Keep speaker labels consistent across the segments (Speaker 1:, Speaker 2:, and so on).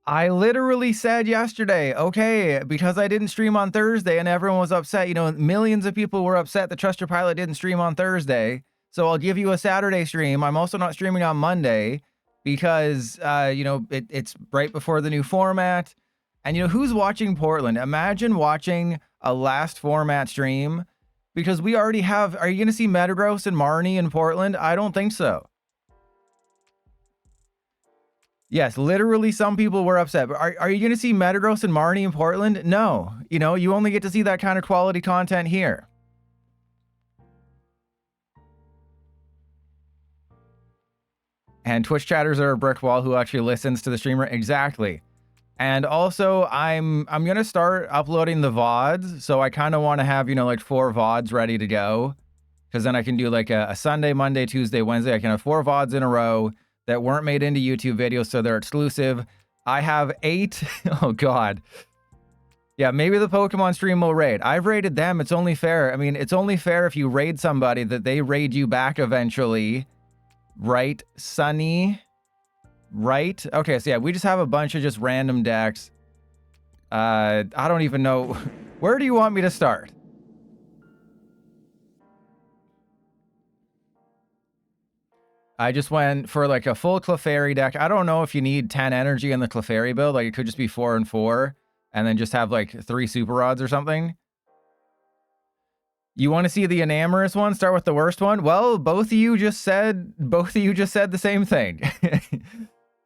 Speaker 1: I literally said yesterday, okay, because I didn't stream on Thursday and everyone was upset, you know, millions of people were upset that Trust Your Pilot didn't stream on Thursday. So I'll give you a Saturday stream. I'm also not streaming on Monday because, you know, it's right before the new format. And, you know, who's watching Portland? Imagine watching a last format stream because we already have, are you going to see Metagross and Marnie in Portland? I don't think so. Yes, literally some people were upset. But are you going to see Metagross and Marnie in Portland? No. You know, you only get to see that kind of quality content here. And Twitch chatters are a brick wall who actually listens to the streamer. Exactly. And also, I'm going to start uploading the VODs. So I kind of want to have, you know, like 4 VODs ready to go. Because then I can do like a Sunday, Monday, Tuesday, Wednesday. I can have 4 VODs in a row that weren't made into YouTube videos, so they're exclusive. I have 8. Oh, God. Yeah, maybe the Pokemon stream will raid. I've raided them. It's only fair. I mean, it's only fair if you raid somebody that they raid you back eventually. Right, Sunny? Right? Okay, so yeah, we just have a bunch of just random decks. I don't even know. Where do you want me to start? I just went for like a full Clefairy deck. I don't know if you need 10 energy in the Clefairy build. Like it could just be 4 and 4 and then just have like 3 super rods or something. You want to see the Enamorus one? Start with the worst one? Well, both of you just said the same thing.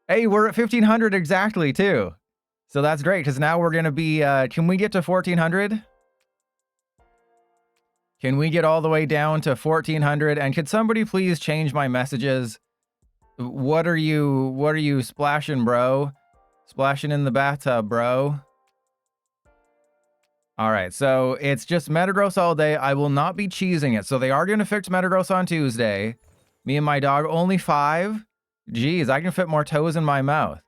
Speaker 1: Hey, we're at 1500 exactly too. So that's great because now we're going to be, can we get to 1400? Can we get all the way down to 1400? And could somebody please change my messages? What are you splashing, bro? Splashing in the bathtub, bro. All right, so it's just Metagross all day. I will not be cheesing it. So they are going to fix Metagross on Tuesday. Me and my dog, only 5. Jeez, I can fit more toes in my mouth.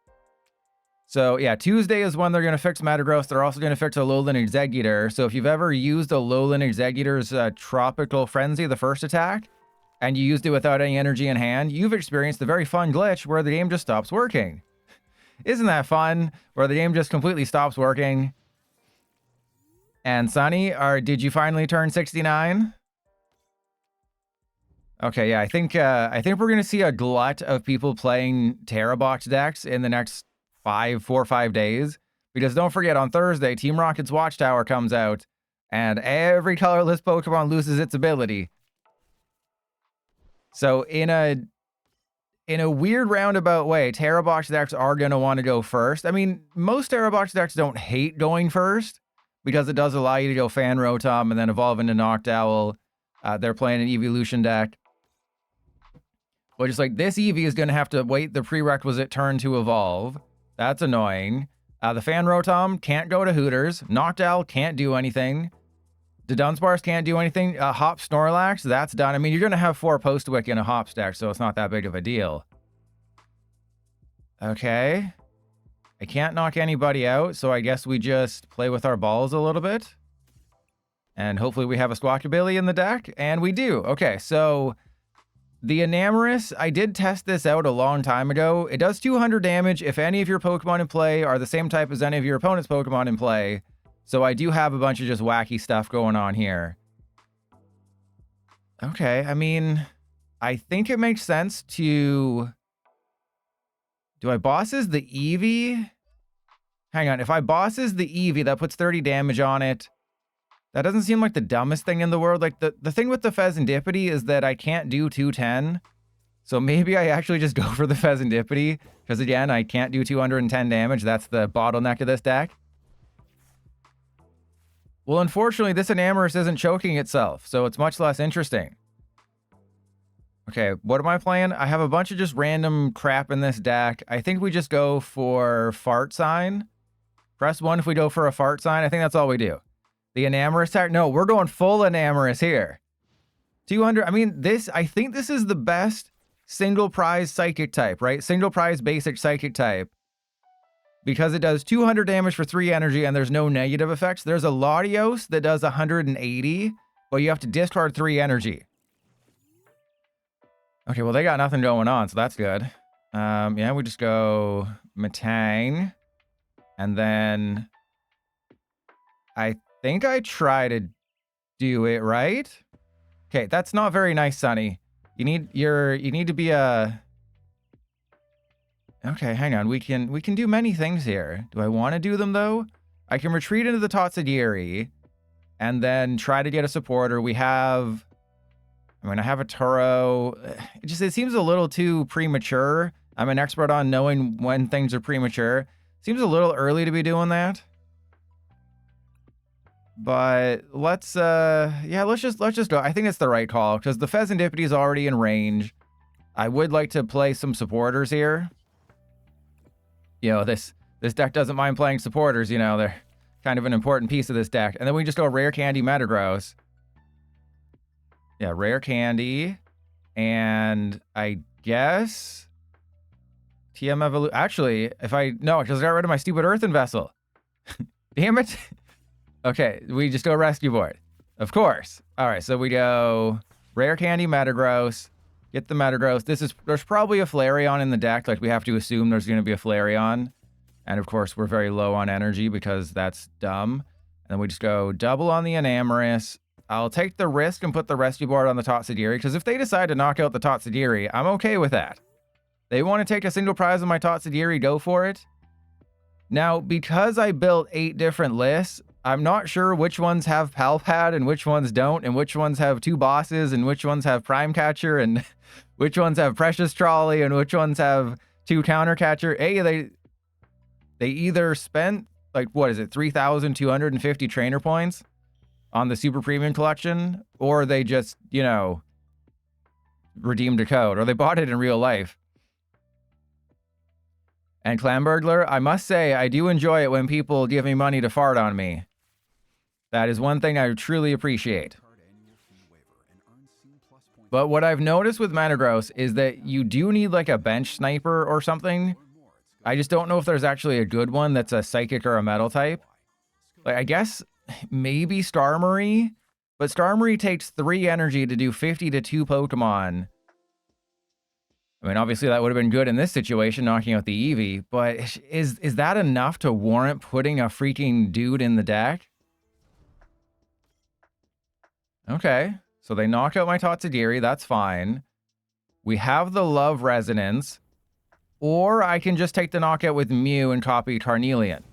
Speaker 1: So yeah, Tuesday is when they're going to fix Metagross. They're also going to fix Alolan Exeggutor. So if you've ever used Alolan Exeggutor's Tropical Frenzy, the first attack, and you used it without any energy in hand, you've experienced the very fun glitch where the game just stops working. Isn't that fun? Where the game just completely stops working. And Sunny, did you finally turn 69? Okay, yeah, I think we're going to see a glut of people playing Terabox decks in the next 4 or 5 days, because don't forget on Thursday Team Rocket's Watchtower comes out and every colorless Pokemon loses its ability. So in a weird roundabout way, Terabox decks are going to want to go first. I mean, most Terabox decks don't hate going first because it does allow you to go Fan Rotom and then evolve into Noctowl. They're playing an Evolution deck. But just like this Eevee is going to have to wait the prerequisite turn to evolve. That's annoying. The Fan Rotom can't go to Hooters. Noctowl can't do anything. The Dunsparce can't do anything. Hop Snorlax, that's done. I mean, you're going to have 4 Post-Wick in a Hop stack, so it's not that big of a deal. Okay. I can't knock anybody out, so I guess we just play with our balls a little bit. And hopefully we have a Squawkabilly in the deck, and we do. Okay, so the Enamorus, I did test this out a long time ago. It does 200 damage if any of your Pokemon in play are the same type as any of your opponent's Pokemon in play. So I do have a bunch of just wacky stuff going on here. Okay, I mean, I think it makes sense to... Do I bosses the Eevee? Hang on, if I bosses the Eevee, that puts 30 damage on it. That doesn't seem like the dumbest thing in the world. Like, the thing with the Fezandipiti is that I can't do 210. So maybe I actually just go for the Fezandipiti. Because again, I can't do 210 damage. That's the bottleneck of this deck. Well, unfortunately, this Enamorus isn't choking itself. So it's much less interesting. Okay, what am I playing? I have a bunch of just random crap in this deck. I think we just go for Fart Sign. Press 1 if we go for a Fart Sign. I think that's all we do. The Enamorus tag? No, we're going full Enamorus here. 200. I mean, I think this is the best single prize psychic type, right? Single prize basic psychic type. Because it does 200 damage for 3 energy and there's no negative effects. There's a Latios that does 180, but you have to discard 3 energy. Okay, well, they got nothing going on, so that's good. Yeah, we just go Metang. And then I think I try to do it right. Okay, that's not very nice, Sonny. You need to be a... Okay, hang on. We can do many things here. Do I want to do them though? I can retreat into the Totsadiri and then try to get a supporter. We have... I mean, I have a Turo. It seems a little too premature. I'm an expert on knowing when things are premature. Seems a little early to be doing that. But let's just go. I think it's the right call because the Fezandipiti is already in range. I would like to play some supporters here. You know, this deck doesn't mind playing supporters, you know, they're kind of an important piece of this deck. And then we just go Rare Candy Metagross. Yeah, Rare Candy. And I guess TM Evolution. Actually, no, because I got rid of my stupid Earthen Vessel. Damn it. Okay, we just go Rescue Board. Of course. All right, so we go Rare Candy Metagross. Get the Metagross. There's probably a Flareon in the deck. Like, we have to assume there's going to be a Flareon. And of course, we're very low on energy because that's dumb. And then we just go double on the Enamorus. I'll take the risk and put the Rescue Board on the Totsadiri, because if they decide to knock out the Totsadiri, I'm okay with that. They want to take a single prize on my Totsadiri, go for it. Now, because I built 8 different lists, I'm not sure which ones have Palpad and which ones don't, and which ones have 2 bosses, and which ones have Prime Catcher, and which ones have Precious Trolley, and which ones have 2 Counter Catcher. They either spent, like, what is it, 3,250 trainer points on the Super Premium Collection, or they just, you know, redeemed a code, or they bought it in real life. And Clan Burglar, I must say, I do enjoy it when people give me money to fart on me. That is one thing I truly appreciate. But what I've noticed with Metagross is that you do need like a bench sniper or something. I just don't know if there's actually a good one that's a psychic or a metal type. Like, I guess maybe Starmie, but Starmie takes 3 energy to do 50 to 2 Pokemon. I mean, obviously that would have been good in this situation, knocking out the Eevee, but is that enough to warrant putting a freaking dude in the deck? Okay, so they knock out my Totsadiri, that's fine. We have the Love Resonance, or I can just take the knockout with Mew and copy Carnelian.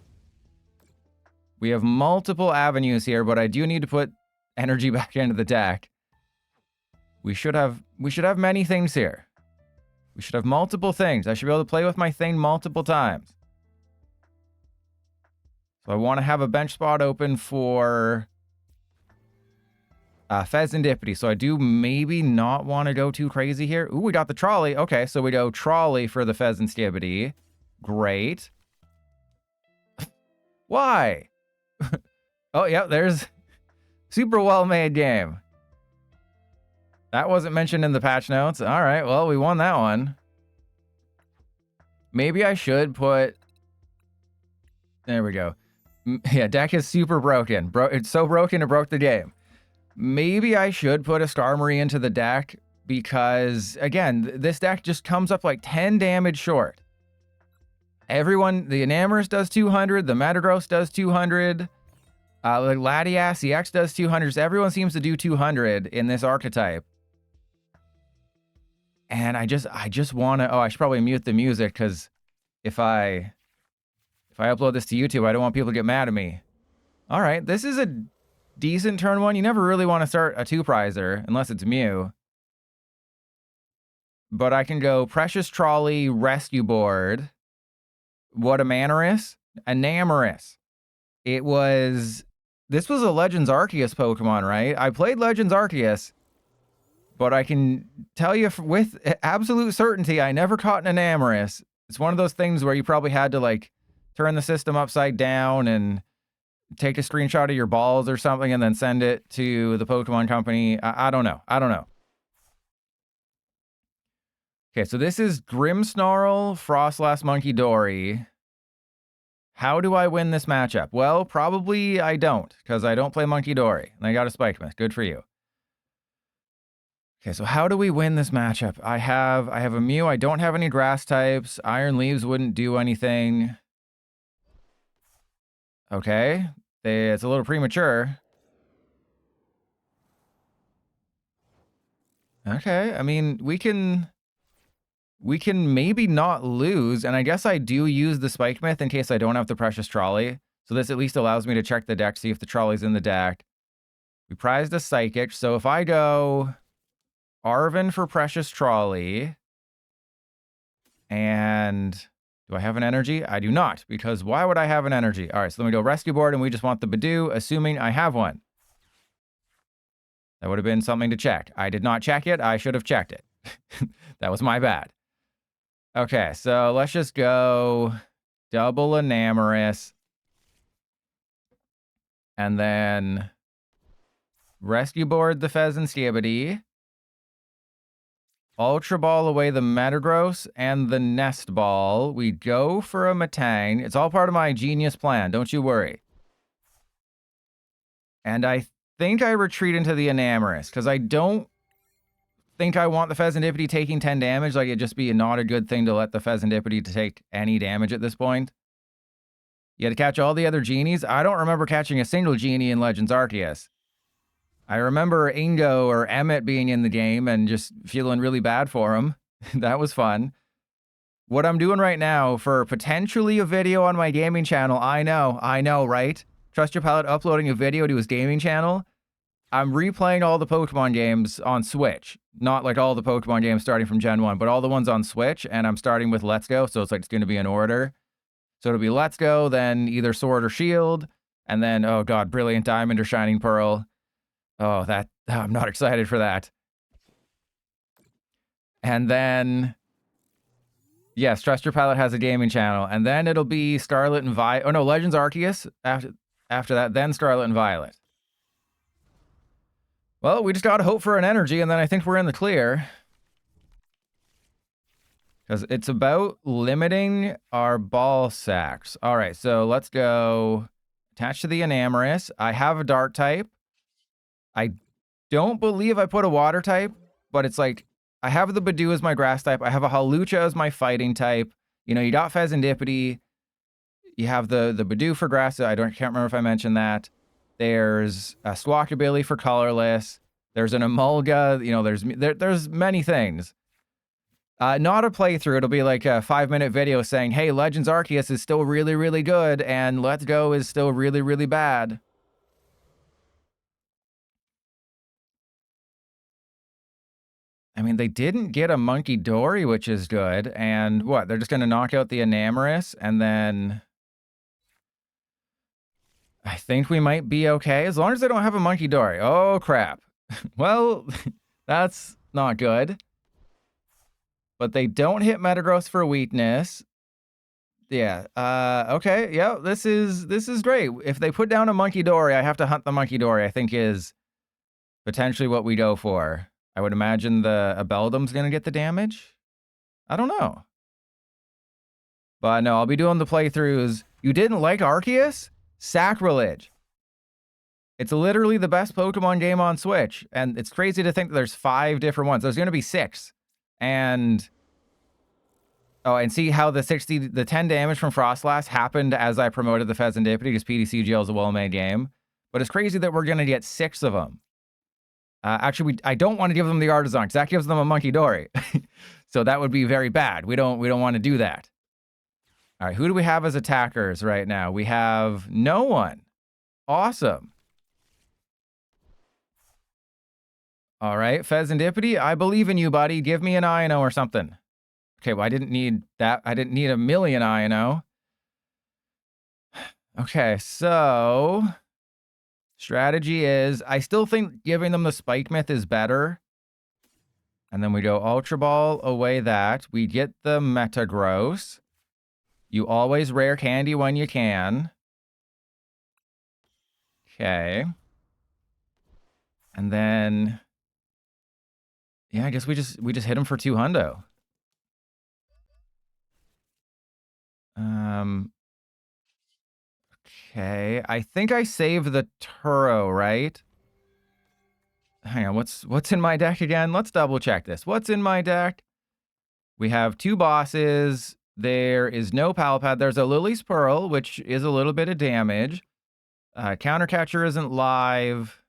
Speaker 1: We have multiple avenues here, but I do need to put energy back into the deck. We should have many things here. We should have multiple things. I should be able to play with my thing multiple times. So I want to have a bench spot open for Fezandipiti. So I do maybe not want to go too crazy here. Ooh, we got the trolley. Okay, so we go trolley for the Fezandipiti. Great. Why? Oh, yeah, there's super well-made game. That wasn't mentioned in the patch notes. All right, well, we won that one. Maybe I should put... There we go. Yeah, deck is super broken. It's so broken it broke the game. Maybe I should put a Starmie into the deck because, again, this deck just comes up like 10 damage short. Everyone, the Enamorus does 200, the Metagross does 200, the Latias, the X does 200. So everyone seems to do 200 in this archetype. And I just want to... Oh, I should probably mute the music because if I upload this to YouTube, I don't want people to get mad at me. All right, this is a decent turn 1. You never really want to start a 2-prizer unless it's Mew. But I can go Precious Trolley, Rescue Board. What a Enamorus? This was a Legends Arceus Pokemon, right? I played Legends Arceus, but I can tell you with absolute certainty, I never caught an Enamorus. It's one of those things where you probably had to like turn the system upside down and take a screenshot of your balls or something and then send it to the Pokemon company. I don't know. Okay, so this is Grimmsnarl, Frostlass, Monkey Dory. How do I win this matchup? Well, probably I don't, because I don't play Monkey Dory. And I got a Spike Mist. Good for you. Okay, so how do we win this matchup? I have a Mew. I don't have any grass types. Iron Leaves wouldn't do anything. Okay. It's a little premature. Okay. I mean, we can maybe not lose. And I guess I do use the Spike Myth in case I don't have the Precious Trolley. So this at least allows me to check the deck, see if the trolley's in the deck. We prized a Psychic. So if I go Arven for Precious Trolley, and do I have an energy? I do not, because why would I have an energy? All right, so let me go Rescue Board, and we just want the Badoo, assuming I have one. That would have been something to check. I did not check it. I should have checked it. That was my bad. Okay, so let's just go double Enamorus. And then Rescue Board the Fezandipiti. Ultra Ball away the Metagross and the Nest Ball. We go for a Metang. It's all part of my genius plan. Don't you worry. And I think I retreat into the Enamorus because I don't think I want the Fezandipiti taking 10 damage. Like, it'd just be not a good thing to let the Fezandipiti to take any damage at this point. You had to catch all the other genies. I don't remember catching a single genie in Legends Arceus. I remember Ingo or Emmett being in the game and just feeling really bad for him. That was fun. What I'm doing right now for potentially a video on my gaming channel, I know, right? Trust Your Pilot uploading a video to his gaming channel. I'm replaying all the Pokemon games on Switch. Not like all the Pokemon games starting from Gen 1, but all the ones on Switch, and I'm starting with Let's Go, so it's like it's going to be in order. So it'll be Let's Go, then either Sword or Shield, and then, oh god, Brilliant Diamond or Shining Pearl. Oh, I'm not excited for that. And then, yes, Trust Your Pilot has a gaming channel. And then it'll be Scarlet and Violet. Oh, no, Legends Arceus after that, then Scarlet and Violet. Well, we just got to hope for an energy, and then I think we're in the clear. Because it's about limiting our ball sacks. All right, so let's go attach to the Enamorus. I have a Dark type. I don't believe I put a water type, but it's like, I have the Badoo as my grass type. I have a Hawlucha as my fighting type. You know, you got Fezandipiti. You have the Badoo for grass. Can't remember if I mentioned that. There's a Squawkabilly for colorless. There's an Emolga. You know, there's many things. Not a playthrough. It'll be like a 5-minute video saying, hey, Legends Arceus is still really, really good, and Let's Go is still really, really bad. I mean, they didn't get a Monkey Dory, which is good. And what? They're just going to knock out the Enamorus, and then I think we might be okay as long as they don't have a Monkey Dory. Oh, crap. Well, that's not good. But they don't hit Metagross for weakness. Yeah. Okay. Yeah, this is great. If they put down a Monkey Dory, I have to hunt the Monkey Dory, I think is potentially what we go for. I would imagine a Beldum's going to get the damage. I don't know. But no, I'll be doing the playthroughs. You didn't like Arceus? Sacrilege. It's literally the best Pokemon game on Switch. And it's crazy to think that there's 5 different ones. There's going to be 6. And... oh, and see how the 10 damage from Frostlass happened as I promoted the Fezandipiti because PDCGL is a well-made game. But it's crazy that we're going to get 6 of them. Actually, I don't want to give them the Artisan because that gives them a Monkey Dory. So that would be very bad. We don't want to do that. All right, who do we have as attackers right now? We have no one. Awesome. All right, Fezandipiti, I believe in you, buddy. Give me an Iono or something. Okay, well, I didn't need that. I didn't need a million Iono. Okay, so... strategy is, I still think giving them the Spike Myth is better. And then we go Ultra Ball away that. We get the Metagross. You always Rare Candy when you can. Okay. And then... yeah, I guess we just hit him for 2 hundo. Okay, I think I saved the Turo, right? Hang on, what's in my deck again? Let's double check this. What's in my deck? We have 2 bosses, There is no Palpad. There's a Lily's Pearl, which is a little bit of damage. Countercatcher isn't live.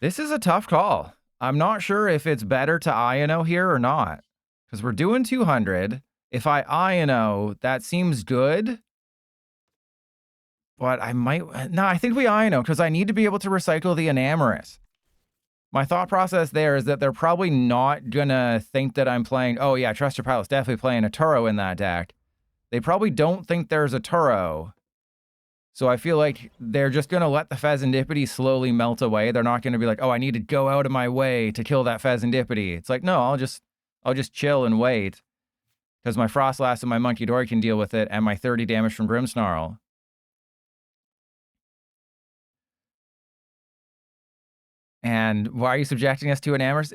Speaker 1: This is a tough call. I'm not sure if it's better to Iono here or not. Because we're doing 200. If I Iono, that seems good. But I might... No, I think we Iono, because I need to be able to recycle the Enamorus. My thought process there is that they're probably not going to think that I'm playing... Oh, yeah, Trust Your Pilot's definitely playing a Turo in that deck. They probably don't think there's a Turo. So I feel like they're just going to let the Fezandipiti slowly melt away. They're not going to be like, oh, I need to go out of my way to kill that Fezandipiti. It's like, no, I'll just chill and wait. Because my Frostlass and my Monkey Dory can deal with it, and my 30 damage from Grimmsnarl. And why are you subjecting us to Enamorus?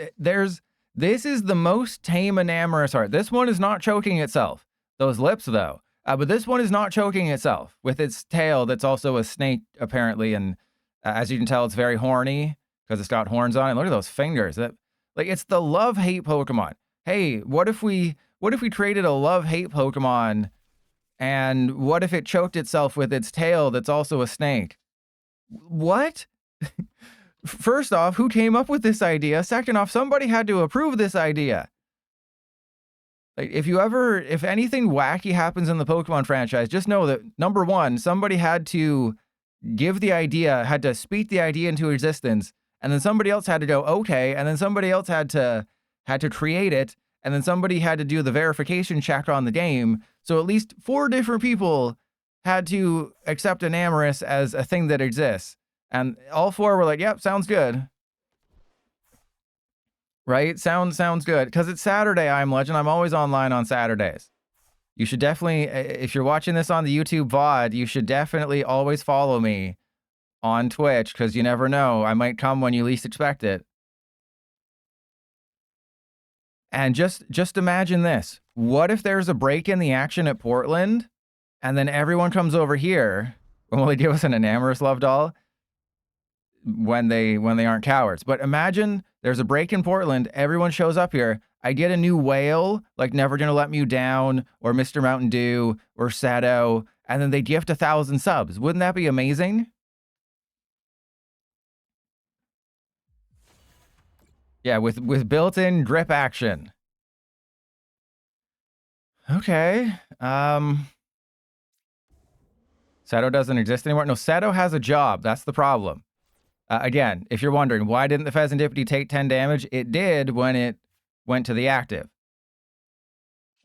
Speaker 1: This is the most tame Enamorus art. This one is not choking itself. Those lips, though. But this one is not choking itself with its tail that's also a snake, apparently. And as you can tell, it's very horny because it's got horns on it. Look at those fingers. It's the love-hate Pokemon. Hey, what if we created a love-hate Pokemon, and what if it choked itself with its tail that's also a snake? What? First off, who came up with this idea? Second off, somebody had to approve this idea. Like, if anything wacky happens in the Pokemon franchise, just know that, number one, somebody had to give the idea, had to speak the idea into existence, and then somebody else had to go, okay, and then somebody else had to create it, and then somebody had to do the verification check on the game. So at least 4 different people had to accept Enamorus as a thing that exists. And all 4 were like, yep, sounds good. Right? Sounds good. Because it's Saturday, I'm Legend. I'm always online on Saturdays. You should definitely, if you're watching this on the YouTube VOD, you should definitely always follow me on Twitch, because you never know. I might come when you least expect it. And just imagine this. What if there's a break in the action at Portland, and then everyone comes over here, and will they give us an Enamorus Love Doll? When they aren't cowards. But imagine there's a break in Portland, everyone shows up here, I get a new whale, like Never Gonna Let Me Down, or Mr. Mountain Dew, or Seto, and then they gift 1,000 subs. Wouldn't that be amazing? Yeah, with built-in grip action. Okay. Seto doesn't exist anymore. No, Seto has a job. That's the problem. Again, if you're wondering, why didn't the Fezandipiti take 10 damage? It did when it went to the active.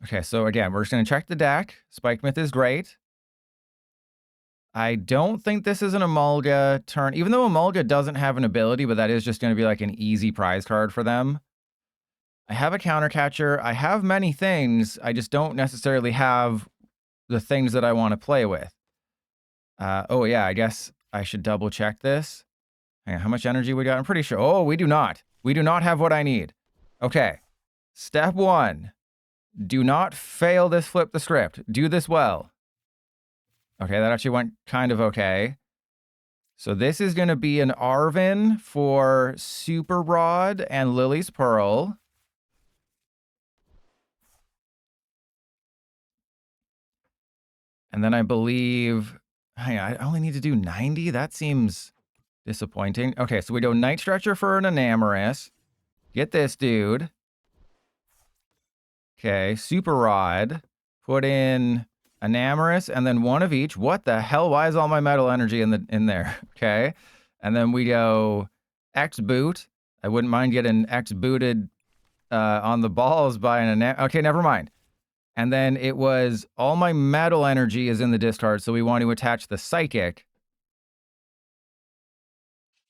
Speaker 1: Okay, so again, we're just going to check the deck. Spike Myth is great. I don't think this is an Emolga turn, even though Emolga doesn't have an ability, but that is just going to be like an easy prize card for them. I have a Countercatcher. I have many things. I just don't necessarily have the things that I want to play with. Oh, yeah, I guess I should double check this. Hang on, how much energy we got? I'm pretty sure. Oh, we do not. We do not have what I need. Okay. Step 1. Do not fail this flip the script. Do this well. Okay, that actually went kind of okay. So this is going to be an Arven for Super Rod and Lily's Pearl. And then I believe... Hang on, I only need to do 90? That seems... disappointing. Okay, so we go Night Stretcher for an Enamorus. Get this dude. Okay, Super Rod. Put in Enamorus and then one of each. What the hell? Why is all my metal energy in there? Okay. And then we go X Boot. I wouldn't mind getting X booted on the balls by an okay, never mind. And then it was all my metal energy is in the discard, so we want to attach the Psychic.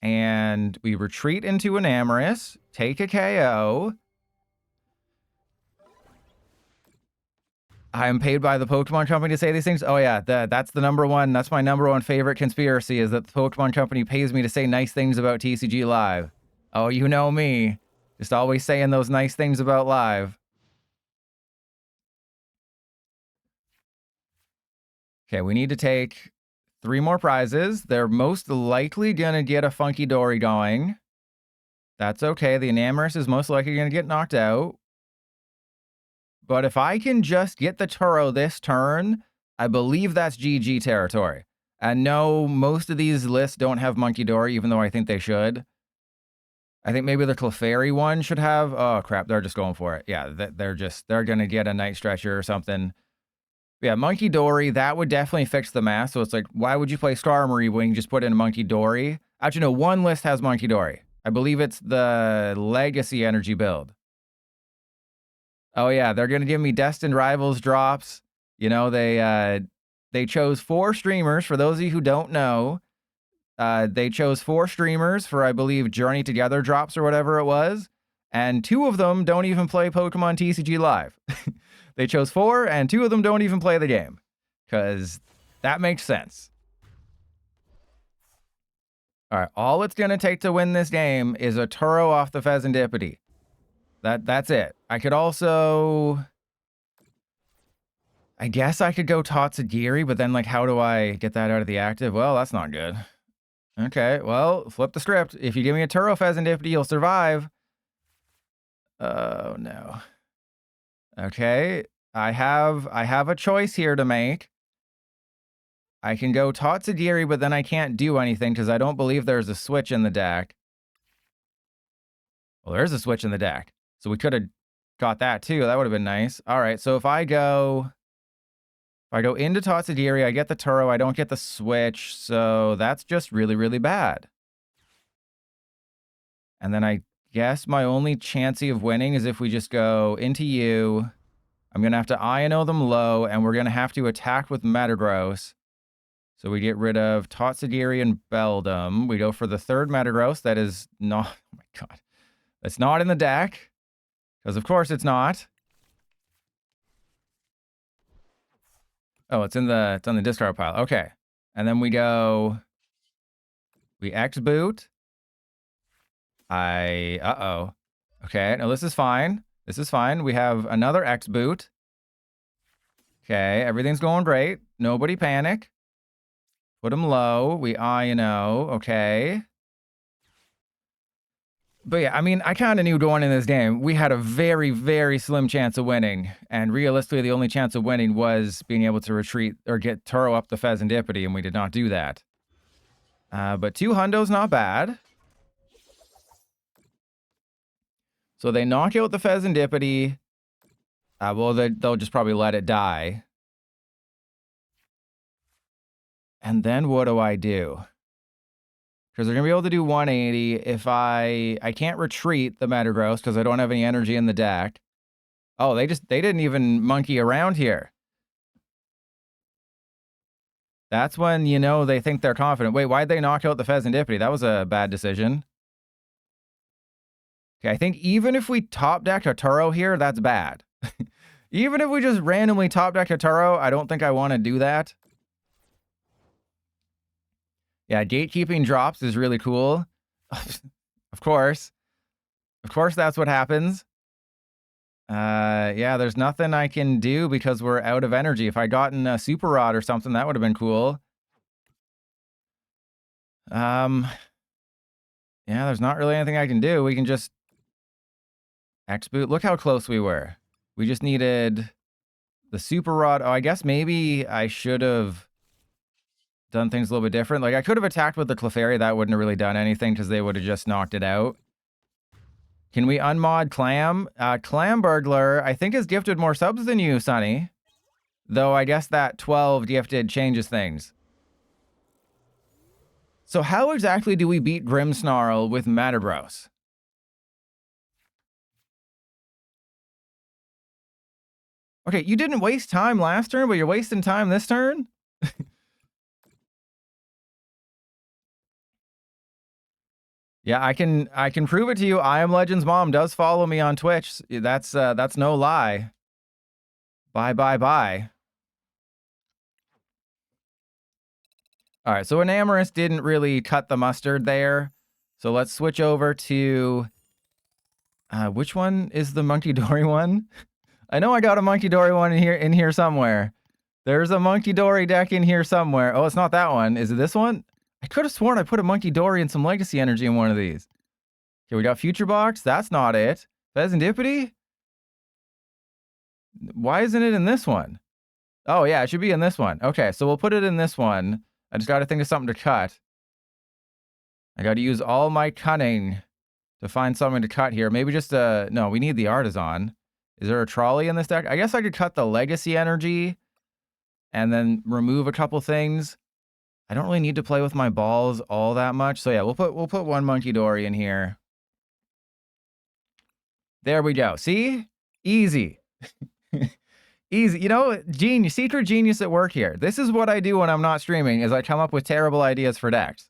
Speaker 1: And we retreat into Enamorus, take a KO. I am paid by the Pokemon Company to say these things. Oh yeah, that's the number one. That's my number one favorite conspiracy, is that the Pokemon Company pays me to say nice things about TCG Live. Oh, you know me. Just always saying those nice things about Live. Okay, we need to take 3 more prizes. They're most likely going to get a Funky Dory going. That's okay. The Enamorus is most likely going to get knocked out. But if I can just get the Turo this turn, I believe that's GG territory. And no, most of these lists don't have Monkey Dory, even though I think they should. I think maybe the Clefairy one should have. Oh, crap. They're just going for it. Yeah, they're going to get a Night Stretcher or something. Yeah, Monkey Dory, that would definitely fix the math. So it's like, why would you play Skarmory when you can just put in Monkey Dory? Actually, no, one list has Monkey Dory. I believe it's the Legacy Energy build. Oh, yeah, they're going to give me Destined Rivals drops. You know, they chose 4 streamers. For those of you who don't know, they chose 4 streamers for, I believe, Journey Together drops or whatever it was. And 2 of them don't even play Pokemon TCG Live. They chose 4, and 2 of them don't even play the game. Because that makes sense. All right, all it's going to take to win this game is a Turo off the Fezandipiti. That's it. I could also... I guess I could go Tatsugiri, but then, like, how do I get that out of the active? Well, that's not good. Okay, well, flip the script. If you give me a Turo Fezandipiti, you'll survive. Oh, no. Okay, I have a choice here to make. I can go Tatsugiri, but then I can't do anything because I don't believe there's a switch in the deck. Well, there's a switch in the deck. So we could have got that too. That would have been nice. All right, so if I go into Tatsugiri, I get the Turo, I don't get the switch, so that's just really, really bad. And then I guess my only chancey of winning is if we just go into you. I'm going to have to Iono them low, and we're going to have to attack with Metagross. So we get rid of Tatsugiri and Beldum. We go for the 3rd Metagross. That is not... Oh my god. That's not in the deck. Because of course it's not. Oh, it's on the discard pile. Okay. And then we go... We X-boot. Uh-oh. Okay, no, this is fine. This is fine. We have another X-boot. Okay, everything's going great. Nobody panic. Put them low. We Iono. Okay. But yeah, I mean, I kind of knew going in this game, we had a very, very slim chance of winning. And realistically, the only chance of winning was being able to retreat or get Turo up the Fezandipiti, and we did not do that. But 2 hundos, not bad. So they knock out the Fezandipiti. Well, they'll just probably let it die. And then what do I do? Because they're going to be able to do 180 if I can't retreat the Metagross because I don't have any energy in the deck. Oh, they didn't even monkey around here. That's when, you know, they think they're confident. Wait, why'd they knock out the Fezandipiti? That was a bad decision. Okay, I think even if we top deck a Turo here, that's bad. Even if we just randomly top deck a Turo, I don't think I want to do that. Yeah, gatekeeping drops is really cool. Of course. Of course that's what happens. Yeah, there's nothing I can do because we're out of energy. If I'd gotten a Super Rod or something, that would have been cool. Yeah, there's not really anything I can do. We can just X-boot. Look how close we were. We just needed the Super Rod. Oh, I guess maybe I should have done things a little bit different. Like, I could have attacked with the Clefairy. That wouldn't have really done anything because they would have just knocked it out. Can we unmod Clam? Clam Burglar, I think, is gifted more subs than you, Sonny. Though I guess that 12 gifted changes things. So how exactly do we beat Grimmsnarl with Metagross? Okay, you didn't waste time last turn, but you're wasting time this turn? Yeah, I can prove it to you. I Am Legend's mom does follow me on Twitch. That's no lie. Bye. All right, so Enamorus didn't really cut the mustard there. So let's switch over to which one is the Monkey Dory one? I know I got a Monkey Dory one in here somewhere. There's a Monkey Dory deck in here somewhere. Oh, it's not that one. Is it this one? I could have sworn I put a Monkey Dory and some Legacy Energy in one of these. Okay, we got Future Box. That's not it. Fezandipiti? Why isn't it in this one? Oh, yeah, it should be in this one. Okay, so we'll put it in this one. I just got to think of something to cut. I got to use all my cunning to find something to cut here. Maybe just no, we need the Artisan. Is there a trolley in this deck? I guess I could cut the Legacy Energy and then remove a couple things. I don't really need to play with my balls all that much. So yeah, we'll put one Monkey Dory in here. There we go. See? Easy. Easy. You know, genius, secret genius at work here. This is what I do when I'm not streaming, is I come up with terrible ideas for decks.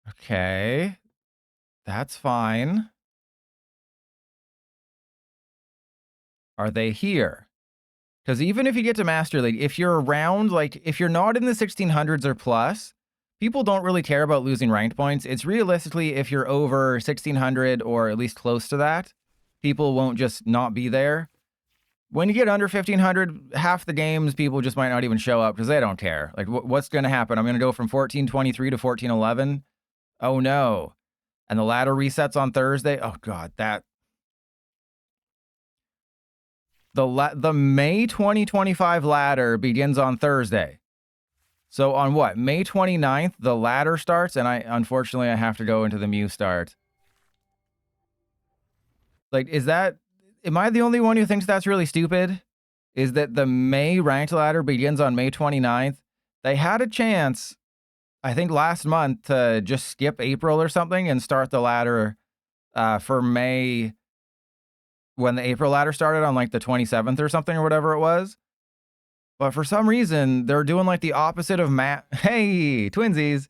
Speaker 1: Okay. That's fine. Are they here? Because even if you get to Master League, if you're around, like, if you're not in the 1600s or plus, people don't really care about losing ranked points. It's realistically, if you're over 1600 or at least close to that, people won't just not be there. When you get under 1500, half the games, people just might not even show up because they don't care. Like, what's going to happen? I'm going to go from 1423 to 1411. Oh, no. And the ladder resets on Thursday. Oh, God, that... The May 2025 ladder begins on Thursday. So on what? May 29th, the ladder starts, and unfortunately, I have to go into the Mew start. Like, is that... Am I the only one who thinks that's really stupid? Is that the May ranked ladder begins on May 29th? They had a chance, I think last month, to just skip April or something and start the ladder for May... when the April ladder started on like the 27th or something or whatever it was. But for some reason, they're doing like the opposite of Hey, twinsies.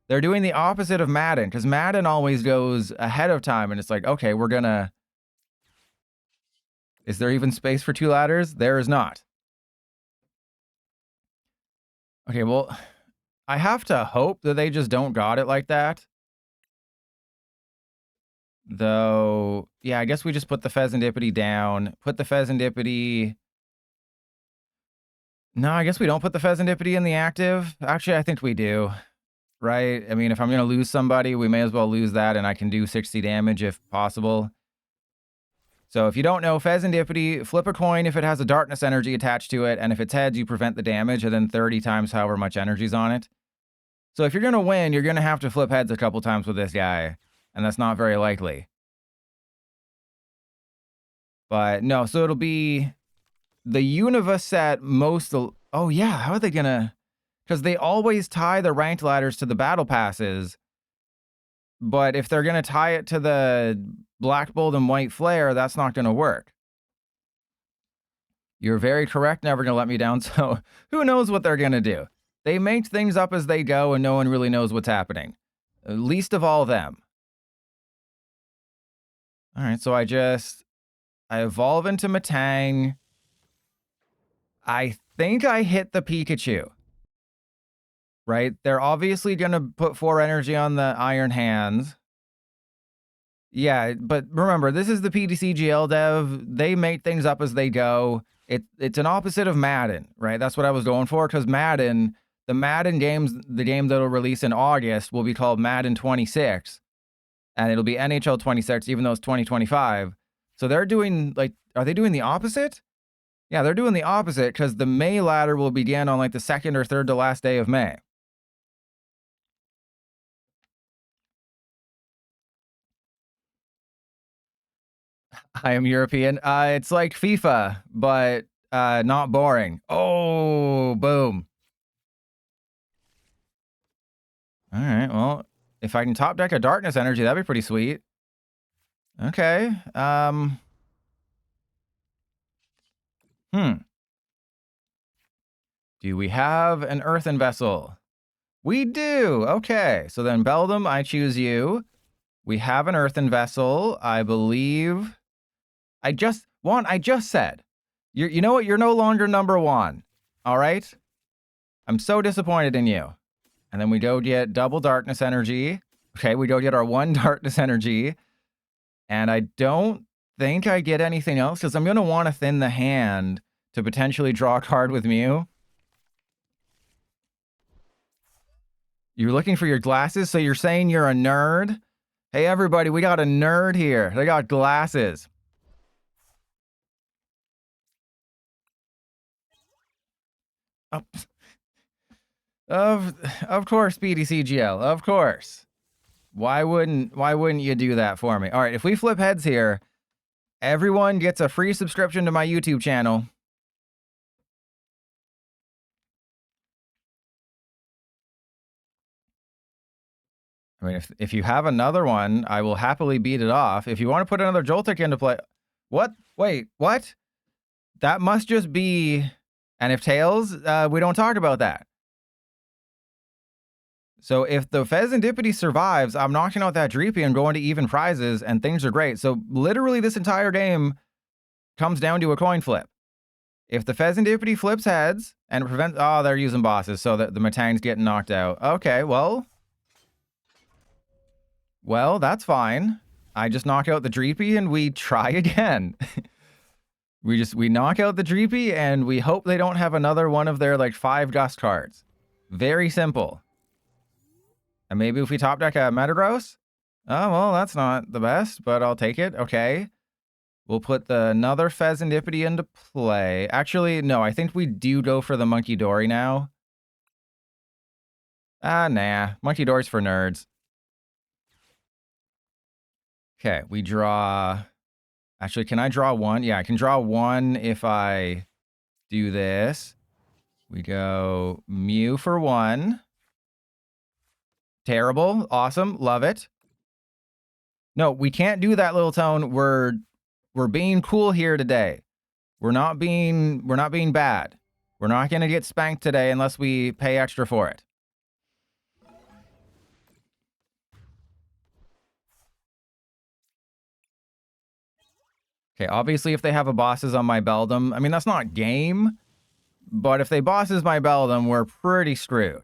Speaker 1: They're doing the opposite of Madden, because Madden always goes ahead of time and it's like, okay, we're gonna... Is there even space for two ladders? There is not. Okay, well, I have to hope that they just don't got it like that. Though, yeah, I guess we just put the Fezandipiti down. Put the Fezandipiti... No, I guess we don't put the Fezandipiti in the active. Actually, I think we do. Right? I mean, if I'm going to lose somebody, we may as well lose that, and I can do 60 damage if possible. So if you don't know, Fezandipiti, flip a coin if it has a darkness energy attached to it, and if it's heads, you prevent the damage, and then 30 times however much energy's on it. So if you're going to win, you're going to have to flip heads a couple times with this guy. And that's not very likely. But no, so it'll be the Unova set most... Oh yeah, how are they gonna... Because they always tie the ranked ladders to the battle passes. But if they're gonna tie it to the Black Bolt and White Flare, that's not gonna work. You're very correct, never gonna let me down, so who knows what they're gonna do. They make things up as they go and no one really knows what's happening. Least of all them. All right, so I evolve into Metang. I think I hit the Pikachu. Right? They're obviously going to put 4 energy on the Iron Hands. Yeah, but remember, this is the PTC GL dev. They make things up as they go. It's an opposite of Madden, right? That's what I was going for, because Madden, the Madden games, the game that'll release in August will be called Madden 26. And it'll be NHL 26, even though it's 2025. So they're doing, like, are they doing the opposite? Yeah, they're doing the opposite, because the May ladder will begin on, like, the 2nd or 3rd to last day of May. I am European. It's like FIFA, but not boring. Oh, boom. All right, well, if I can top deck a darkness energy, that'd be pretty sweet. Okay. Do we have an earthen vessel? We do. Okay. So then Beldum, I choose you. We have an earthen vessel. I believe. I just said. You know what? You're no longer number 1. All right? I'm so disappointed in you. And then we go get double darkness energy. Okay, we go get our 1 darkness energy. And I don't think I get anything else, because I'm going to want to thin the hand to potentially draw a card with Mew. You're looking for your glasses, so you're saying you're a nerd? Hey, everybody, we got a nerd here. They got glasses. Oh. Of course, BDCGL. Of course. Why wouldn't you do that for me? All right, if we flip heads here, everyone gets a free subscription to my YouTube channel. I mean, if you have another one, I will happily beat it off. If you want to put another Joltik into play... What? Wait, what? That must just be... And if Tails, we don't talk about that. So if the Fezandipiti survives, I'm knocking out that Dreepy and going to even prizes, and things are great. So literally this entire game comes down to a coin flip. If the Fezandipiti flips heads and prevents... Oh, they're using bosses, so that the Metang's getting knocked out. Okay, well... Well, that's fine. I just knock out the Dreepy and we try again. we knock out the Dreepy and we hope they don't have another one of their like 5 Gust cards. Very simple. And maybe if we top deck a Metagross? Oh, well, that's not the best, but I'll take it. Okay. We'll put another Fezandipiti into play. Actually, no, I think we do go for the Monkey Dory now. Nah. Monkey Dory's for nerds. Okay, we draw... Actually, can I draw one? Yeah, I can draw one if I do this. We go Mew for 1. Terrible. Awesome. Love it. No, we can't do that, Little Tone. We're being cool here today. We're not being bad. We're not going to get spanked today unless we pay extra for it. Okay, obviously if they have a bosses on my Beldum, I mean, that's not game, but if they bosses my Beldum, we're pretty screwed.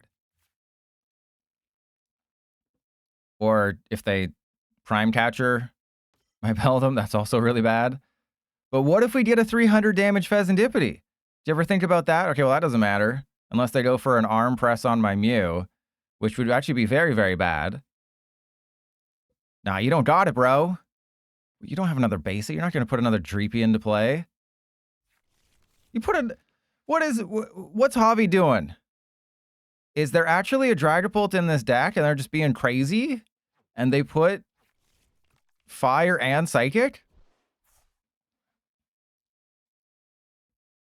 Speaker 1: Or if they prime catcher my Beldum, that's also really bad. But what if we get a 300 damage Fezandipiti? Did you ever think about that? Okay, well, that doesn't matter. Unless they go for an arm press on my Mew, which would actually be very, very bad. Nah, you don't got it, bro. You don't have another basic. You're not going to put another Dreepy into play. You put a... What's Javi doing? Is there actually a Dragapult in this deck and they're just being crazy? And they put Fire and Psychic? Okay,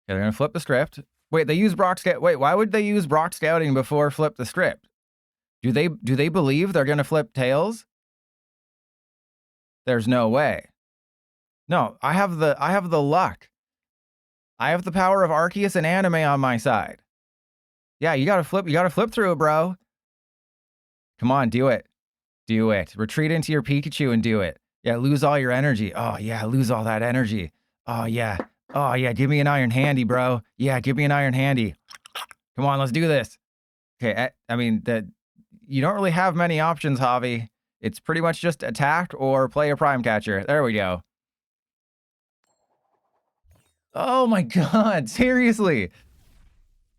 Speaker 1: they're going to flip the script. Wait, they use Brock Scout. Wait, why would they use Brock Scouting before flip the script? Do they believe they're going to flip Tails? There's no way. No, I have the luck. I have the power of Arceus and Anime on my side. Yeah, you gotta flip through it, bro. Come on, do it. Do it. Retreat into your Pikachu and do it. Yeah, lose all your energy. Oh yeah, lose all that energy. Oh yeah. Oh yeah, give me an Iron Handy, bro. Yeah, give me an Iron Handy. Come on, let's do this. Okay, I mean, you don't really have many options, Javi. It's pretty much just attack or play a Prime Catcher. There we go. Oh my god, seriously.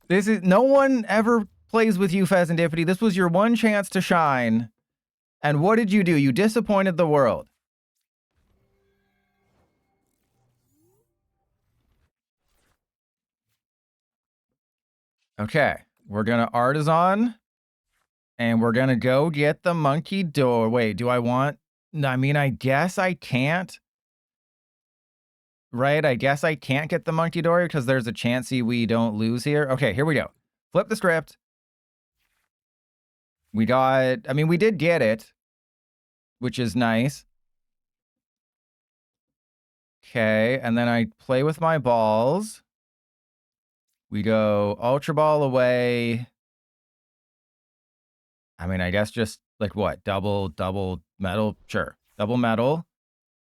Speaker 1: No one ever plays with you, Fezandipiti. This was your one chance to shine. And what did you do? You disappointed the world. Okay, we're gonna Artisan. And we're going to go get the Monkey Door. Wait, do I want... I mean, I guess I can't. Right? I guess I can't get the Monkey Door because there's a chance we don't lose here. Okay, here we go. Flip the script. We got... I mean, we did get it, which is nice. Okay, and then I play with my balls. We go Ultra Ball away... I mean, I guess just like what? Double metal? Sure. Double metal.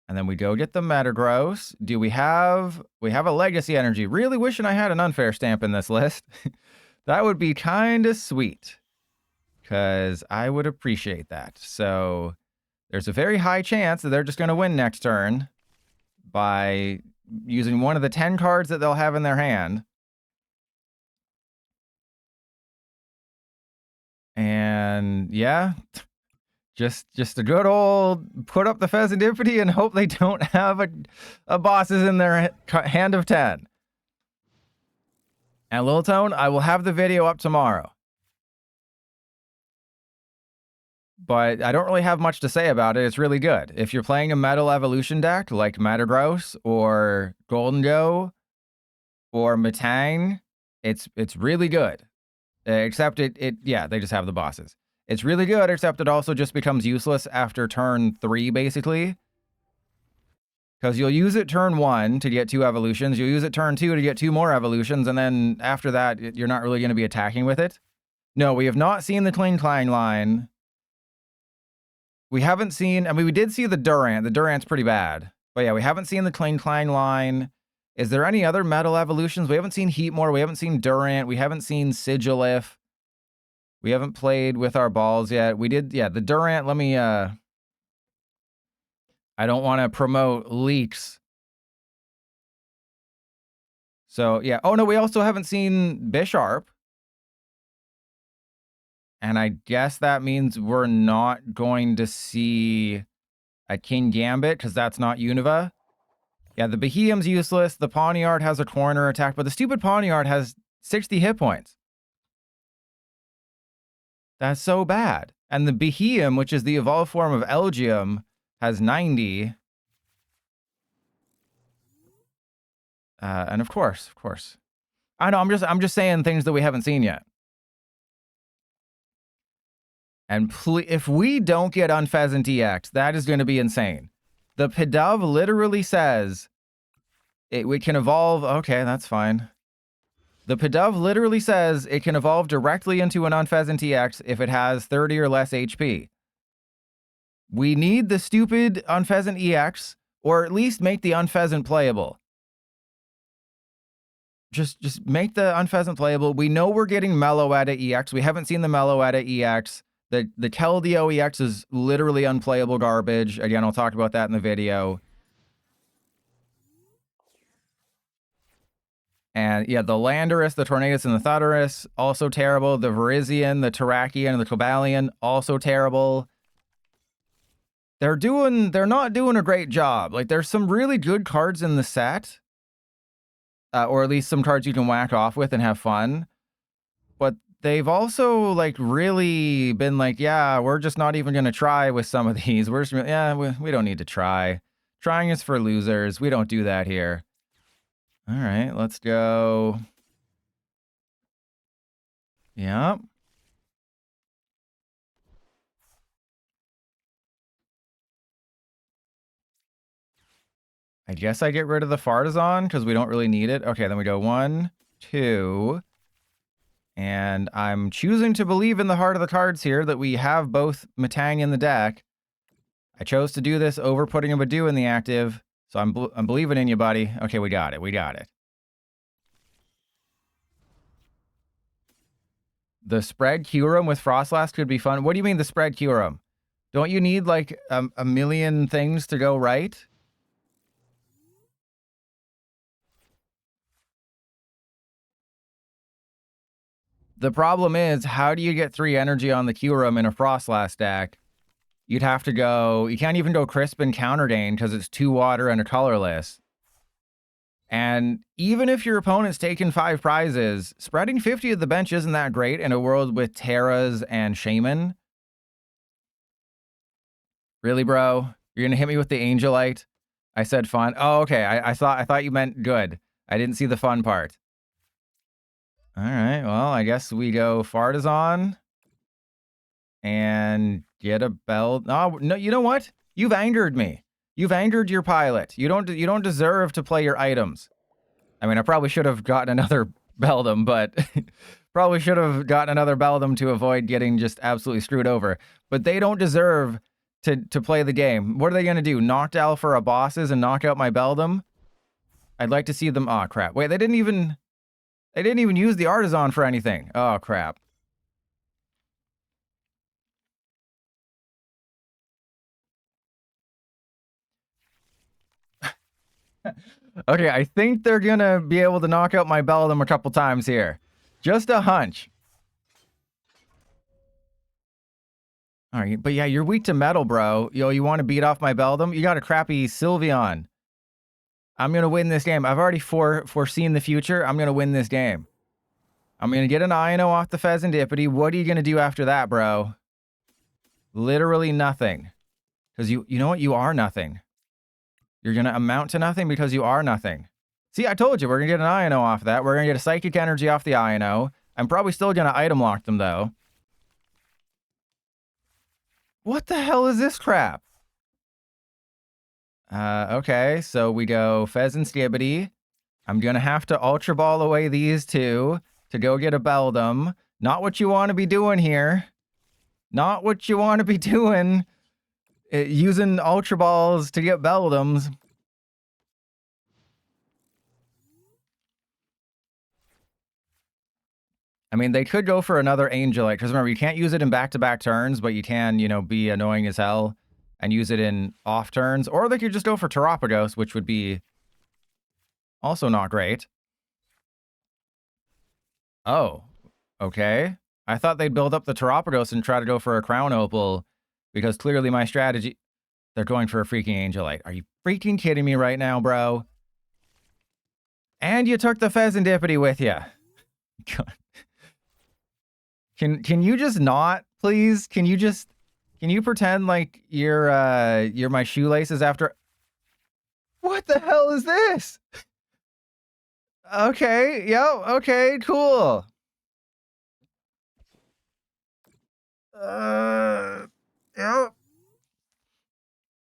Speaker 1: And then we go get the Metagross. We have a Legacy Energy. Really wishing I had an Unfair Stamp in this list. That would be kind of sweet. Because I would appreciate that. So there's a very high chance that they're just going to win next turn by using one of the 10 cards that they'll have in their hand. And yeah, just a good old put up the Fezandipiti and hope they don't have a bosses in their hand of 10. And Lil Tone, I will have the video up tomorrow. But I don't really have much to say about it. It's really good. If you're playing a Metal Evolution deck like Metagross or Golden Go or Metang, it's really good. Except yeah, they just have the bosses. It's really good, except it also just becomes useless after turn 3, basically. Because you'll use it turn 1 to get 2 evolutions, you'll use it turn 2 to get 2 more evolutions, and then after that, you're not really going to be attacking with it. No, we have not seen the Kling Klang line. We haven't seen, I mean, we did see the Durant. The Durant's pretty bad. But yeah, we haven't seen the Kling Klang line. Is there any other metal evolutions? We haven't seen Heatmore. We haven't seen Durant. We haven't seen Sigilif. We haven't played with our balls yet. We did, yeah, the Durant, let me, I don't want to promote leaks. So, yeah. Oh, no, we also haven't seen Bisharp. And I guess that means we're not going to see a King Gambit, because that's not Unova. Yeah, the Beheeyem's useless. The Pawniard has a corner attack, but the stupid Pawniard has 60 hit points. That's so bad. And the Beheeyem, which is the evolved form of Elgium, has 90. And of course. I know, I'm just saying things that we haven't seen yet. And if we don't get Unpheasant EX, that is going to be insane. The Pidove literally says we can evolve. Okay, that's fine. The Pidove literally says it can evolve directly into an Unpheasant EX if it has 30 or less HP. We need the stupid Unpheasant EX, or at least make the Unpheasant playable. Just make the Unpheasant playable. We know we're getting Meloetta EX. We haven't seen the Meloetta EX. The Keldeo EX is literally unplayable garbage. Again, I'll talk about that in the video. And yeah, the Landorus, the Tornadus, and the Thunderous, also terrible. The Virizion, the Terrakion, and the Cobalion, also terrible. They're not doing a great job. Like, there's some really good cards in the set. Or at least some cards you can whack off with and have fun. But they've also, like, really been like, yeah, we're just not even going to try with some of these. We're just, yeah, we don't need to try. Trying is for losers. We don't do that here. All right, let's go. Yep. I guess I get rid of the Fartazon because we don't really need it. Okay, then we go 1, 2. And I'm choosing to believe in the heart of the cards here that we have both Metang in the deck. I chose to do this over putting a Badoo in the active. So I'm believing in you, buddy. Okay, we got it. The spread Kyurem with Frostlass could be fun. What do you mean the spread Kyurem? Don't you need like a million things to go right? The problem is, how do you get 3 energy on the Kyurem in a Frostlass deck? You'd have to go... You can't even go Crisp and Counterdain because it's 2 water and a colorless. And even if your opponent's taken 5 prizes, spreading 50 at the bench isn't that great in a world with Terras and Shaman. Really, bro? You're gonna hit me with the Angelite? I said fun. Oh, okay. I thought you meant good. I didn't see the fun part. All right. Well, I guess we go Fartazon and get a belt. Oh, no, you know what? You've angered me. You've angered your pilot. You don't deserve to play your items. I mean, I probably should have gotten another Beldum, but probably should have gotten another Beldum to avoid getting just absolutely screwed over. But they don't deserve to play the game. What are they going to do? Knocked out for a bosses and knock out my Beldum? I'd like to see them. Oh, crap. Wait, they didn't even use the Artisan for anything. Oh, crap. Okay, I think they're gonna be able to knock out my Beldum a couple times here. Just a hunch. All right, but yeah, you're weak to metal, bro. Yo, you want to beat off my Beldum? You got a crappy Sylveon. I'm gonna win this game. I've already foreseen the future. I'm gonna win this game. I'm gonna get an Iono off the Fezandipiti. What are you gonna do after that, bro? Literally nothing. Because you know what? You are nothing. You're gonna amount to nothing because you are nothing. See, I told you, we're gonna get an Iono off that. We're gonna get a Psychic Energy off the Iono. I'm probably still gonna item lock them, though. What the hell is this crap? Okay, so we go Fezandipiti. I'm gonna have to Ultra Ball away these two to go get a Beldum. Not what you want to be doing here. Not what you want to be doing. Using Ultra Balls to get Beldums. I mean, they could go for another Angelite, because remember, you can't use it in back-to-back turns, but you can, you know, be annoying as hell and use it in off turns. Or they could just go for Terapagos, which would be also not great. Oh, okay. I thought they'd build up the Terapagos and try to go for a Crown Opal, because clearly my strategy... They're going for a freaking Angelite. Are you freaking kidding me right now, bro? And you took the Fezandipiti with you. God. Can you just not, please? Can you pretend like you're my shoelaces after... What the hell is this? Okay, yo, okay, cool. Yep.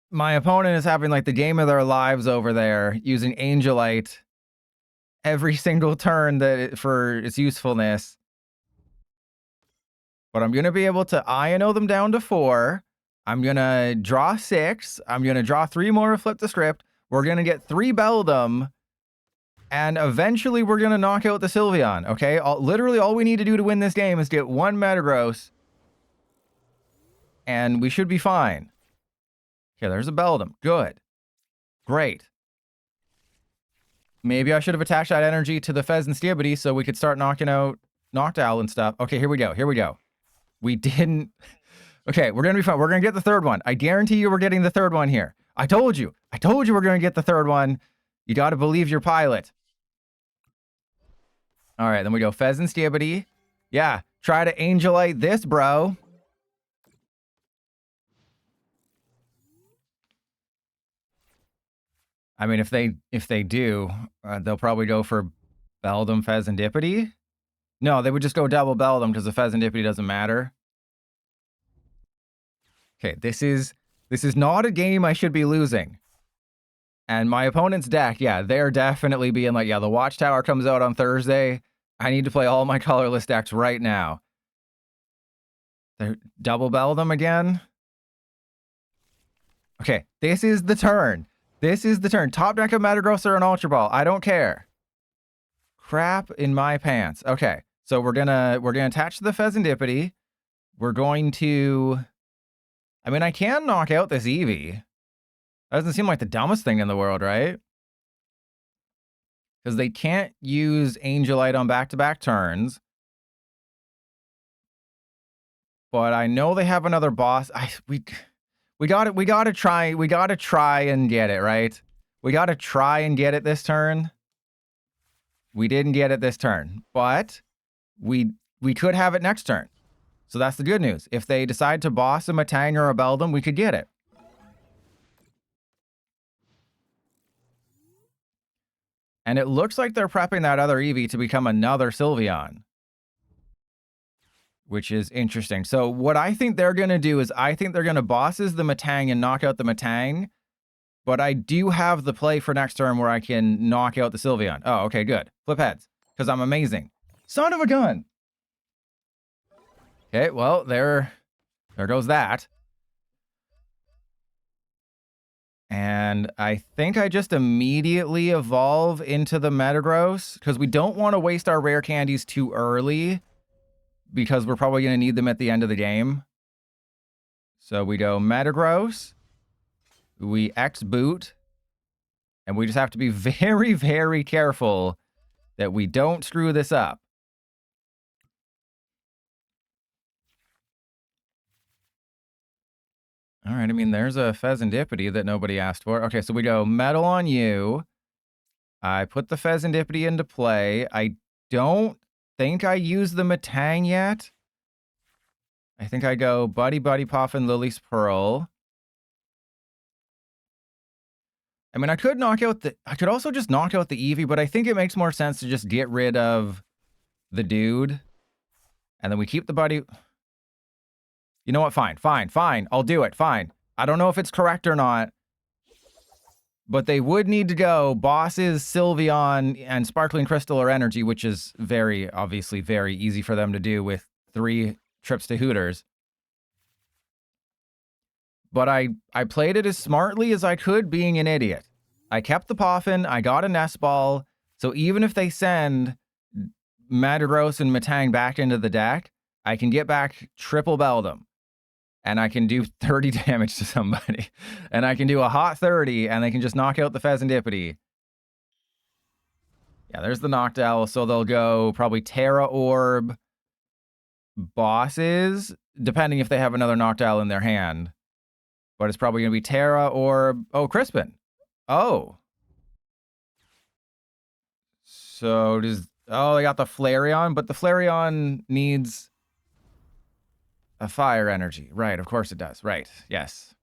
Speaker 1: My opponent is having like the game of their lives over there, using Angelite every single turn for its usefulness. But I'm going to be able to Iono them down to 4. I'm going to draw 6. I'm going to draw 3 more to flip the script. We're going to get 3 Beldum. And eventually we're going to knock out the Sylveon, okay? Literally all we need to do to win this game is get 1 Metagross. And we should be fine. Okay, there's a Beldum. Good. Great. Maybe I should have attached that energy to the Fezandipiti so we could start knocking out Noctowl and stuff. Okay, here we go. Here we go. We didn't... Okay, we're going to be fine. We're going to get the 3rd one. I guarantee you we're getting the 3rd one here. I told you. I told you we're going to get the 3rd one. You got to believe your pilot. All right, then we go Fezandipiti. Yeah, try to Angelite this, bro. I mean, if they do, they'll probably go for Beldum Fezandipiti. No, they would just go double Beldum because the Fezandipiti doesn't matter. Okay, this is not a game I should be losing. And my opponent's deck, yeah, they're definitely being like, yeah, the Watchtower comes out on Thursday. I need to play all my colorless decks right now. They're double Beldum again. Okay, this is the turn. This is the turn. Top deck of Metagross or an Ultra Ball. I don't care. Crap in my pants. Okay, so we're gonna attach to the Fezandipiti. We're going to... I mean, I can knock out this Eevee. That doesn't seem like the dumbest thing in the world, right? Because they can't use Angelite on back-to-back turns. But I know they have another boss. We gotta try and get it, right? We gotta try and get it this turn. We didn't get it this turn, but we could have it next turn. So that's the good news. If they decide to boss a Metang or a Beldum, we could get it. And it looks like they're prepping that other Eevee to become another Sylveon, which is interesting. So what I think they're going to do is I think they're going to bosses the Metang and knock out the Metang. But I do have the play for next turn where I can knock out the Sylveon. Oh, okay, good. Flip heads, because I'm amazing. Son of a gun! Okay, well, there goes that. And I think I just immediately evolve into the Metagross, because we don't want to waste our rare candies too early, because we're probably going to need them at the end of the game. So we go Metagross, we X-boot, And we just have to be very, very careful that we don't screw this up. All right, I mean, there's a Fezandipiti that nobody asked for. Okay, so we go Metal on you. I put the Fezandipiti into play. I don't think I use the Metang yet. I think I go Buddy-Buddy Poffin Lillie's Pearl. I mean, I could knock out the... I could also just knock out the Eevee, but I think it makes more sense to just get rid of the dude. And then we keep the Buddy... You know what? Fine. I'll do it. Fine. I don't know if it's correct or not. But they would need to go bosses, Sylveon, and Sparkling Crystal or Energy, which is very, obviously, very easy for them to do with 3 trips to Hooters. But I played it as smartly as I could, being an idiot. I kept the Poffin, I got a Nest Ball, so even if they send Metagross and Metang back into the deck, I can get back triple Beldum. And I can do 30 damage to somebody. And I can do a hot 30, and they can just knock out the Fezandipiti. Yeah, there's the Noctowl, so they'll go probably Terra Orb, bosses, depending if they have another Noctowl in their hand. But it's probably going to be Terra Orb... Oh, Crispin. Oh. So does... Oh, they got the Flareon, but the Flareon needs... a fire energy. Right, of course it does. Right, yes.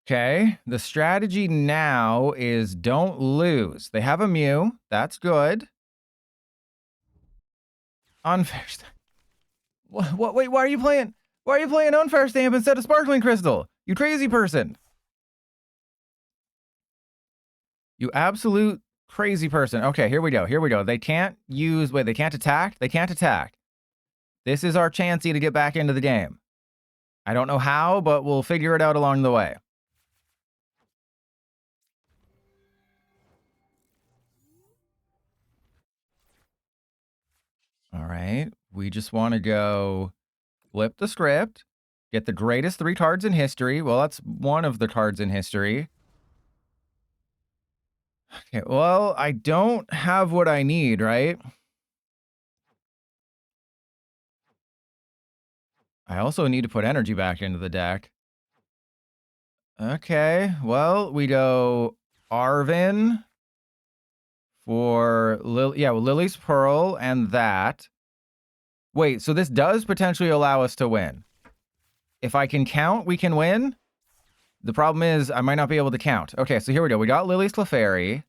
Speaker 1: Okay, the strategy now is don't lose. They have a Mew. That's good. Unfair Stamp. What? Wait, why are you playing? Why are you playing Unfair Stamp instead of Sparkling Crystal? You crazy person. You absolute crazy person. Okay, here we go. They can't use... Wait, they can't attack? They can't attack. This is our chancey to get back into the game. I don't know how, but we'll figure it out along the way. All right. We just want to go flip the script, get the greatest 3 cards in history. Well, that's one of the cards in history. Okay, well, I don't have what I need, right? I also need to put energy back into the deck. Okay, well, we go Arven for Lillie's Pearl and that. Wait, so this does potentially allow us to win. If I can count, we can win? The problem is I might not be able to count. Okay, so here we go. We got Lillie's Clefairy.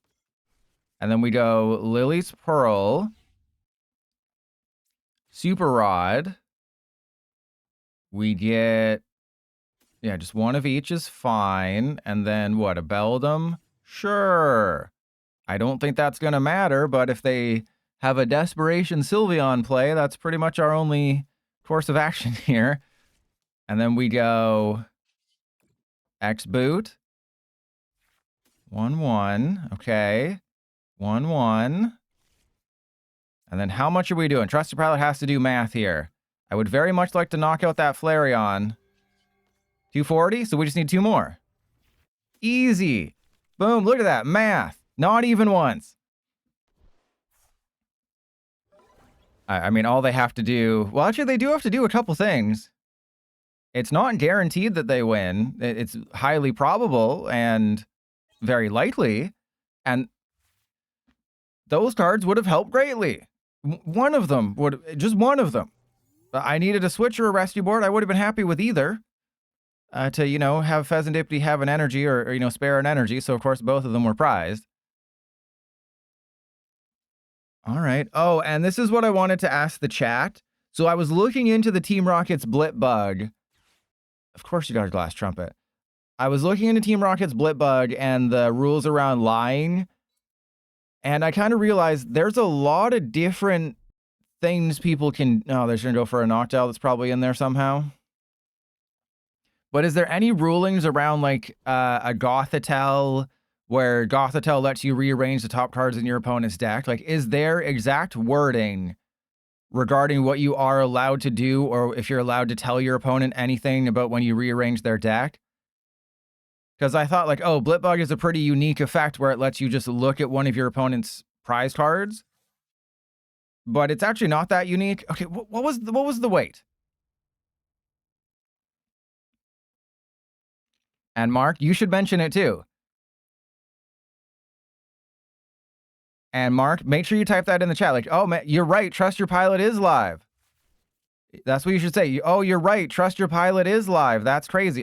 Speaker 1: And then we go Lillie's Pearl. Super Rod. We get... Yeah, just one of each is fine. And then what? A Beldum? Sure. I don't think that's going to matter, but if they have a Desperation Sylveon play, that's pretty much our only course of action here. And then we go X-Boot. 1-1. Okay. 1-1. And then how much are we doing? Trusty Pilot has to do math here. I would very much like to knock out that Flareon. 240? So we just need 2 more. Easy. Boom. Look at that. Math. Not even once. I mean, all they have to do... Well, actually, they do have to do a couple things. It's not guaranteed that they win. It's highly probable and very likely. And those cards would have helped greatly. One of them would... Just one of them. I needed a switch or a rescue board. I would have been happy with either. To, you know, have Fezandipiti have an energy or, you know, spare an energy. So, of course, both of them were prized. All right. Oh, and this is what I wanted to ask the chat. So I was looking into the Team Rocket's Blip Bug. Of course you got a glass trumpet. I was looking into Team Rocket's Blip Bug and the rules around lying. And I kind of realized there's a lot of different things people can... Oh, they're going to go for a Noctowl that's probably in there somehow. But is there any rulings around like a Gothitelle where Gothitelle lets you rearrange the top cards in your opponent's deck? Like, is there exact wording regarding what you are allowed to do, or if you're allowed to tell your opponent anything about when you rearrange their deck. Because I thought, like, oh, Blipbug is a pretty unique effect where it lets you just look at one of your opponent's prize cards. But it's actually not that unique. Okay, what was the weight? And Mark, you should mention it too. And Mark, make sure you type that in the chat. Like, oh, man, you're right. Trust Your Pilot is live. That's what you should say. Oh, you're right. Trust Your Pilot is live. That's crazy.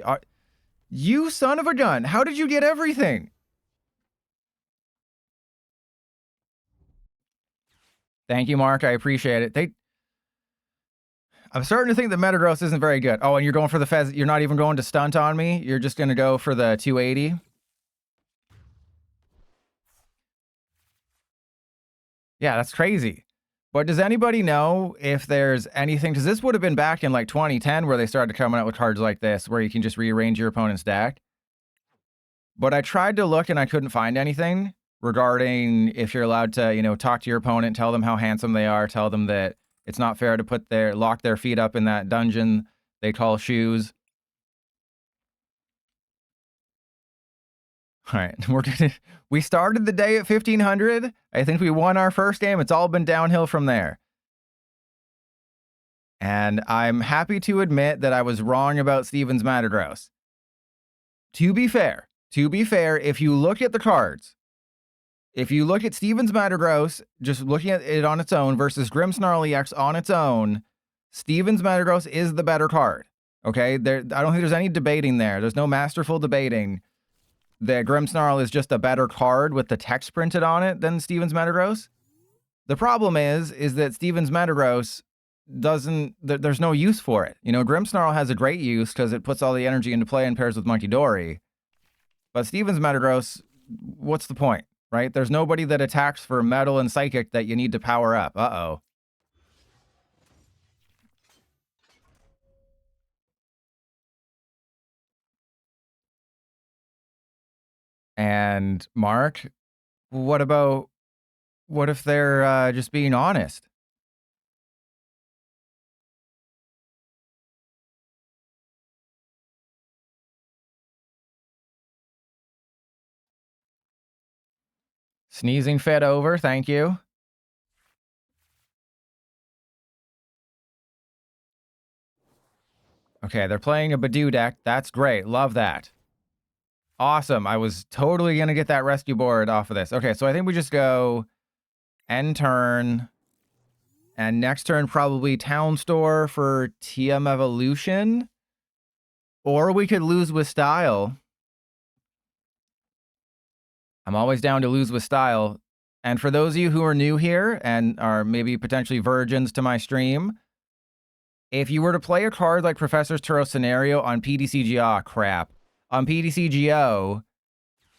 Speaker 1: You son of a gun. How did you get everything? Thank you, Mark. I appreciate it. I'm starting to think that Metagross isn't very good. Oh, and you're going for the Fez. You're not even going to stunt on me. You're just going to go for the 280. Yeah, that's crazy. But does anybody know if there's anything? Because this would have been back in like 2010 where they started coming out with cards like this, where you can just rearrange your opponent's deck. But I tried to look and I couldn't find anything regarding if you're allowed to, you know, talk to your opponent, tell them how handsome they are, tell them that it's not fair to lock their feet up in that dungeon they call shoes. All right, we started the day at 1500. I think we won our first game. It's all been downhill from there. And I'm happy to admit that I was wrong about Steven's Metagross. To be fair, if you look at the cards, if you look at Steven's Metagross, just looking at it on its own versus Grimmsnarl EX on its own, Steven's Metagross is the better card. Okay, I don't think there's any debating there. There's no masterful debating that Grimmsnarl is just a better card with the text printed on it than Steven's Metagross. The problem is that Steven's Metagross there's no use for it. You know, Grimmsnarl has a great use because it puts all the energy into play and pairs with Munkidori. But Steven's Metagross, what's the point, right? There's nobody that attacks for Metal and Psychic that you need to power up. Uh-oh. And Mark, what if they're just being honest? Sneezing fit over, thank you. Okay, they're playing a Badoo deck. That's great. Love that. Awesome. I was totally going to get that rescue board off of this. Okay, so I think we just go end turn. And next turn, probably Town Store for TM Evolution. Or we could lose with style. I'm always down to lose with style. And for those of you who are new here and are maybe potentially virgins to my stream, if you were to play a card like Professor's Turo Scenario on PTCGO, crap. On PTCGO,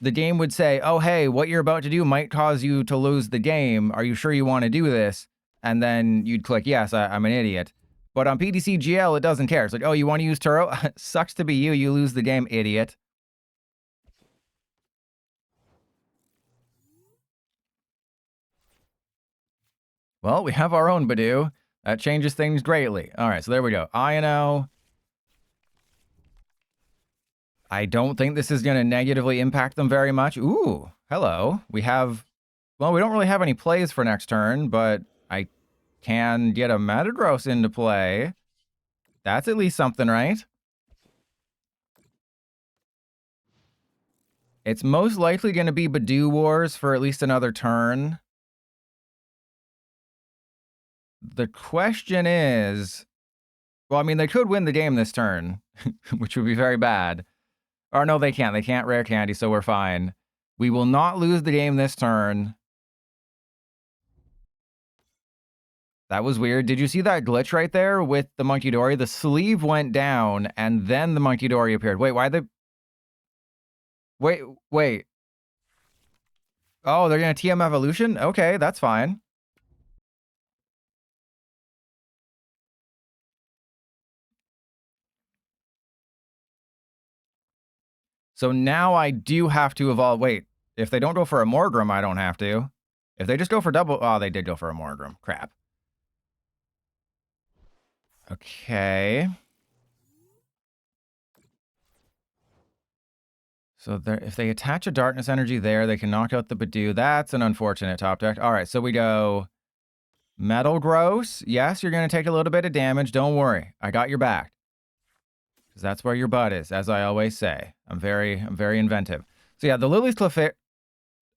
Speaker 1: the game would say, oh, hey, what you're about to do might cause you to lose the game. Are you sure you want to do this? And then you'd click, yes, I'm an idiot. But on PTCGL, it doesn't care. It's like, oh, you want to use Turo? Sucks to be you. You lose the game, idiot. Well, we have our own Badoo. That changes things greatly. All right, so there we go. Iono. I don't think this is going to negatively impact them very much. Ooh, hello. We don't really have any plays for next turn, but I can get a Metagross into play. That's at least something, right? It's most likely going to be Badoo Wars for at least another turn. The question is, well, I mean, they could win the game this turn, which would be very bad. Or no, they can't. They can't Rare Candy, so we're fine. We will not lose the game this turn. That was weird. Did you see that glitch right there with the Munkidori? The sleeve went down, and then the Munkidori appeared. Wait, why the... Wait. Oh, they're going to TM Evolution? Okay, that's fine. So now I do have to evolve. Wait, if they don't go for a Morgrem, I don't have to. If they just go for double... Oh, they did go for a Morgrem. Crap. Okay. So if they attach a darkness energy there, they can knock out the Badoo. That's an unfortunate top deck. All right, so we go Metagross. Yes, you're going to take a little bit of damage. Don't worry. I got your back. Because that's where your butt is, as I always say. I'm very inventive. So yeah, the Lillie's Clefairy.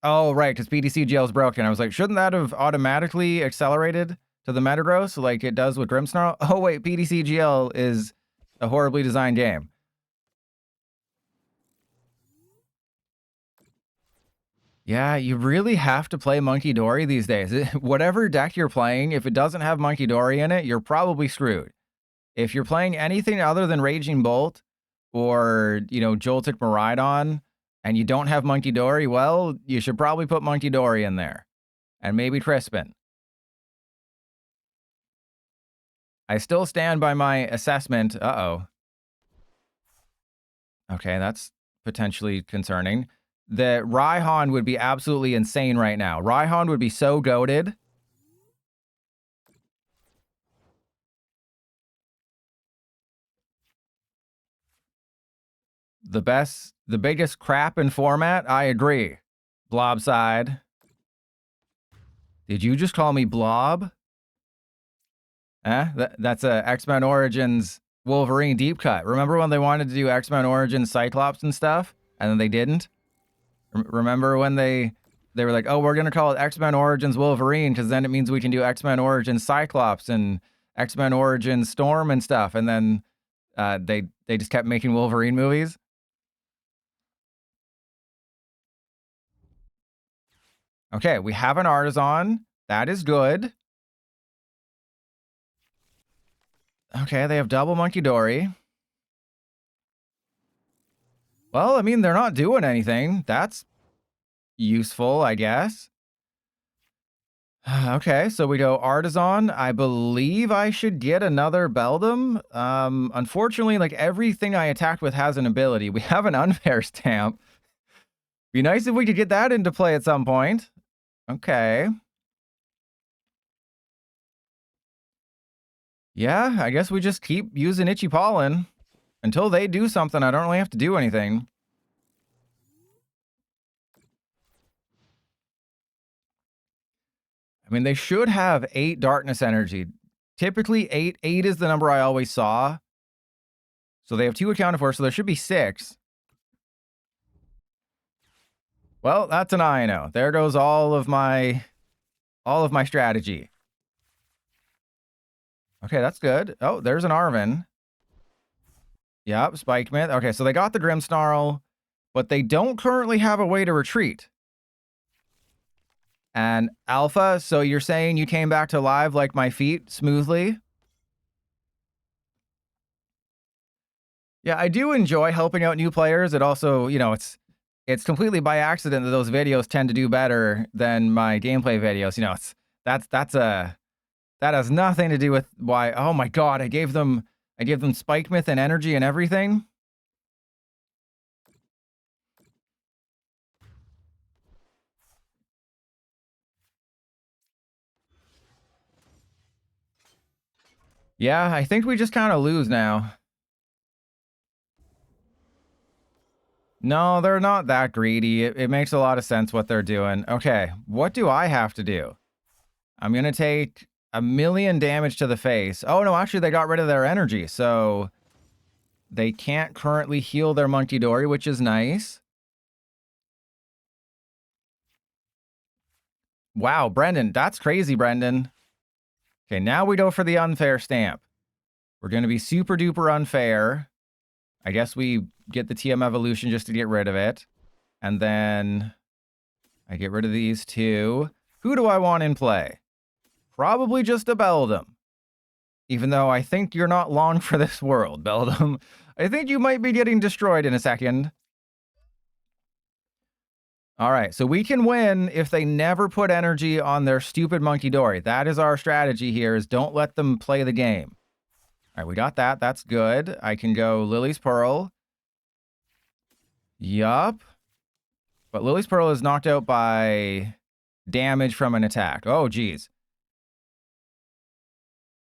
Speaker 1: Oh, right, because PDCGL is broken. I was like, shouldn't that have automatically accelerated to the Metagross like it does with Grimmsnarl? Oh, wait, PDCGL is a horribly designed game. Yeah, you really have to play Monkey Dory these days. Whatever deck you're playing, if it doesn't have Monkey Dory in it, you're probably screwed. If you're playing anything other than Raging Bolt or, you know, Joltik Miraidon, and you don't have Monkey Dory, well, you should probably put Monkey Dory in there. And maybe Crispin. I still stand by my assessment. Uh-oh. Okay, that's potentially concerning. The Raihan would be absolutely insane right now. Raihan would be so goated. The biggest crap in format? I agree. Blob side. Did you just call me Blob? That's a X-Men Origins Wolverine deep cut. Remember when they wanted to do X-Men Origins Cyclops and stuff? And then they didn't? Remember when they were like, oh, we're going to call it X-Men Origins Wolverine because then it means we can do X-Men Origins Cyclops and X-Men Origins Storm and stuff. And then they just kept making Wolverine movies. Okay, we have an Artisan. That is good. Okay, they have double Monkey Dory. Well, I mean, they're not doing anything. That's useful, I guess. Okay, so we go Artisan. I believe I should get another Beldum. Unfortunately, like everything I attacked with has an ability. We have an Unfair Stamp. Be nice if we could get that into play at some point. Okay. Yeah, I guess we just keep using Itchy Pollen. Until they do something, I don't really have to do anything. I mean, they should have 8 Darkness Energy. Typically, 8 is the number I always saw. So they have 2 accounted for, so there should be 6. Well, that's an Iono. There goes all of my strategy. Okay, that's good. Oh, there's an Arven. Yep, Spike Myth. Okay, so they got the Grimmsnarl, but they don't currently have a way to retreat. And Alpha, so you're saying you came back to live like my feet smoothly? Yeah, I do enjoy helping out new players. It also, you know, it's completely by accident that those videos tend to do better than my gameplay videos. You know, that has nothing to do with why. Oh my god, I gave them Spike Myth and energy and everything. Yeah, I think we just kind of lose now. No, they're not that greedy. It makes a lot of sense what they're doing. Okay, what do I have to do? I'm going to take 1,000,000 damage to the face. Oh, no, actually, they got rid of their energy, so they can't currently heal their Monkey Dory, which is nice. Wow, Brendan, that's crazy, Brendan. Okay, now we go for the Unfair Stamp. We're going to be super duper unfair. I guess we get the TM Evolution just to get rid of it. And then I get rid of these 2. Who do I want in play? Probably just a Beldum. Even though I think you're not long for this world, Beldum. I think you might be getting destroyed in a second. All right, so we can win if they never put energy on their stupid Monkey Dory. That is our strategy here, is don't let them play the game. All right, we got that. That's good. I can go Lily's Pearl. Yup. But Lily's Pearl is knocked out by damage from an attack. Oh, geez.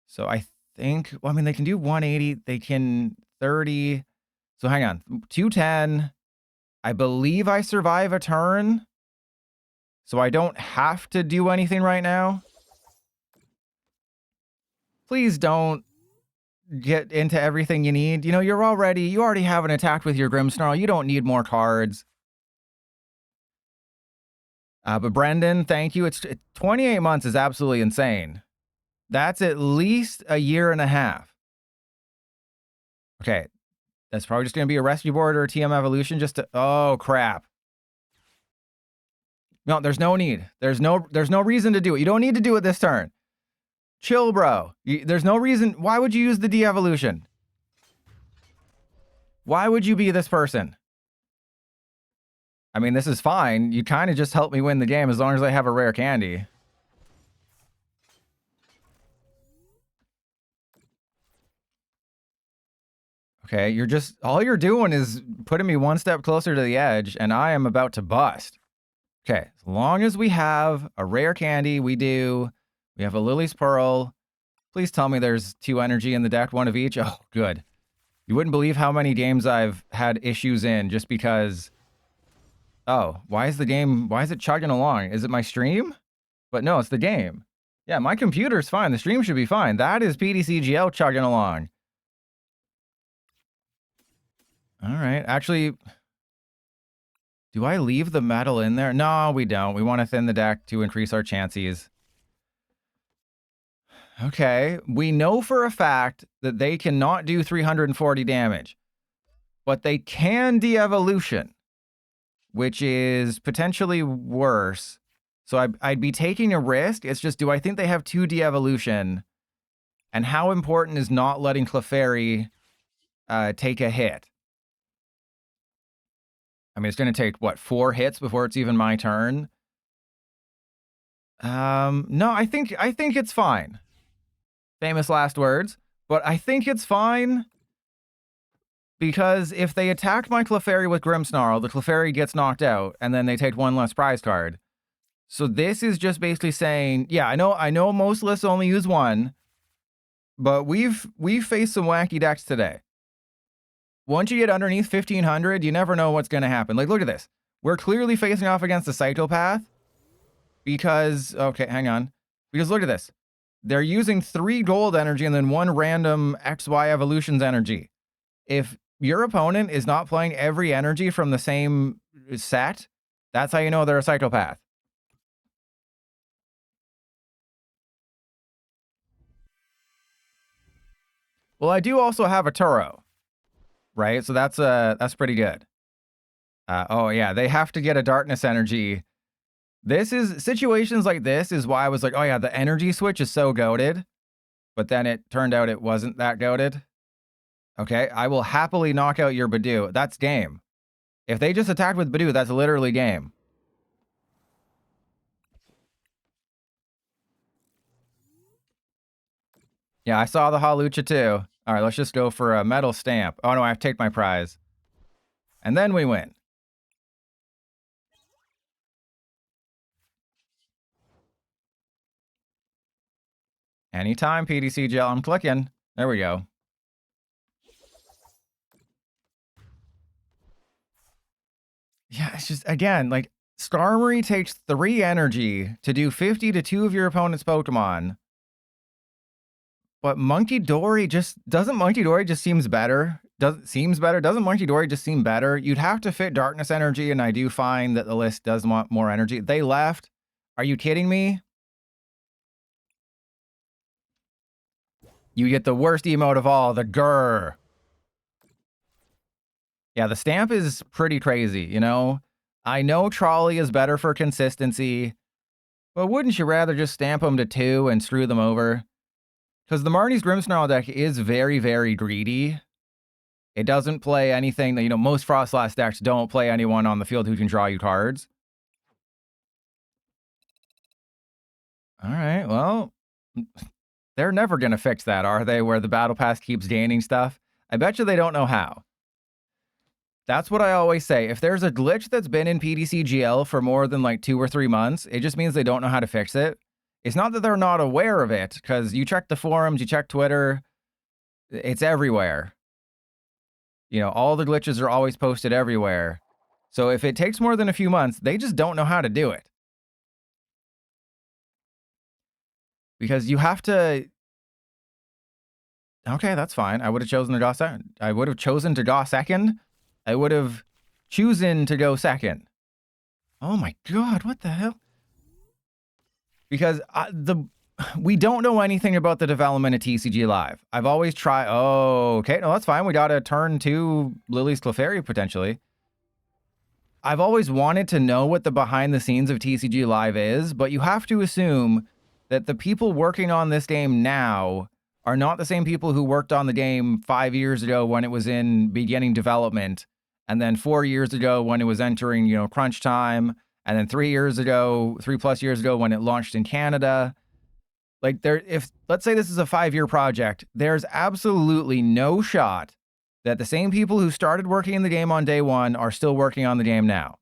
Speaker 1: So I think, well, I mean, they can do 180, they can 30. So hang on, 210. I believe I survive a turn. So I don't have to do anything right now. Please don't get into everything you need. You know, you already have an attack with your Grimmsnarl. You don't need more cards. But Brendan, thank you. 28 months is absolutely insane. That's at least a year and a half. Okay. That's probably just going to be a rescue board or a TM evolution just to... Oh, crap. No, there's no need. There's no reason to do it. You don't need to do it this turn. Chill, bro. There's no reason. Why would you use the de-evolution? Why would you be this person? I mean, this is fine. You kind of just help me win the game as long as I have a rare candy. Okay, all you're doing is putting me one step closer to the edge, and I am about to bust. Okay, as long as we have a rare candy, we have a Lillie's Pearl. Please tell me there's 2 energy in the deck, 1 of each. Oh, good. You wouldn't believe how many games I've had issues in just because... Oh, why is it chugging along? Is it my stream? But no, it's the game. Yeah, my computer's fine. The stream should be fine. That is PDCGL chugging along. All right, actually... Do I leave the metal in there? No, we don't. We want to thin the deck to increase our chances. Okay, we know for a fact that they cannot do 340 damage, but they can de-evolution, which is potentially worse. So I'd be taking a risk. It's just, do I think they have 2 de-evolution? And how important is not letting Clefairy take a hit? I mean, it's going to take, what, 4 hits before it's even my turn? No, I think it's fine. Famous last words. But I think it's fine because if they attack my Clefairy with Grimmsnarl, the Clefairy gets knocked out, and then they take 1 less prize card. So this is just basically saying, yeah, I know most lists only use 1, but we've faced some wacky decks today. Once you get underneath 1500, you never know what's going to happen. Like, look at this. We're clearly facing off against a Psychopath because, okay, hang on. Because look at this. They're using 3 gold energy and then 1 random XY evolutions energy. If your opponent is not playing every energy from the same set, that's how you know they're a Psychopath. Well, I do also have a Turo, right? So that's pretty good. Oh yeah, they have to get a darkness energy. Situations like this is why I was like, oh yeah, the energy switch is so goated. But then it turned out it wasn't that goated. Okay, I will happily knock out your Badoo. That's game. If they just attacked with Badoo, that's literally game. Yeah, I saw the Hawlucha too. All right, let's just go for a metal stamp. Oh no, I have to take my prize. And then we win. Anytime, PDCGL. I'm clicking. There we go. Yeah, it's just, again, like, Skarmory takes 3 energy to do 50 to 2 of your opponent's Pokemon. But Monkey Dory doesn't Monkey Dory just seems better? Doesn't Monkey Dory just seem better? You'd have to fit Darkness Energy, and I do find that the list does want more energy. They left. Are you kidding me? You get the worst emote of all, the grrr. Yeah, the stamp is pretty crazy, you know? I know Trolley is better for consistency, but wouldn't you rather just stamp them to 2 and screw them over? Because the Marnie's Grimmsnarl deck is very, very greedy. It doesn't play anything that, you know, most Frostlass decks don't play anyone on the field who can draw you cards. All right, well, they're never going to fix that, are they? Where the Battle Pass keeps gaining stuff? I bet you they don't know how. That's what I always say. If there's a glitch that's been in PDCGL for more than like 2 or 3 months, it just means they don't know how to fix it. It's not that they're not aware of it, because you check the forums, you check Twitter, it's everywhere. You know, all the glitches are always posted everywhere. So if it takes more than a few months, they just don't know how to do it. Because you have to... Okay, that's fine. I would have chosen to go second. I would have chosen to go second. I would have chosen to go second. Oh my god, what the hell? Because we don't know anything about the development of TCG Live. I've always tried... Oh, okay, no, that's fine. We got to turn to Lillie's Clefairy, potentially. I've always wanted to know what the behind the scenes of TCG Live is, but you have to assume that the people working on this game now are not the same people who worked on the game 5 years ago when it was in beginning development, and then 4 years ago when it was entering, you know, crunch time, and then 3 plus years ago when it launched in Canada. Like, if let's say this is a 5-year project, there's absolutely no shot that the same people who started working in the game on day one are still working on the game now.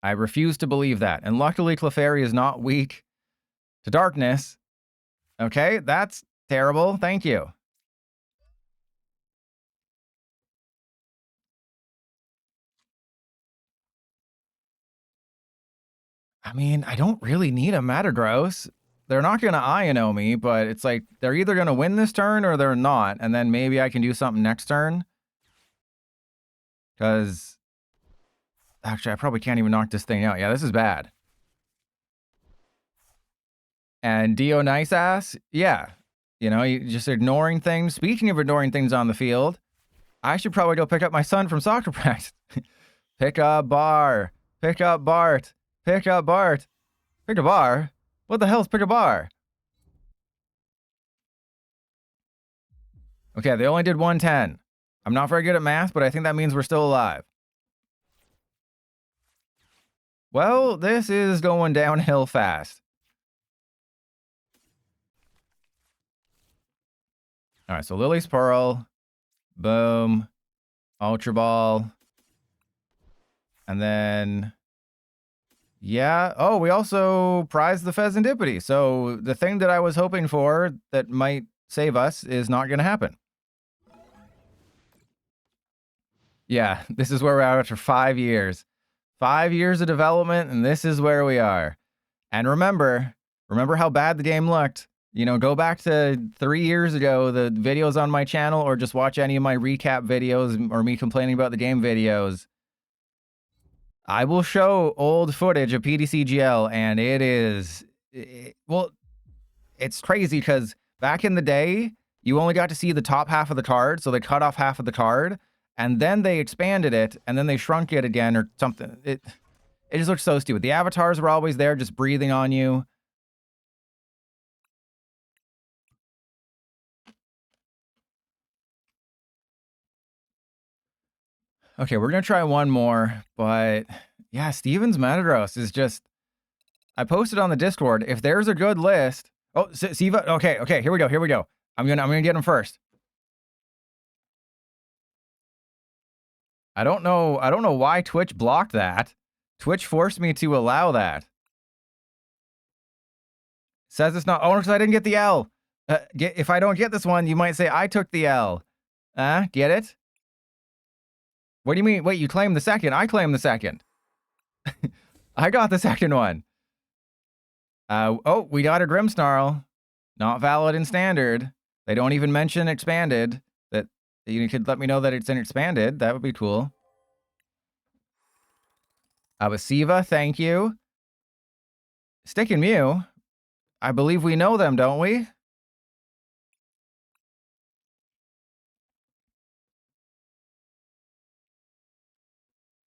Speaker 1: I refuse to believe that. And luckily, Clefairy is not weak to darkness. Okay, that's terrible. Thank you. I mean, I don't really need a Metagross. They're not going to Iono me, but it's like they're either going to win this turn or they're not. And then maybe I can do something next turn. Because... Actually, I probably can't even knock this thing out. Yeah, this is bad. And Dio Nice Ass, yeah. You know, you just ignoring things. Speaking of ignoring things on the field, I should probably go pick up my son from soccer practice. Pick up Bar. Pick up Bart. Pick up Bart. Pick a bar? What the hell's pick a bar? Okay, they only did 110. I'm not very good at math, but I think that means we're still alive. Well, this is going downhill fast. All right, so Lillie's Pearl. Boom. Ultra Ball. And then... Yeah. Oh, we also prized the Fezandipiti. So the thing that I was hoping for that might save us is not going to happen. Yeah, this is where we're at after 5 years. 5 years of development, and this is where we are. And remember how bad the game looked. You know, go back to 3 years ago, the videos on my channel, or just watch any of my recap videos or me complaining about the game videos. I will show old footage of PTCGL, and it is... well, it's crazy because back in the day, you only got to see the top half of the card, so they cut off half of the card, and then they expanded it, and then they shrunk it again or something. It just looks so stupid. The avatars were always there just breathing on you. Okay, we're going to try one more, but yeah, Steven's Metagross is just... I posted on the Discord, if there's a good list... Oh, Siva, okay, here we go. I'm gonna get him first. I don't know why Twitch blocked that. Twitch forced me to allow that. Says it's not... Oh, because I didn't get the L. If I don't get this one, you might say I took the L. Get it? What do you mean? Wait, you claimed the second. I claimed the second. I got the second one. Oh, we got a Grimmsnarl. Not valid in standard. They don't even mention expanded. That you could let me know that it's in expanded. That would be cool. Abasiva, thank you. Stick and Mew. I believe we know them, don't we?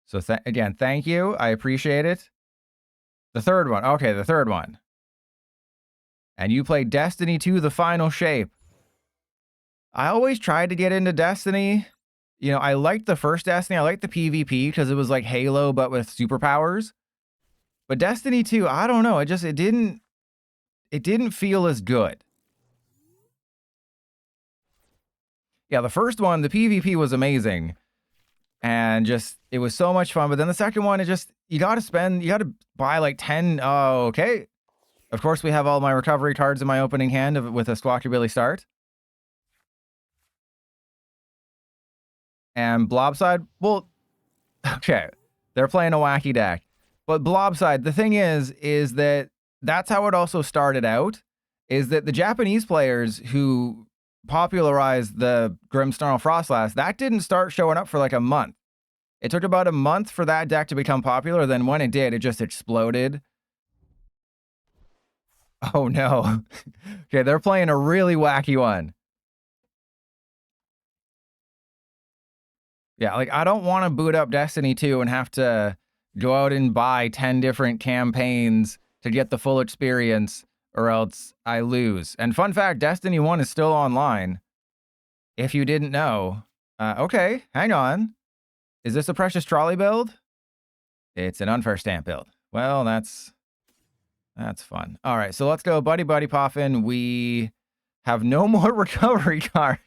Speaker 1: So again, thank you. I appreciate it. The third one. Okay, the third one. And you played Destiny 2, the final shape. I always tried to get into Destiny. You know, I liked the first Destiny. I liked the PvP because it was like Halo, but with superpowers. But Destiny 2, I don't know. It didn't feel as good. Yeah, the first one, the PvP was amazing. And just, it was so much fun. But then the second one, you got to buy like 10. Oh, okay. Of course, we have all my recovery cards in my opening hand with a Squawky start. And Blobside, well, okay, they're playing a wacky deck. But Blobside, the thing is that that's how it also started out, is that the Japanese players who popularized the Grimmsnarl Frostlass, that didn't start showing up for like a month. It took about a month for that deck to become popular. Then when it did, it just exploded. Oh no. Okay, they're playing a really wacky one. Yeah, like I don't want to boot up Destiny 2 and have to go out and buy 10 different campaigns to get the full experience, or else I lose. And fun fact, Destiny 1 is still online. If you didn't know. Okay, hang on. Is this a Precious Trolley build? It's an Unfair Stamp build. Well, that's fun. All right, so let's go Buddy-Buddy Poffin. We have no more recovery card.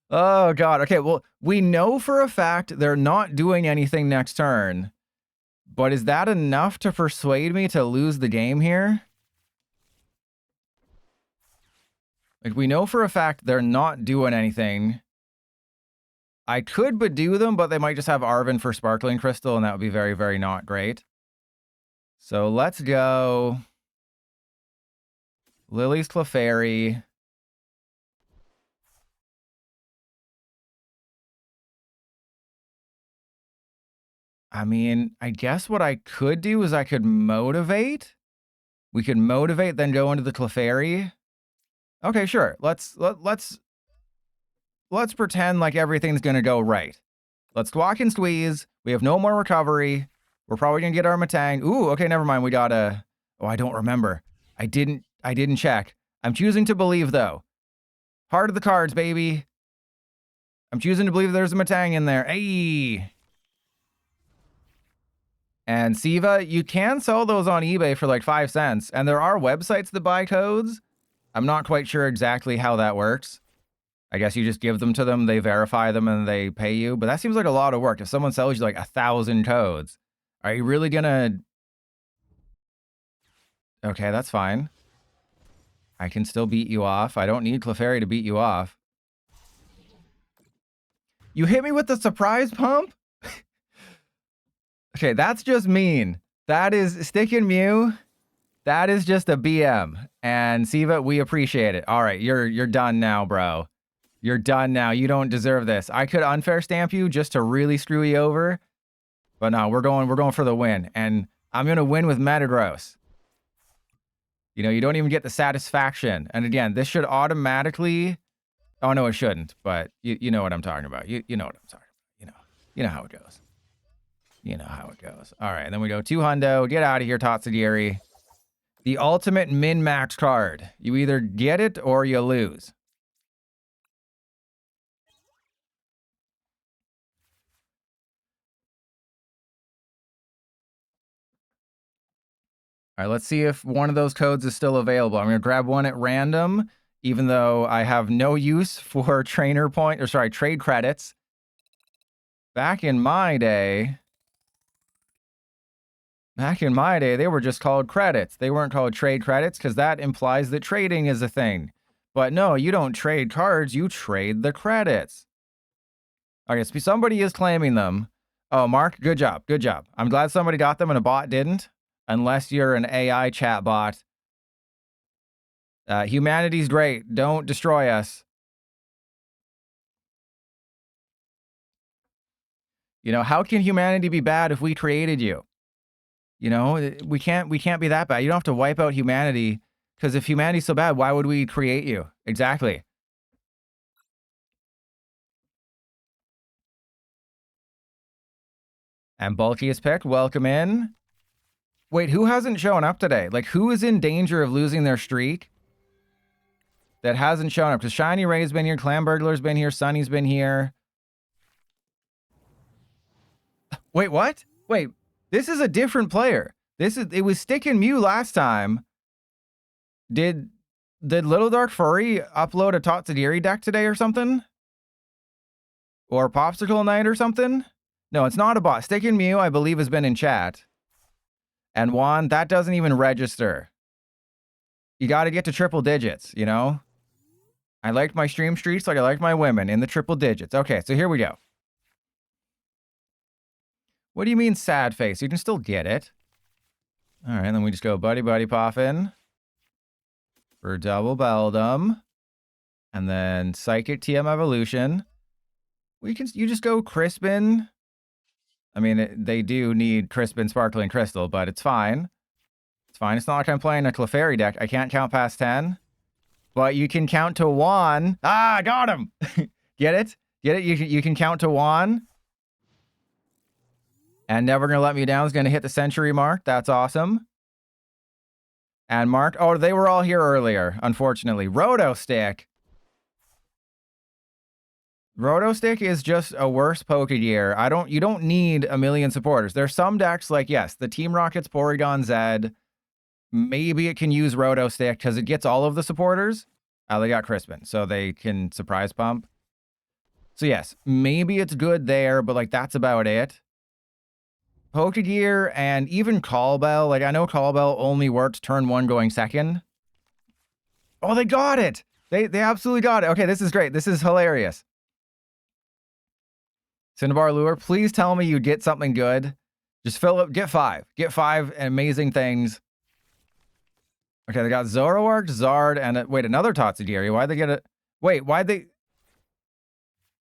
Speaker 1: Oh, God. Okay, well, we know for a fact they're not doing anything next turn. But is that enough to persuade me to lose the game here? Like, we know for a fact they're not doing anything. I could Badoo them, but they might just have Arven for Sparkling Crystal, and that would be very, very not great. So let's go Lillie's Clefairy. I mean, I guess what I could do is I could motivate. We could motivate, then go into the Clefairy. Okay, sure. Let's pretend like everything's gonna go right. Let's squawk and squeeze. We have no more recovery. We're probably gonna get our Metang. Ooh, okay, never mind. We got a. Oh, I don't remember. I didn't check. I'm choosing to believe though. Heart of the cards, baby. I'm choosing to believe there's a Metang in there. Hey. And Siva, you can sell those on eBay for like 5 cents. And there are websites that buy codes. I'm not quite sure exactly how that works. I guess you just give them to them, they verify them, and they pay you. But that seems like a lot of work. If someone sells you like 1,000 codes, are you really gonna... Okay, that's fine. I can still beat you off. I don't need Clefairy to beat you off. You hit me with the surprise pump? Okay, that's just mean. That is Stick and Mew. That is just a BM. And Siva, we appreciate it. All right, you're done now, bro. You're done now. You don't deserve this. I could unfair stamp you just to really screw you over. But no, we're going for the win. And I'm gonna win with Metagross. You know, you don't even get the satisfaction. And again, this should automatically... Oh no, it shouldn't, but you know what I'm talking about. You know what I'm talking about. You know how it goes. You know how it goes. All right, and then we go 2 hundo. Get out of here, Tatsugiri. The ultimate min-max card. You either get it or you lose. All right, let's see if one of those codes is still available. I'm going to grab one at random, even though I have no use for trade credits. Back in my day, they were just called credits. They weren't called trade credits because that implies that trading is a thing. But no, you don't trade cards, you trade the credits. Okay, so somebody is claiming them. Oh, Mark, good job, good job. I'm glad somebody got them and a bot didn't. Unless you're an AI chat bot. Humanity's great. Don't destroy us. You know, how can humanity be bad if we created you? You know, we can't be that bad. You don't have to wipe out humanity, because if humanity's so bad, why would we create you? Exactly. And Bulky is picked. Welcome in. Wait, who hasn't shown up today? Like, who is in danger of losing their streak that hasn't shown up? Because Shiny Ray's been here, Clam Burglar's been here, Sunny's been here. Wait, what? Wait, this is a different player. It was Stick and Mew last time. Did Little Dark Furry upload a Tatsugiri deck today or something? Or Popsicle Night or something? No, it's not a bot. Stick and Mew, I believe, has been in chat. And Juan, that doesn't even register. You got to get to triple digits, you know? I liked my stream streaks like I like my women in the triple digits. Okay, so here we go. What do you mean sad face? You can still get it. All right, then we just go Buddy-Buddy Poffin for double Beldum. And then Psychic TM Evolution. You just go Crispin. I mean, they do need Crispin, Sparkling Crystal, but it's fine. It's fine. It's not like I'm playing a Clefairy deck. I can't count past 10. But you can count to 1. Ah, got him! Get it? Get it? You can count to 1. And Never Gonna Let Me Down is going to hit the century mark. That's awesome. And Mark, oh, they were all here earlier, unfortunately. Roto Stick. Roto Stick is just a worse Pokegear. You don't need a million supporters. There's some decks like, yes, the Team Rocket's Porygon Z. Maybe it can use Roto Stick because it gets all of the supporters. They got Crispin, so they can surprise pump. So yes, maybe it's good there, but like that's about it. Pokegear and even Call Bell, like I know Call Bell only works turn 1 going second. Oh, they got it! They absolutely got it. Okay, this is great. This is hilarious. Cinnabar Lure, please tell me you get something good. Just fill up, get 5. Get 5 amazing things. Okay, they got Zoroark, Zard, and wait, another Tatsugiri. Why'd they get it? Wait, why'd they?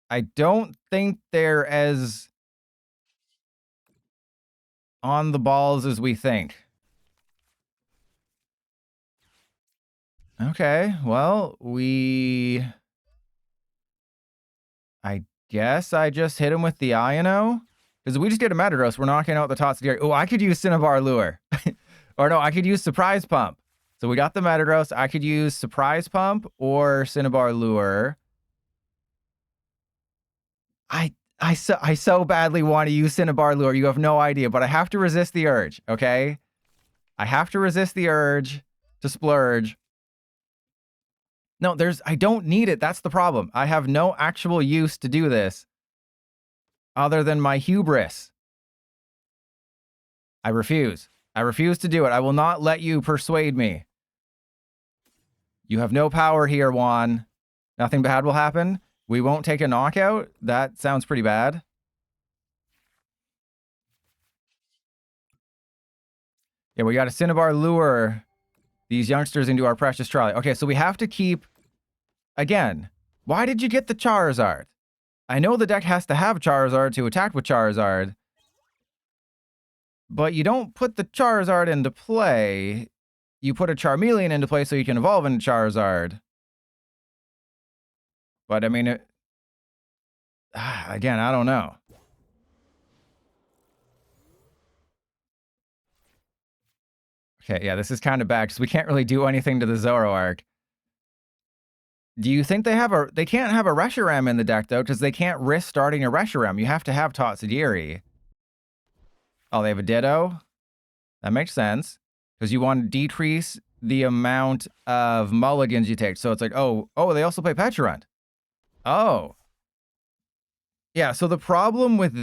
Speaker 1: I don't think they're as on the balls as we think. Okay, well, I guess I just hit him with the Iono. Because if we just get a Metagross, we're knocking out the Tatsugiri. Oh, I could use Cinnabar Lure. Or no, I could use Surprise Pump. So we got the Metagross. I could use Surprise Pump or Cinnabar Lure. I so badly want to use Cinnabar Lure. You have no idea, but I have to resist the urge, okay? I have to resist the urge to splurge. No, I don't need it. That's the problem. I have no actual use to do this other than my hubris. I refuse. I refuse to do it. I will not let you persuade me. You have no power here, Juan. Nothing bad will happen. We won't take a knockout. That sounds pretty bad. Yeah, we got to Cinnabar Lure these youngsters into our precious trolley. Okay, so we have to keep... Again, why did you get the Charizard? I know the deck has to have Charizard to attack with Charizard. But you don't put the Charizard into play. You put a Charmeleon into play so you can evolve into Charizard. But, I mean, again, I don't know. Okay, yeah, this is kind of bad because we can't really do anything to the Zoroark. Do you think they can't have a Reshiram in the deck, though, because they can't risk starting a Reshiram. You have to have Tatsugiri. Oh, they have a Ditto? That makes sense. Because you want to decrease the amount of mulligans you take. So it's like, oh, they also play Pecharunt. Oh. Yeah, so the problem with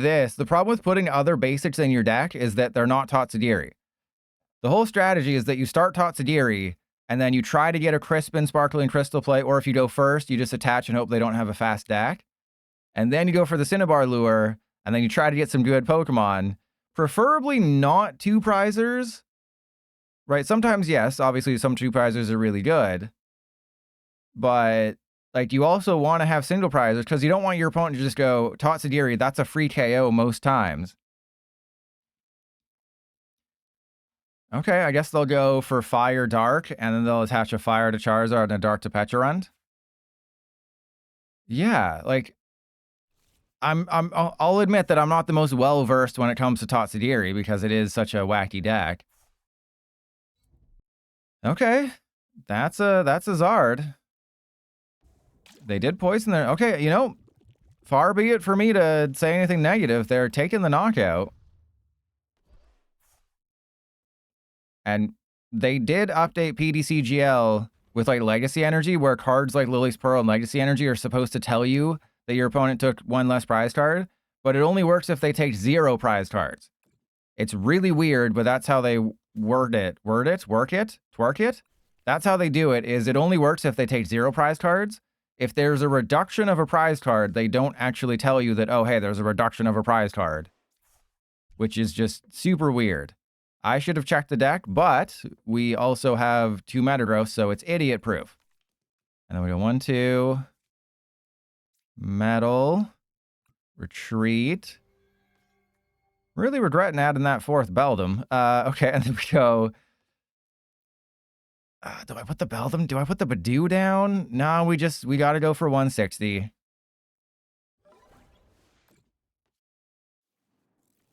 Speaker 1: putting other basics in your deck is that they're not Tatsugiri. The whole strategy is that you start Tatsugiri, and then you try to get a Crispin, Sparkling Crystal play, or if you go first, you just attach and hope they don't have a fast deck. And then you go for the Cinnabar Lure, and then you try to get some good Pokemon. Preferably not 2-prizers. Right, sometimes, yes, obviously some 2-prizers are really good. But, like, you also want to have single prizers, because you don't want your opponent to just go, Tatsugiri, that's a free KO most times. Okay, I guess they'll go for Fire Dark, and then they'll attach a Fire to Charizard and a Dark to Pecharunt. Yeah, like, I'll admit that I'm not the most well-versed when it comes to Tatsugiri, because it is such a wacky deck. Okay, that's a Zard. They did poison there. Okay, you know, far be it for me to say anything negative. They're taking the knockout. And they did update PDCGL with like Legacy Energy, where cards like Lily's Pearl and Legacy Energy are supposed to tell you that your opponent took 1 less prize card. but it only works if they take 0 prize cards. It's really weird, but that's how they work it. That's how they do it, is it only works if they take 0 prize cards. If there's a reduction of a prize card, they don't actually tell you that, oh, hey, there's a reduction of a prize card, which is just super weird. I should have checked the deck, but we also have 2 Metagross, so it's idiot proof. And then we go 1, 2, Metal, Retreat. Really regretting adding that 4th Beldum. Okay, and then we go... do I put the Beldum? Do I put the Badoo down? No, we got to go for 160.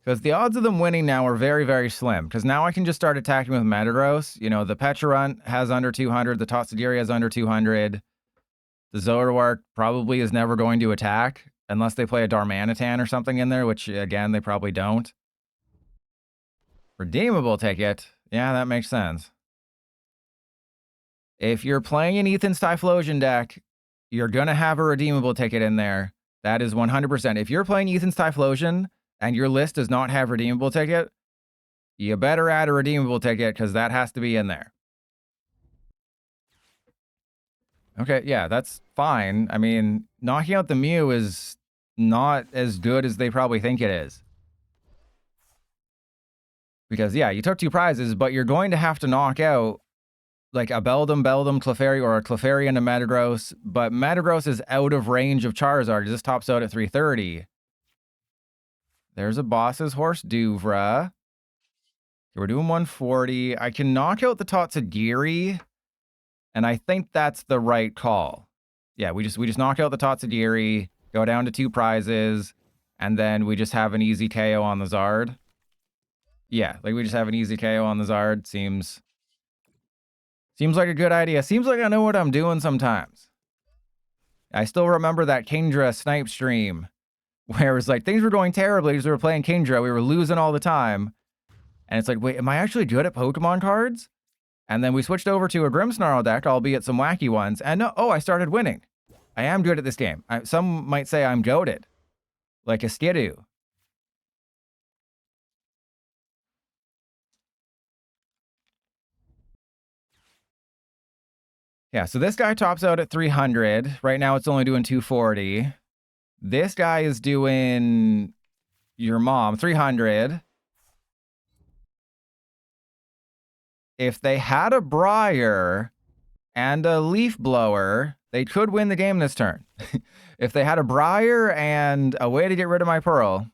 Speaker 1: Because the odds of them winning now are very, very slim. Because now I can just start attacking with Metagross. You know, the Pecharunt has under 200. The Totsadiri has under 200. The Zoroark probably is never going to attack. Unless they play a Darmanitan or something in there, which, again, they probably don't. Redeemable ticket. Yeah, that makes sense. If you're playing an Ethan's Typhlosion deck, you're going to have a redeemable ticket in there. That is 100%. If you're playing Ethan's Typhlosion and your list does not have redeemable ticket, you better add a redeemable ticket because that has to be in there. Okay, yeah, that's fine. I mean, knocking out the Mew is not as good as they probably think it is. Because, yeah, you took 2 prizes, but you're going to have to knock out like a Beldum, Clefairy, or a Clefairy and a Metagross, but Metagross is out of range of Charizard. This tops out at 330. There's a Boss's Horse Duvra. Okay, we're doing 140. I can knock out the Totsadiri, and I think that's the right call. Yeah, we just knock out the Totsadiri, go down to 2 prizes, and then we just have an easy KO on the Zard. Yeah, like we just have an easy KO on the Zard. Seems like a good idea. Seems like I know what I'm doing sometimes. I still remember that Kingdra snipe stream where it was like things were going terribly because we were playing Kingdra. We were losing all the time. And it's like, wait, am I actually good at Pokemon cards? And then we switched over to a Grimmsnarl deck, albeit some wacky ones. And I started winning. I am good at this game. Some might say I'm goated. Like a Skidoo. Yeah, so this guy tops out at 300. Right now it's only doing 240. This guy is doing your mom, 300. If they had a Briar and a Leaf Blower, they could win the game this turn. If they had a Briar and a way to get rid of my Pearl.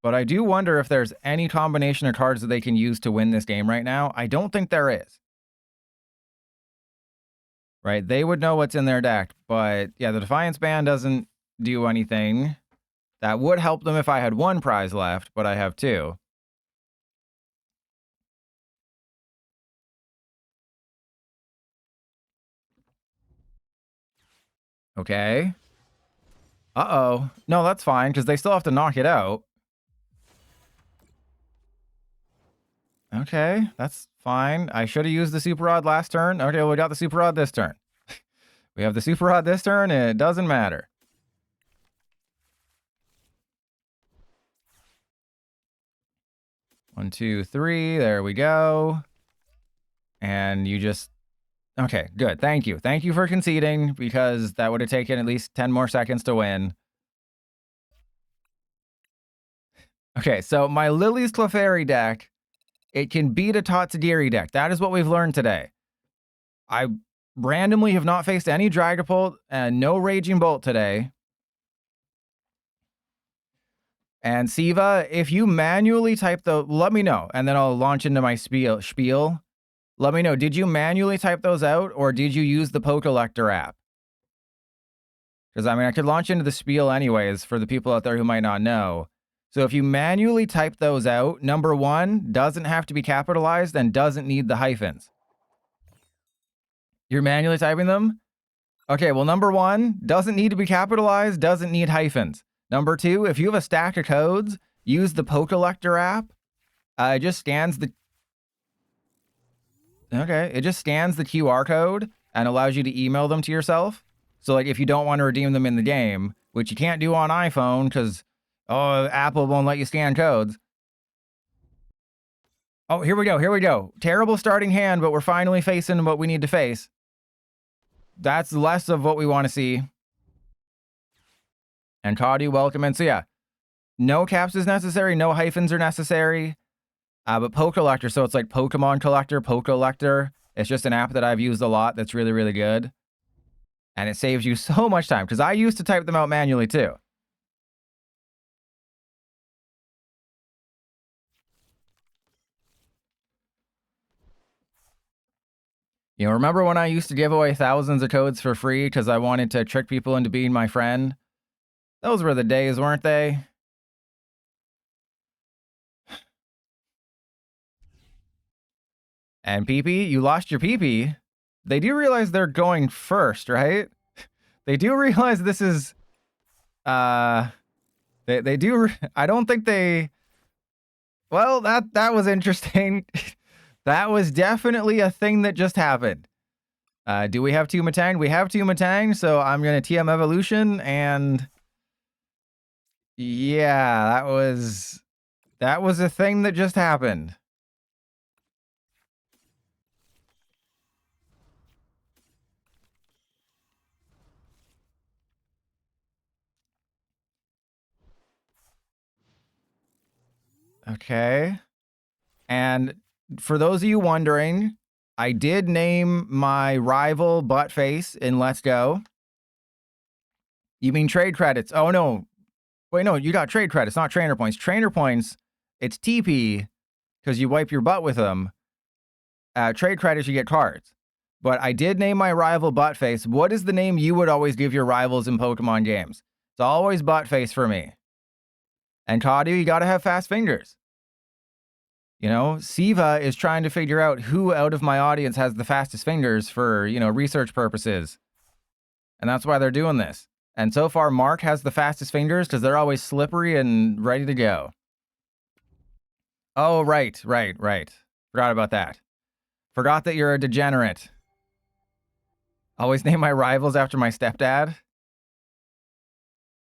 Speaker 1: But I do wonder if there's any combination of cards that they can use to win this game right now. I don't think there is. Right? They would know what's in their deck. But yeah, the Defiance Band doesn't do anything. That would help them if I had 1 prize left, but I have 2. Okay. Uh-oh. No, that's fine, because they still have to knock it out. Okay, that's fine. I should have used the Super Rod last turn. Okay, well, we got the Super Rod this turn. We have the Super Rod this turn, and it doesn't matter. One, two, three. There we go. And you just... Okay, good. Thank you. Thank you for conceding, because that would have taken at least 10 more seconds to win. Okay, so my Lillie's Clefairy deck, it can beat a Totsadiri deck. That is what we've learned today. I randomly have not faced any Dragapult and no Raging Bolt today. And Siva, if you manually type the... Let me know, and then I'll launch into my spiel. Let me know, did you manually type those out, or did you use the Pokelector app? Because, I mean, I could launch into the spiel anyways for the people out there who might not know. So if you manually type those out, number 1 doesn't have to be capitalized and doesn't need the hyphens. You're manually typing them? Okay, well, number 1 doesn't need to be capitalized, doesn't need hyphens. Number 2, if you have a stack of codes, use the Pokelector app. It just scans the... Okay, it just scans the QR code, and allows you to email them to yourself. So like if you don't want to redeem them in the game, which you can't do on iPhone because Apple won't let you scan codes. Oh, here we go. Here we go. Terrible starting hand, but we're finally facing what we need to face. That's less of what we want to see. And Caudy, welcome in. So yeah, no caps is necessary. No hyphens are necessary. But Pokelector, so it's like Pokemon Collector, Pokelector. It's just an app that I've used a lot that's really, really good. And it saves you so much time, because I used to type them out manually too. You know, remember when I used to give away thousands of codes for free because I wanted to trick people into being my friend? Those were the days, weren't they? And PP, you lost your PP. They do realize they're going first, right? They do realize this is... They do... I don't think they... Well, that was interesting. That was definitely a thing that just happened. Do we have 2 Metang? We have 2 Metang, so I'm going to TM Evolution, and... Yeah, that was a thing that just happened. Okay. And for those of you wondering, I did name my rival Buttface in Let's Go. You mean trade credits? Oh, no. Wait, no, you got trade credits, not trainer points. Trainer points, it's TP, because you wipe your butt with them. Trade credits, you get cards. But I did name my rival Buttface. What is the name you would always give your rivals in Pokemon games? It's always Buttface for me. And Kadu, you gotta have fast fingers. You know, Siva is trying to figure out who out of my audience has the fastest fingers for, you know, research purposes. And that's why they're doing this. And so far, Mark has the fastest fingers because they're always slippery and ready to go. Oh, right. Forgot about that. Forgot that you're a degenerate. Always name my rivals after my stepdad.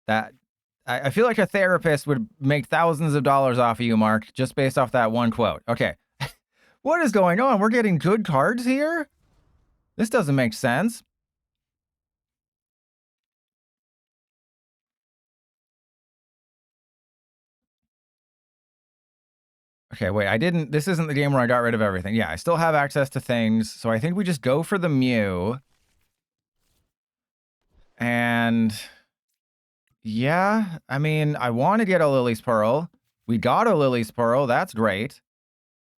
Speaker 1: That... I feel like a therapist would make thousands of dollars off of you, Mark, just based off that one quote. Okay. What is going on? We're getting good cards here? This doesn't make sense. Okay, wait, this isn't the game where I got rid of everything. Yeah, I still have access to things, so I think we just go for the Mew. And... yeah, I mean, I want to get a Lily's Pearl. We got a Lily's Pearl. That's great.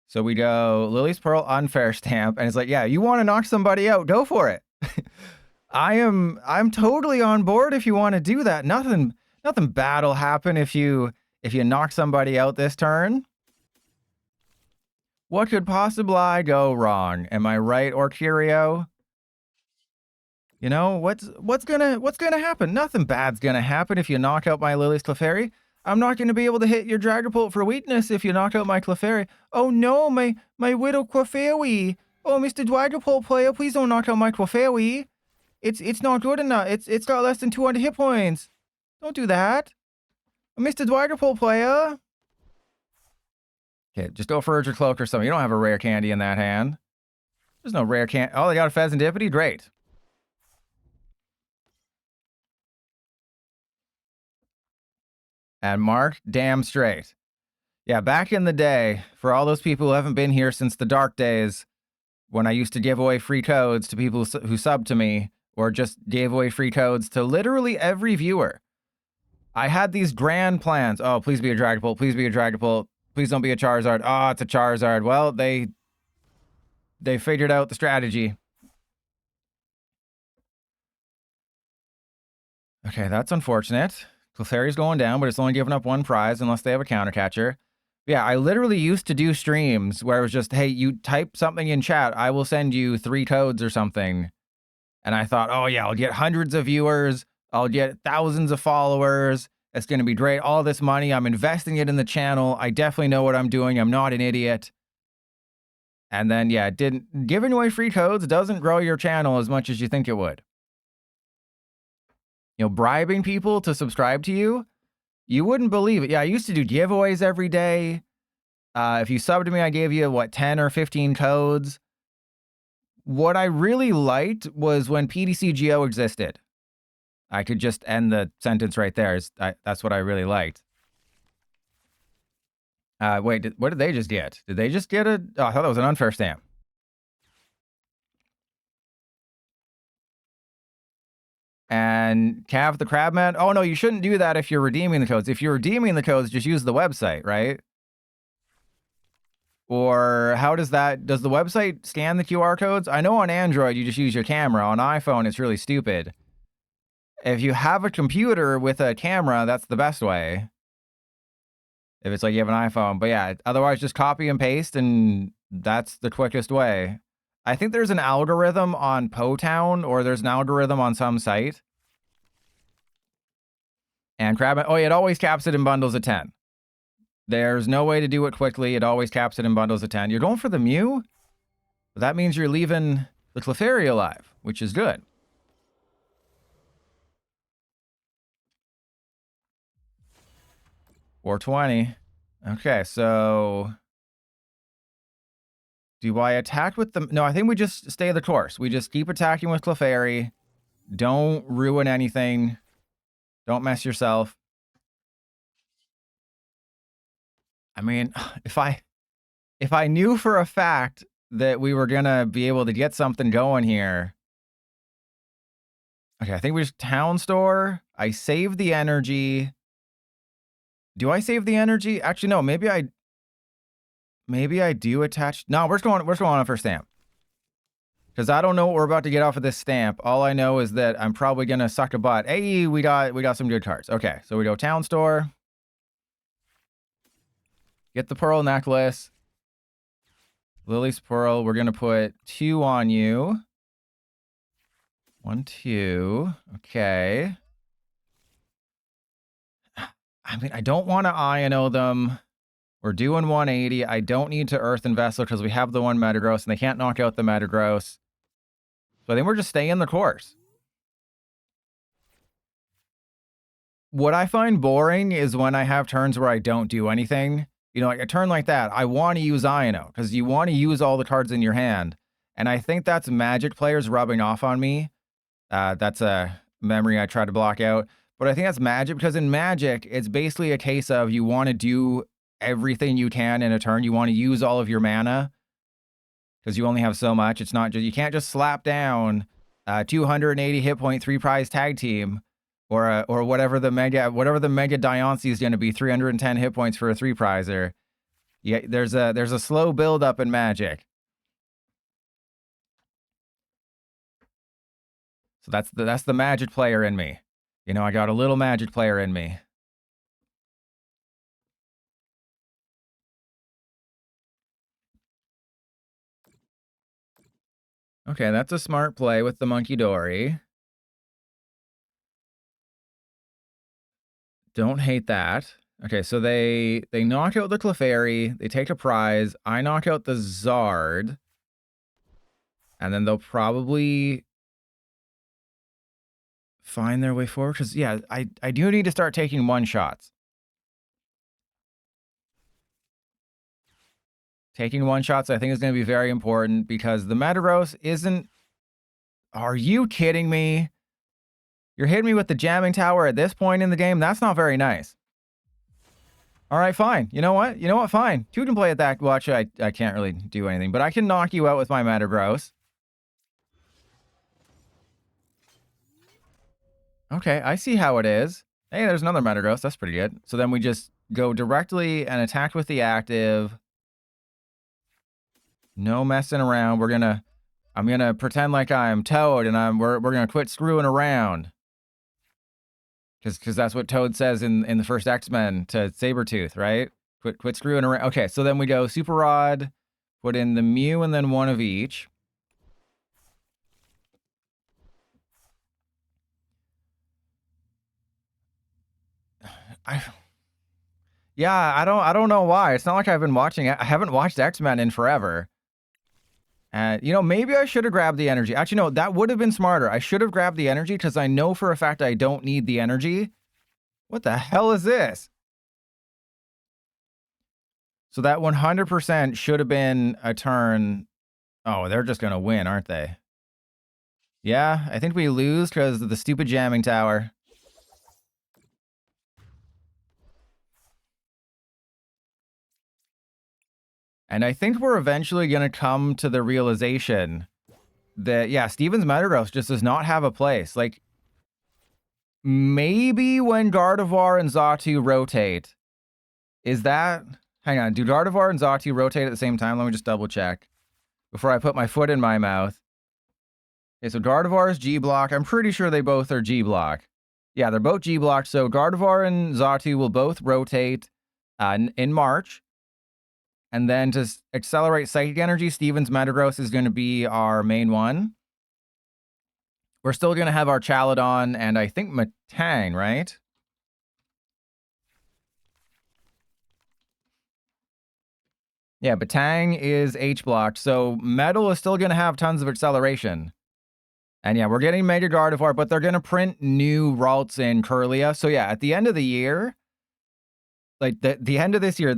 Speaker 1: So we go Lily's Pearl, Unfair Stamp, and it's like, yeah, you want to knock somebody out, go for it. I'm totally on board if you want to do that. Nothing bad will happen if you knock somebody out this turn. What could possibly go wrong? Am I right, Orcurio? You know, what's gonna happen? Nothing bad's gonna happen if you knock out my Lily's Clefairy. I'm not gonna be able to hit your Dragapult for weakness if you knock out my Clefairy. Oh no, my Widow Clefairy. Oh, Mr. Dragapult player, please don't knock out my Clefairy. It's not good enough. It's got less than 200 hit points. Don't do that. Mr. Dragapult player. Okay, just go for Urge or Cloak or something. You don't have a rare candy in that hand. There's no rare candy. Oh, they got a Fezandipiti? Great. And Mark, damn straight. Yeah, back in the day, for all those people who haven't been here since the dark days, when I used to give away free codes to people who subbed to me, or just gave away free codes to literally every viewer, I had these grand plans. Oh, please be a Dragapult. Please be a Dragapult. Please don't be a Charizard. Oh, it's a Charizard. Well, they figured out the strategy. Okay, that's unfortunate. Clefairy's going down, but it's only giving up 1 prize unless they have a counter catcher. Yeah, I literally used to do streams where it was just, hey, you type something in chat, I will send you 3 codes or something. And I thought, oh yeah, I'll get hundreds of viewers, I'll get thousands of followers, it's going to be great, all this money, I'm investing it in the channel, I definitely know what I'm doing, I'm not an idiot. And then, yeah, giving away free codes doesn't grow your channel as much as you think it would. You know, bribing people to subscribe to you, you wouldn't believe it. Yeah, I used to do giveaways every day. If you subbed to me, I gave you, what, 10 or 15 codes. What I really liked was when PDCGO existed. I could just end the sentence right there. That's what I really liked. Wait, what did they just get? Did they just get a... Oh, I thought that was an unfair stamp. And Cav the Crabman. Oh, no, you shouldn't do that if you're redeeming the codes. If you're redeeming the codes, just use the website, right? Or how does the website scan the QR codes? I know on Android, you just use your camera. On iPhone, it's really stupid. If you have a computer with a camera, that's the best way. If it's like you have an iPhone. But yeah, otherwise just copy and paste, and that's the quickest way. I think there's an algorithm on PoTown, or there's an algorithm on some site. And Crab, oh yeah, it always caps it in bundles of 10. There's no way to do it quickly. It always caps it in bundles of 10. You're going for the Mew? But that means you're leaving the Clefairy alive, which is good. $420. Okay, so... Do I attack with the... No, I think we just stay the course. We just keep attacking with Clefairy. Don't ruin anything. Don't mess yourself. I mean, if I knew for a fact that we were gonna be able to get something going here. Okay, I think we just Town Store. I save the energy. Do I save the energy? Actually, no, maybe I do attach. No, we're going on for stamp. Because I don't know what we're about to get off of this stamp. All I know is that I'm probably gonna suck a butt. Hey, we got some good cards. Okay, so we go Town Store. Get the pearl necklace. Lillie's pearl. We're gonna put 2 on you. 1, 2. Okay. I mean, I don't want to Iono them. We're doing 180. I don't need to Earth and Vessel because we have the 1 Metagross, and they can't knock out the Metagross. So I think we're just staying the course. What I find boring is when I have turns where I don't do anything. You know, like a turn like that, I want to use Iono because you want to use all the cards in your hand. And I think that's Magic players rubbing off on me. That's a memory I try to block out. But I think that's Magic because in Magic, it's basically a case of you want to do everything you can in a turn. You want to use all of your mana because you only have so much. It's not just, you can't just slap down 280 hit point 3 prize tag team or whatever the mega Diancie is going to be, 310 hit points for a 3 prizer. Yeah, there's a slow build up in Magic. So that's the Magic player in me. You know, I got a little Magic player in me. Okay, that's a smart play with the Monkey Dory. Don't hate that. Okay, so they knock out the Clefairy. They take a prize. I knock out the Zard. And then they'll probably find their way forward. Because, yeah, I do need to start taking one-shots. Taking one-shots, I think, is going to be very important because the Metagross isn't... Are you kidding me? You're hitting me with the jamming tower at this point in the game? That's not very nice. All right, fine. You know what? Fine. You can play at that. Watch, I can't really do anything, but I can knock you out with my Metagross. Okay, I see how it is. Hey, there's another Metagross. That's pretty good. So then we just go directly and attack with the active. No messing around. I'm gonna pretend like I'm Toad, and we're gonna quit screwing around. Because that's what Toad says in the first X-Men to Sabretooth, right? Quit screwing around. Okay, so then we go Super Rod, put in the Mew, and then 1 of each. Yeah, I don't know why. It's not like I haven't watched X-Men in forever. And, you know, maybe I should have grabbed the energy. Actually, no, that would have been smarter. I should have grabbed the energy because I know for a fact I don't need the energy. What the hell is this? So that 100% should have been a turn. Oh, they're just going to win, aren't they? Yeah, I think we lose because of the stupid jamming tower. And I think we're eventually going to come to the realization that, yeah, Steven's Metagross just does not have a place. Like, maybe when Gardevoir and Xatu rotate. Is that... Hang on, do Gardevoir and Xatu rotate at the same time? Let me just double check before I put my foot in my mouth. Okay, so Gardevoir is G-Block. I'm pretty sure they both are G-Block. Yeah, they're both G-Block. So Gardevoir and Xatu will both rotate in March. And then to accelerate Psychic Energy, Steven's Metagross is going to be our main one. We're still going to have our Chaladon and I think Metang, right? Yeah, Metang is H-blocked, so Metal is still going to have tons of acceleration. And yeah, we're getting Mega Gardevoir, but they're going to print new Ralts in Kirlia. So yeah, at the end of the year, like the end of this year,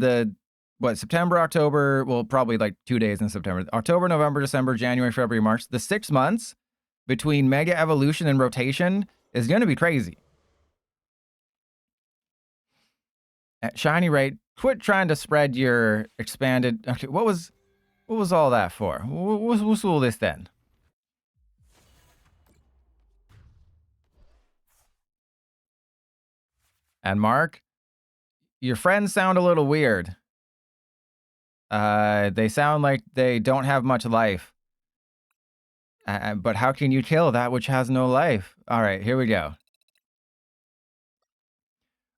Speaker 1: September, October, well, probably like 2 days in September. October, November, December, January, February, March. The 6 months between Mega Evolution and Rotation is going to be crazy. At Shiny Rate, quit trying to spread your expanded... Okay, what was all that for? What's all this then? And Mark, your friends sound a little weird. They sound like they don't have much life. But how can you kill that which has no life? All right, here we go.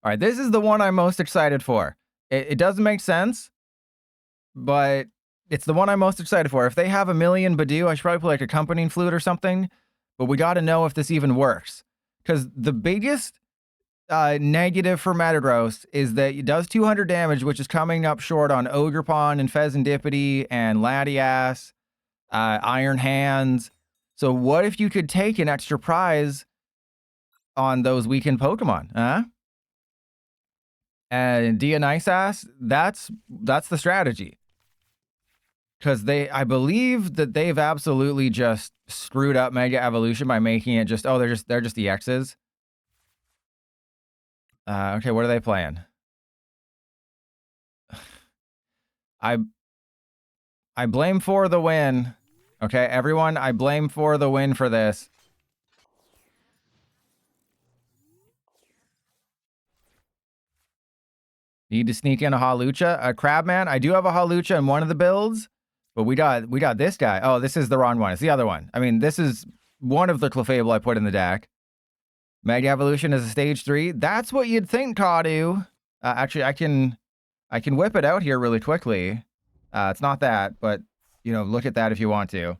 Speaker 1: All right, this is the one I'm most excited for. It doesn't make sense, but it's the one I'm most excited for. If they have a million Badoo, I should probably play like accompanying flute or something, but we got to know if this even works. Because the biggest negative for Metagross is that it does 200 damage, which is coming up short on Ogerpon and Fezandipiti and Latias, Iron Hands. So what if you could take an extra prize on those weakened Pokemon, huh? And Dionysus, that's the strategy. Because I believe that they've absolutely just screwed up Mega Evolution by making it just, oh, they're just the X's. Okay, what are they playing? I blame for the win. Okay, everyone, I blame for the win for this. Need to sneak in a Hawlucha. A Crabman, I do have a Hawlucha in one of the builds, but we got this guy. Oh, this is the wrong one. It's the other one. I mean, this is one of the Clefable I put in the deck. Mega Evolution is a stage 3. That's what you'd think, Kadu. Actually, I can whip it out here really quickly. It's not that, but, you know, look at that if you want to.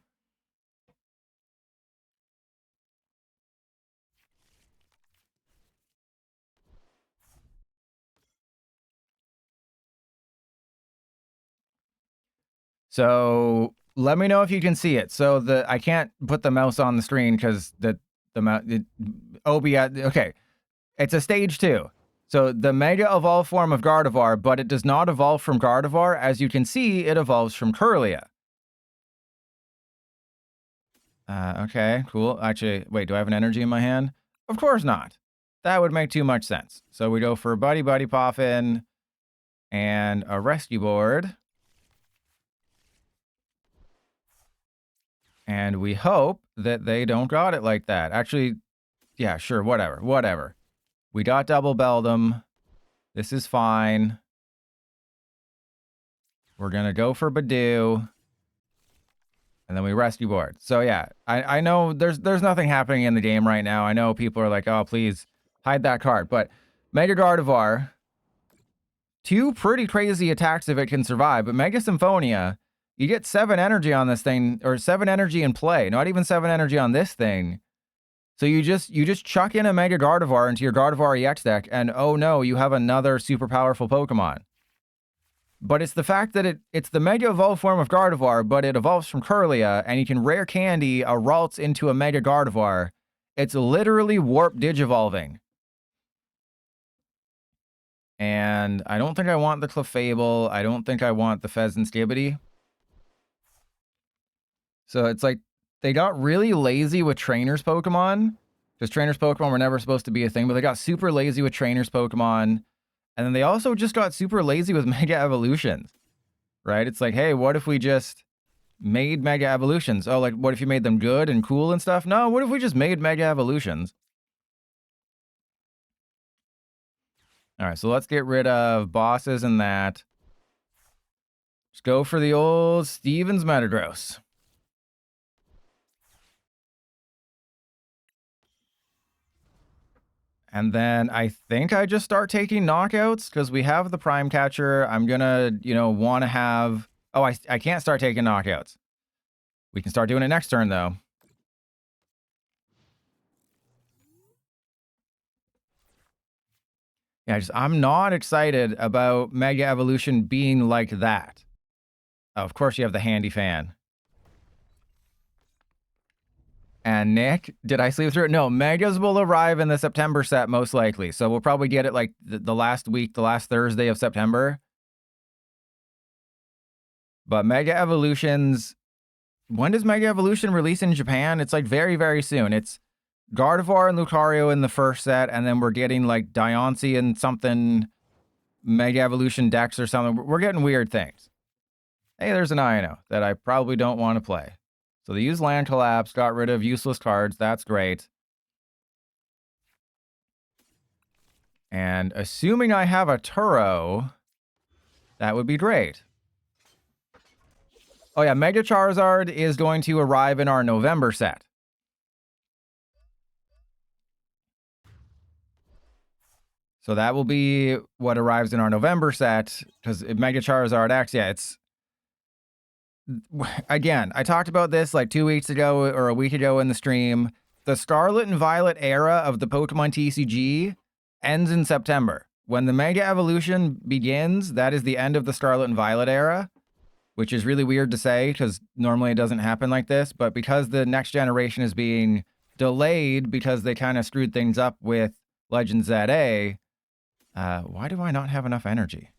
Speaker 1: So let me know if you can see it. So I can't put the mouse on the screen because the mouse OBF. Okay, it's a stage 2. So the Mega Evolve form of Gardevoir, but it does not evolve from Gardevoir. As you can see, it evolves from Kirlia. Okay, cool. Actually, wait, do I have an energy in my hand? Of course not. That would make too much sense. So we go for Buddy-Buddy Poffin and a rescue board. And we hope that they don't got it like that. Actually, yeah, sure, whatever. We got double Beldum. This is fine. We're going to go for Badoo. And then we rescue board. So yeah, I know there's nothing happening in the game right now. I know people are like, oh, please hide that card. But Mega Gardevoir, 2 pretty crazy attacks if it can survive. But Mega Symphonia, you get 7 energy on this thing, or 7 energy in play. Not even 7 energy on this thing. So you just chuck in a Mega Gardevoir into your Gardevoir EX deck, and oh no, you have another super powerful Pokemon. But it's the fact that it's the Mega Evolved form of Gardevoir, but it evolves from Kirlia, and you can Rare Candy a Ralts into a Mega Gardevoir. It's literally Warp Digivolving. And I don't think I want the Clefable. I don't think I want the Fezandipiti. So it's like they got really lazy with Trainers Pokemon. Because Trainers Pokemon were never supposed to be a thing, but they got super lazy with Trainers Pokemon. And then they also just got super lazy with Mega Evolutions. Right? It's like, hey, what if we just made Mega Evolutions? Oh, like, what if you made them good and cool and stuff? No, what if we just made Mega Evolutions? All right, so let's get rid of bosses and that. Just go for the old Stevens Metagross. And then I think I just start taking knockouts because we have the Prime Catcher. I'm going to, want to have... Oh, I can't start taking knockouts. We can start doing it next turn, though. Yeah, I'm not excited about Mega Evolution being like that. Oh, of course you have the handy fan. And Nick, did I sleep through it? No, Megas will arrive in the September set, most likely. So we'll probably get it like the last week, the last Thursday of September. But Mega Evolutions... When does Mega Evolution release in Japan? It's like very, very soon. It's Gardevoir and Lucario in the first set, and then we're getting like Diancie and something Mega Evolution Dex or something. We're getting weird things. Hey, there's an Iono that I probably don't want to play. So they used Land Collapse, got rid of useless cards. That's great. And assuming I have a Turo, that would be great. Oh yeah, Mega Charizard is going to arrive in our November set. So that will be what arrives in our November set, because Mega Charizard X, yeah, it's... Again, I talked about this like 2 weeks ago or a week ago in the stream. The Scarlet and Violet era of the Pokemon TCG ends in September. When the Mega Evolution begins, that is the end of the Scarlet and Violet era, which is really weird to say because normally it doesn't happen like this. But because the next generation is being delayed because they kind of screwed things up with Legends ZA, why do I not have enough energy?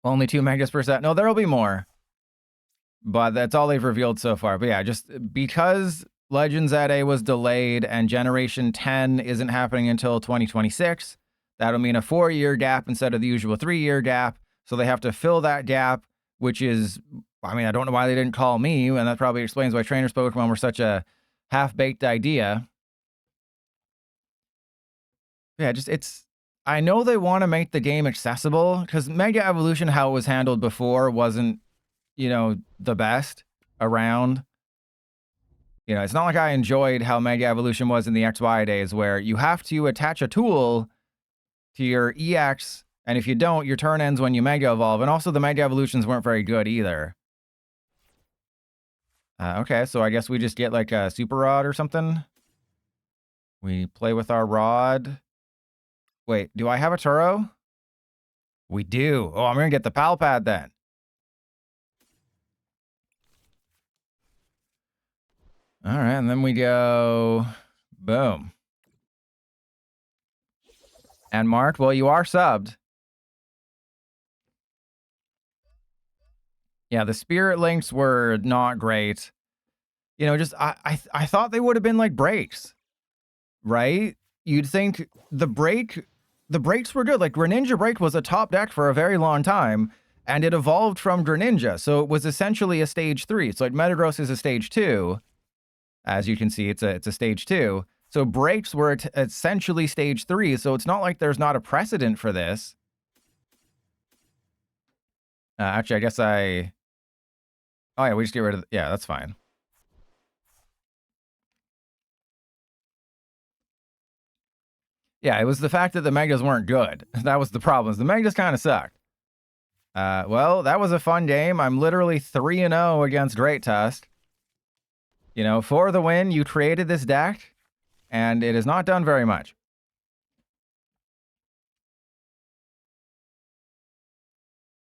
Speaker 1: Only 2 megas per set. No, there'll be more. But that's all they've revealed so far. But yeah, just because Legends ZA was delayed and Generation 10 isn't happening until 2026, that'll mean a 4-year gap instead of the usual 3-year gap. So they have to fill that gap, which is, I mean, I don't know why they didn't call me, and that probably explains why Trainers Pokemon were such a half-baked idea. Yeah, I know they want to make the game accessible, because Mega Evolution, how it was handled before, wasn't, the best around. It's not like I enjoyed how Mega Evolution was in the XY days, where you have to attach a tool to your EX, and if you don't, your turn ends when you Mega Evolve. And also, the Mega Evolutions weren't very good either. Okay, so I guess we just get like a Super Rod or something. We play with our Rod. Wait, do I have a Turo? We do. Oh, I'm going to get the Pal Pad then. All right, and then we go... Boom. And Mark, well, you are subbed. Yeah, the Spirit Links were not great. I thought they would have been like breaks, right? You'd think the breaks were good. Like Greninja Break was a top deck for a very long time, and it evolved from Greninja, so it was essentially a stage 3. So like Metagross is a stage 2. As you can see, it's a stage 2. So breaks were essentially stage 3, so it's not like there's not a precedent for this. Actually, I guess Oh yeah, we just get rid of... Yeah, that's fine. Yeah, it was the fact that the Megas weren't good. That was the problem. The Megas kind of sucked. Well, that was a fun game. I'm literally 3-0 against Great Tusk. For the win, you created this deck, and it has not done very much.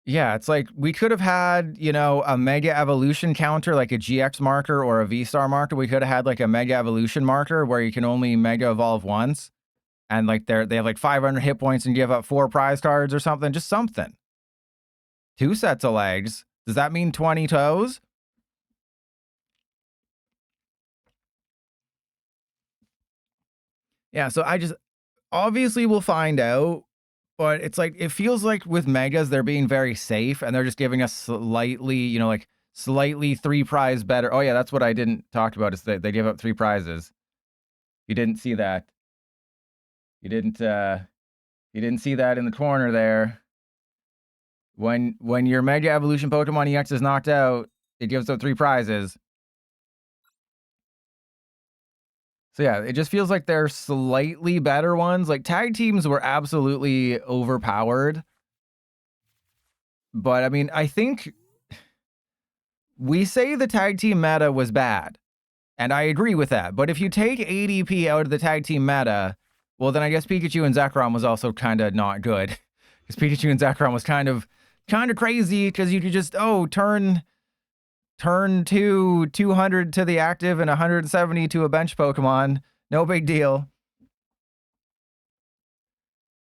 Speaker 1: Yeah, it's like we could have had, you know, a Mega Evolution counter, like a GX marker or a V-Star marker. We could have had like a Mega Evolution marker where you can only Mega Evolve once. And like they have like 500 hit points and give up 4 prize cards or something. Just something. 2 sets of legs. Does that mean 20 toes? Yeah, so I just obviously we'll find out, but it's like it feels like with megas they're being very safe and they're just giving us slightly, you know, like slightly 3 prize better. Oh yeah, that's what I didn't talk about is that they give up 3 prizes. You didn't see that. You didn't see that in the corner there. When your Mega Evolution Pokemon EX is knocked out, it gives up 3 prizes. So yeah, it just feels like they're slightly better ones. Like tag teams were absolutely overpowered. But I mean, I think we say the tag team meta was bad. And I agree with that. But if you take ADP out of the tag team meta, well then I guess Pikachu and Zekrom was also kind of not good. Because Pikachu and Zekrom was kind of crazy because you could just, turn 200 to the active and 170 to a bench Pokemon. No big deal.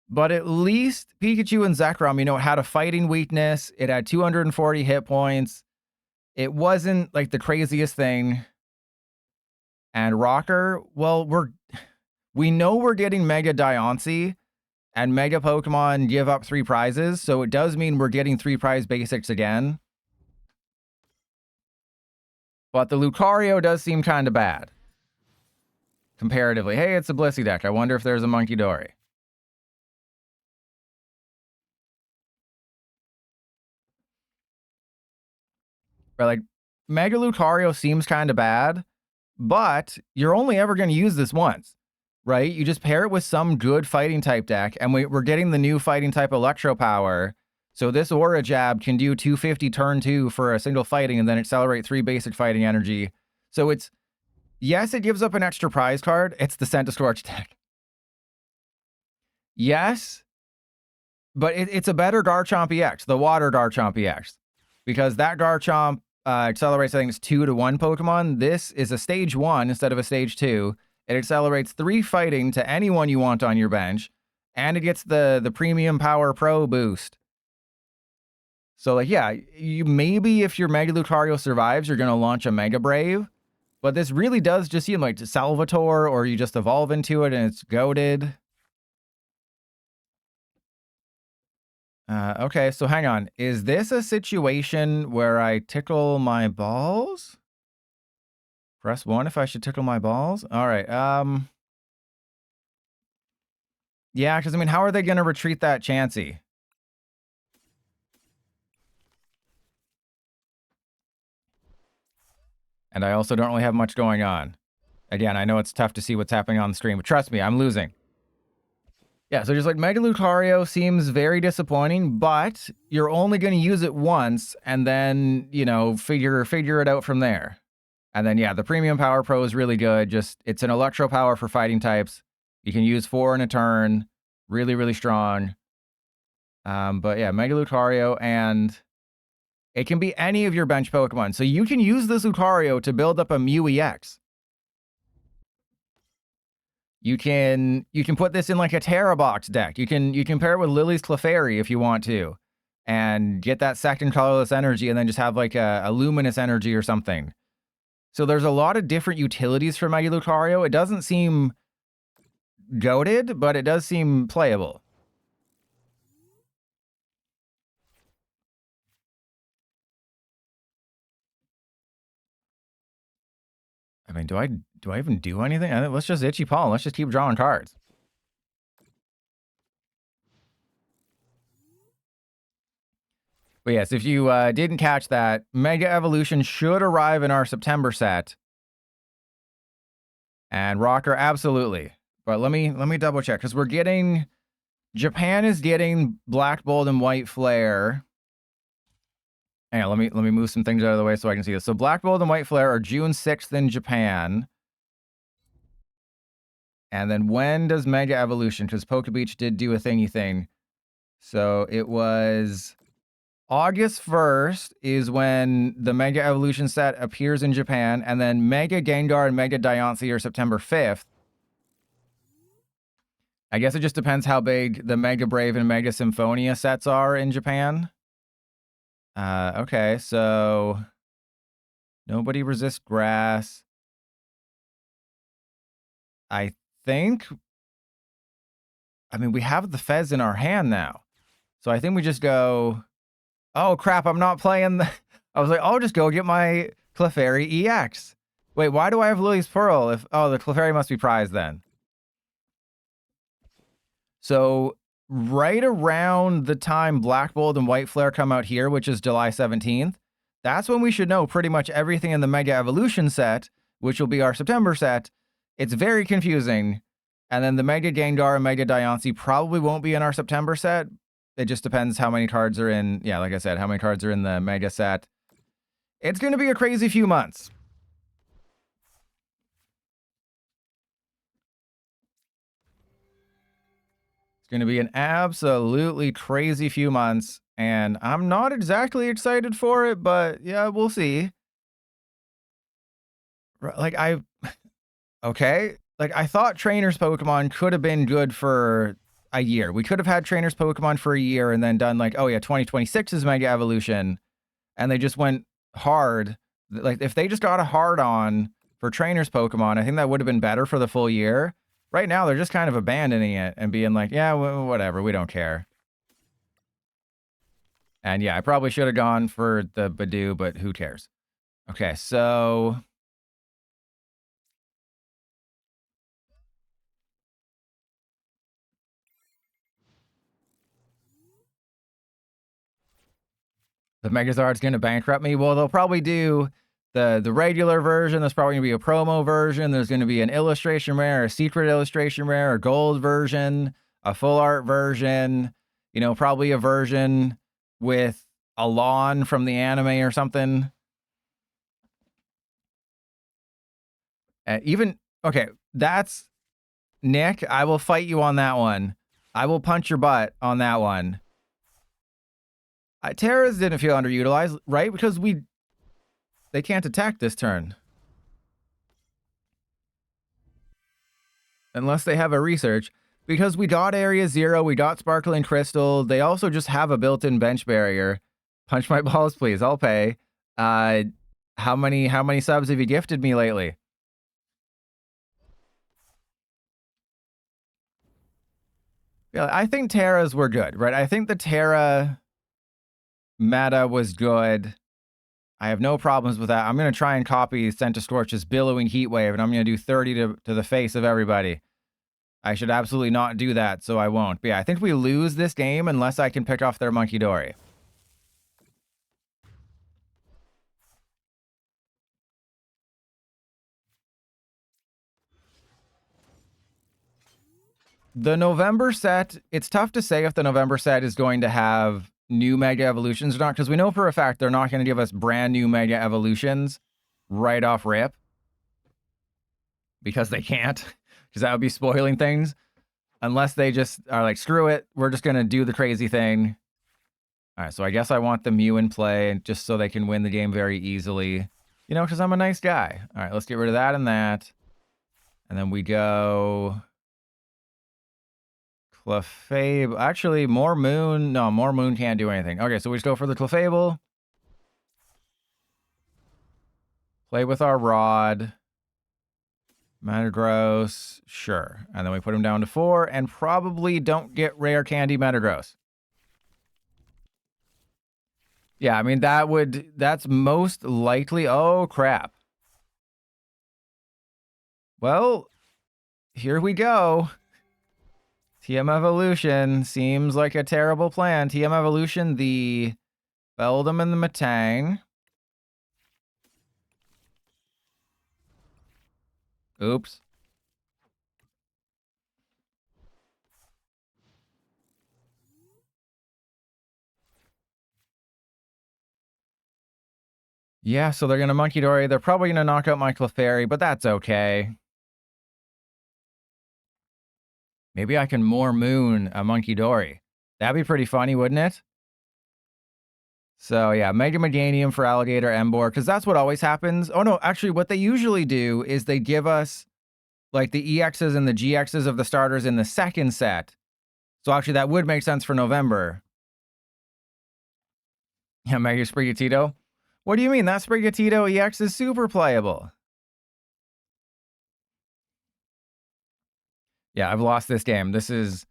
Speaker 1: But at least Pikachu and Zekrom, you know, it had a fighting weakness. It had 240 hit points. It wasn't like the craziest thing. And Rocker, well, we know we're getting Mega Diancie, and Mega Pokemon give up 3 prizes, so it does mean we're getting 3 prize basics again. But the Lucario does seem kind of bad. Comparatively. Hey, it's a Blissey deck. I wonder if there's a Monkey Dory. But like, Mega Lucario seems kind of bad, but you're only ever going to use this once, right? You just pair it with some good fighting type deck, and we're getting the new fighting type Electro Power. So this Aura Jab can do 250 turn 2 for a single fighting and then accelerate 3 basic fighting energy. So it's, yes, it gives up an extra prize card. It's the Centiskorch deck. Yes, but it's a better Garchomp EX, the Water Garchomp EX. Because that Garchomp accelerates, I think it's 2 to 1 Pokemon. This is a stage 1 instead of a stage 2. It accelerates 3 fighting to anyone you want on your bench. And it gets the Premium Power Pro boost. So, like, yeah, you maybe if your Mega Lucario survives, you're going to launch a Mega Brave. But this really does just seem like Salvatore, or you just evolve into it and it's goated. Okay, so hang on. Is this a situation where I tickle my balls? Press 1 if I should tickle my balls? All right. Yeah, because I mean, how are they going to retreat that Chansey? And I also don't really have much going on. Again, I know it's tough to see what's happening on the stream, but trust me, I'm losing. Yeah, so just like Mega Lucario seems very disappointing, but you're only going to use it once and then, you know, figure it out from there. And then, yeah, the Premium Power Pro is really good. Just, it's an Electro Power for fighting types. You can use 4 in a turn. Really, really strong. But yeah, Mega Lucario, and it can be any of your bench Pokemon. So you can use this Lucario to build up a Mew EX. You can put this in like a Terra Box deck. You can pair it with Lillie's Clefairy if you want to, and get that second colorless energy, and then just have like a luminous energy or something. So there's a lot of different utilities for Mega Lucario. It doesn't seem goated, but it does seem playable. I mean, do I even do anything? Let's just Itchy Paw. Let's just keep drawing cards. But yes, if you didn't catch that, Mega Evolution should arrive in our September set. And Rocker, absolutely. But let me double check, because we're getting, Japan is getting Black Bolt and White Flare. Hang on, let me move some things out of the way so I can see this. So Black Bolt and White Flare are June 6th in Japan. And then when does Mega Evolution? Because Pokebeach did do a thingy thing. So it was August 1st is when the Mega Evolution set appears in Japan, and then Mega Gengar and Mega Diancie are September 5th. I guess it just depends how big the Mega Brave and Mega Symphonia sets are in Japan. Okay, so nobody resists grass. I think, I mean, we have the Fez in our hand now. So I think we just go, oh crap, I'm not playing the, I was like, I'll just go get my Clefairy EX. Wait, why do I have Lillie's Pearl if, oh, the Clefairy must be prized then. So right around the time Black Bolt and White Flare come out here, which is July 17th, that's when we should know pretty much everything in the Mega Evolution set, which will be our September set. It's very confusing. And then the Mega Gengar and Mega Diancie probably won't be in our September set. It just depends how many cards are in, yeah, like I said, how many cards are in the Mega set. It's going to be a crazy few months. It's going to be an absolutely crazy few months, and I'm not exactly excited for it, but yeah, we'll see. Like, okay, like, I thought Trainers Pokemon could have been good for a year. We could have had Trainers Pokemon for a year and then done, like, oh yeah, 2026 is Mega Evolution, and they just went hard. Like, if they just got a hard on for Trainers Pokemon, I think that would have been better for the full year. Right now, they're just kind of abandoning it and being like, yeah, whatever, we don't care. And yeah, I probably should have gone for the Badoo, but who cares? Okay, so the Megazord's going to bankrupt me. Well, they'll probably do the regular version. There's probably going to be a promo version. There's going to be an illustration rare, a secret illustration rare, a gold version, a full art version, you know, probably a version with a lawn from the anime or something. Even, okay, that's Nick. I will fight you on that one. I will punch your butt on that one. Terras didn't feel underutilized, right? Because they can't attack this turn. Unless they have a research. Because we got Area Zero, we got Sparkling Crystal. They also just have a built-in bench barrier. Punch my balls, please. I'll pay. How many subs have you gifted me lately? Yeah, I think Terras were good, right? I think the Terra meta was good. I have no problems with that. I'm going to try and copy Centiskorch's Billowing Heat Wave, and I'm going to do 30 to the face of everybody. I should absolutely not do that, so I won't. But yeah, I think we lose this game unless I can pick off their Monkey Dory. The November set, it's tough to say if the November set is going to have new Mega Evolutions or not, because we know for a fact they're not going to give us brand new Mega Evolutions right off rip. Because they can't, because that would be spoiling things. Unless they just are like, screw it, we're just going to do the crazy thing. All right, so I guess I want the Mew in play just so they can win the game very easily. You know, because I'm a nice guy. All right, let's get rid of that and that. And then we go... Clefable. Actually, more Moon. No, more Moon can't do anything. Okay, so we just go for the Clefable. Play with our Rod. Metagross. Sure. And then we put him down to 4 and probably don't get Rare Candy Metagross. Yeah, I mean, that's most likely. Oh, crap. Well, here we go. TM Evolution seems like a terrible plan. TM Evolution, the Beldum and the Metang. Oops. Yeah, so they're going to Monkey Dory. They're probably going to knock out my Clefairy, but that's okay. Maybe I can more Moon a Monkey Dory. That'd be pretty funny, wouldn't it? So yeah, Mega Meganium for Alligator Embor, because that's what always happens. Oh no, actually what they usually do is they give us like the EXs and the GXs of the starters in the second set. So actually that would make sense for November. Yeah, Mega Sprigatito. What do you mean? That Sprigatito EX is super playable. Yeah, I've lost this game. This is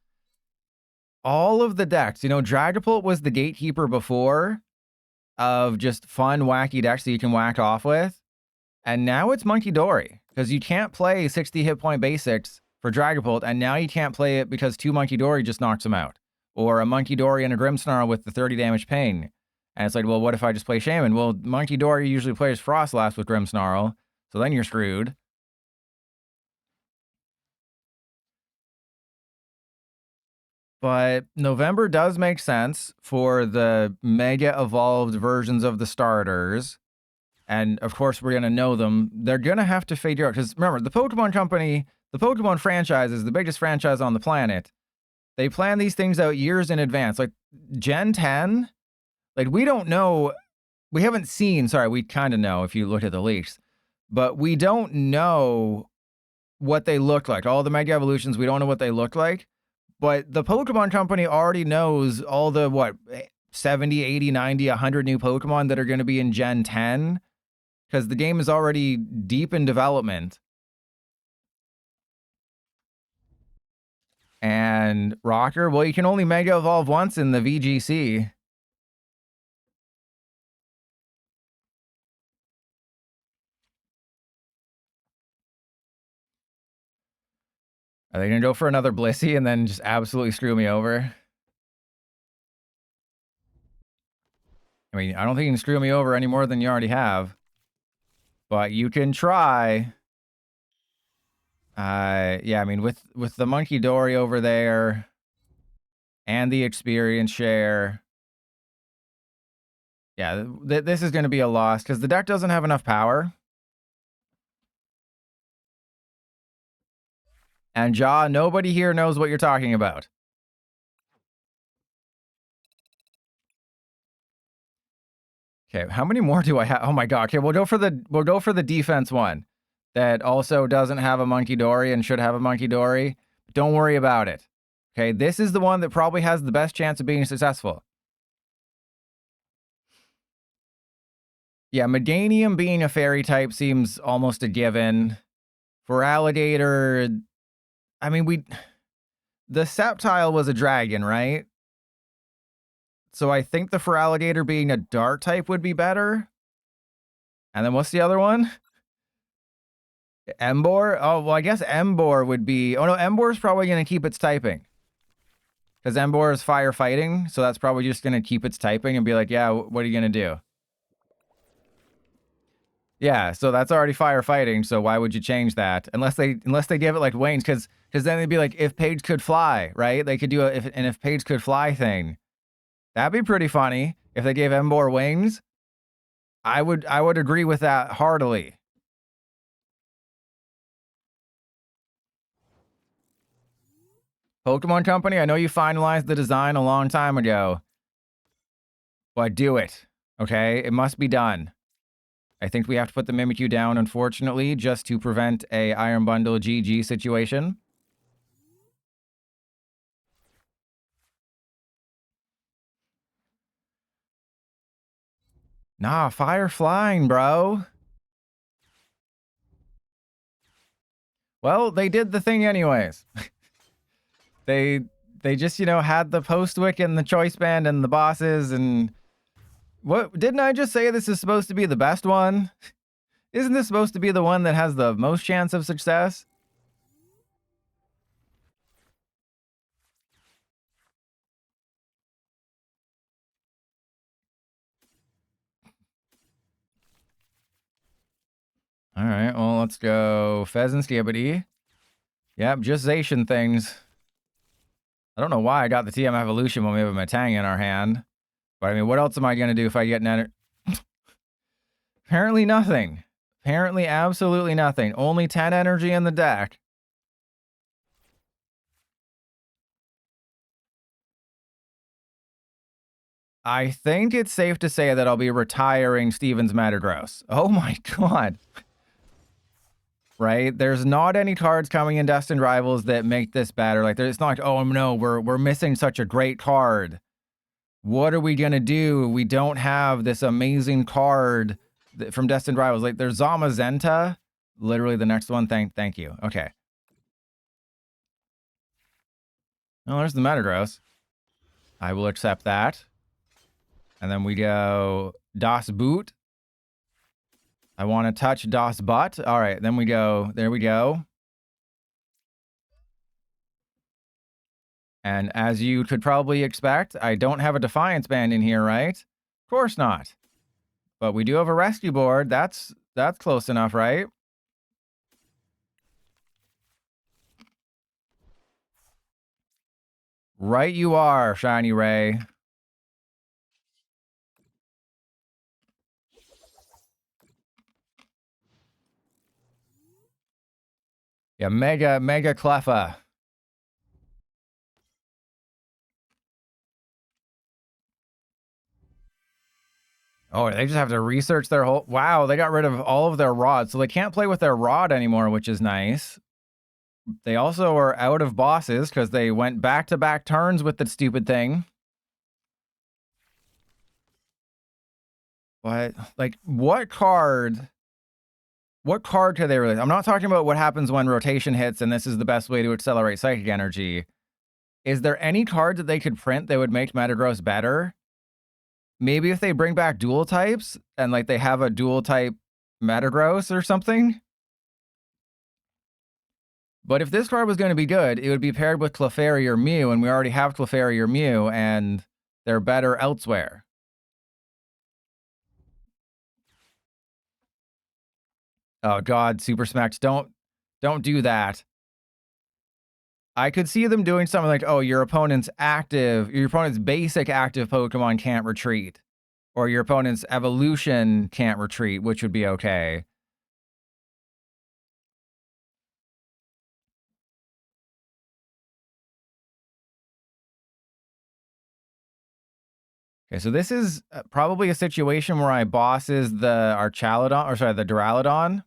Speaker 1: all of the decks. You know, Dragapult was the gatekeeper before of just fun, wacky decks that you can whack off with. And now it's Monkey Dory, because you can't play 60 hit point basics for Dragapult, and now you can't play it because 2 Monkey Dory just knocks him out. Or a Monkey Dory and a Grimmsnarl with the 30 damage pain. And it's like, well, what if I just play Shaman? Well, Monkey Dory usually plays Frostlass with Grimmsnarl, so then you're screwed. But November does make sense for the mega evolved versions of the starters. And of course, we're going to know them. They're going to have to figure out, because remember, the Pokemon Company, the Pokemon franchise is the biggest franchise on the planet. They plan these things out years in advance. Like Gen 10, like we don't know, we haven't seen, sorry, we kind of know if you look at the leaks, but we don't know what they look like. All the Mega Evolutions, we don't know what they look like. But the Pokemon Company already knows all the, what, 70, 80, 90, 100 new Pokemon that are going to be in Gen 10. Because the game is already deep in development. And Rocker, well, you can only Mega Evolve once in the VGC. Are they going to go for another Blissey and then just absolutely screw me over? I mean, I don't think you can screw me over any more than you already have. But you can try. Yeah, I mean, with the Monkey Dory over there and the experience share, yeah, this is going to be a loss because the deck doesn't have enough power. And Jaw, nobody here knows what you're talking about. Okay, how many more do I have? Oh my god. Okay, we'll go for the defense one that also doesn't have a Monkey Dory and should have a Monkey Dory. Don't worry about it. Okay, this is the one that probably has the best chance of being successful. Yeah, Meganium being a fairy type seems almost a given. For Alligator, I mean, the Sceptile was a dragon, right? So I think the Feraligatr being a dark type would be better. And then what's the other one? Embor? Oh, well, I guess Embor would be... Oh, no, Embor's probably going to keep its typing. Because Embor is firefighting, so that's probably just going to keep its typing and be like, yeah, what are you going to do? Yeah, so that's already firefighting, so why would you change that? Unless they give it, like, wings, because then they'd be like, if Paige could fly, right? They could do an if Paige could fly thing. That'd be pretty funny if they gave Embor wings. I would agree with that heartily. Pokemon Company, I know you finalized the design a long time ago, but do it, okay? It must be done. I think we have to put the Mimikyu down, unfortunately, just to prevent a Iron Bundle GG situation. Nah, fire flying, bro. Well, they did the thing anyways. They just, you know, had the Postwick and the Choice Band and the bosses and... What, didn't I just say this is supposed to be the best one? Isn't this supposed to be the one that has the most chance of success? All right, well, let's go Fezandipiti. Yep, just Zacian things. I don't know why I got the TM Evolution when we have a Metang in our hand. But I mean, what else am I going to do if I get an Apparently nothing. Apparently absolutely nothing. Only 10 energy in the deck. I think it's safe to say that I'll be retiring Steven's Metagross. Oh my god. Right? There's not any cards coming in Destined Rivals that make this better. Like, it's not like, oh no, we're missing such a great card. What are we gonna do? We don't have this amazing card from Destined Rivals. Like, there's Zamazenta. Literally the next one. Thank you. Okay. Oh, there's the Metagross. I will accept that. And then we go Das Boot. I want to touch Das Butt. All right, then we go. There we go. And as you could probably expect, I don't have a Defiance Band in here, right? Of course not. But we do have a rescue board. That's close enough, right? Right you are, Shiny Ray. Yeah, Mega Cleffa. Oh, they just have to research their whole... Wow, they got rid of all of their rods, so they can't play with their rod anymore, which is nice. They also are out of bosses because they went back-to-back turns with the stupid thing. But, like, what card could they release? I'm not talking about what happens when rotation hits and this is the best way to accelerate psychic energy. Is there any card that they could print that would make Metagross better? Maybe if they bring back dual types and, like, they have a dual type Metagross or something? But if this card was going to be good, it would be paired with Clefairy or Mew, and we already have Clefairy or Mew, and they're better elsewhere. Oh god, Super Smacks, don't do that. I could see them doing something like, oh, your opponent's basic active Pokemon can't retreat. Or your opponent's evolution can't retreat, which would be okay. Okay, so this is probably a situation where I bosses the Archaladon, or sorry, the Duraludon.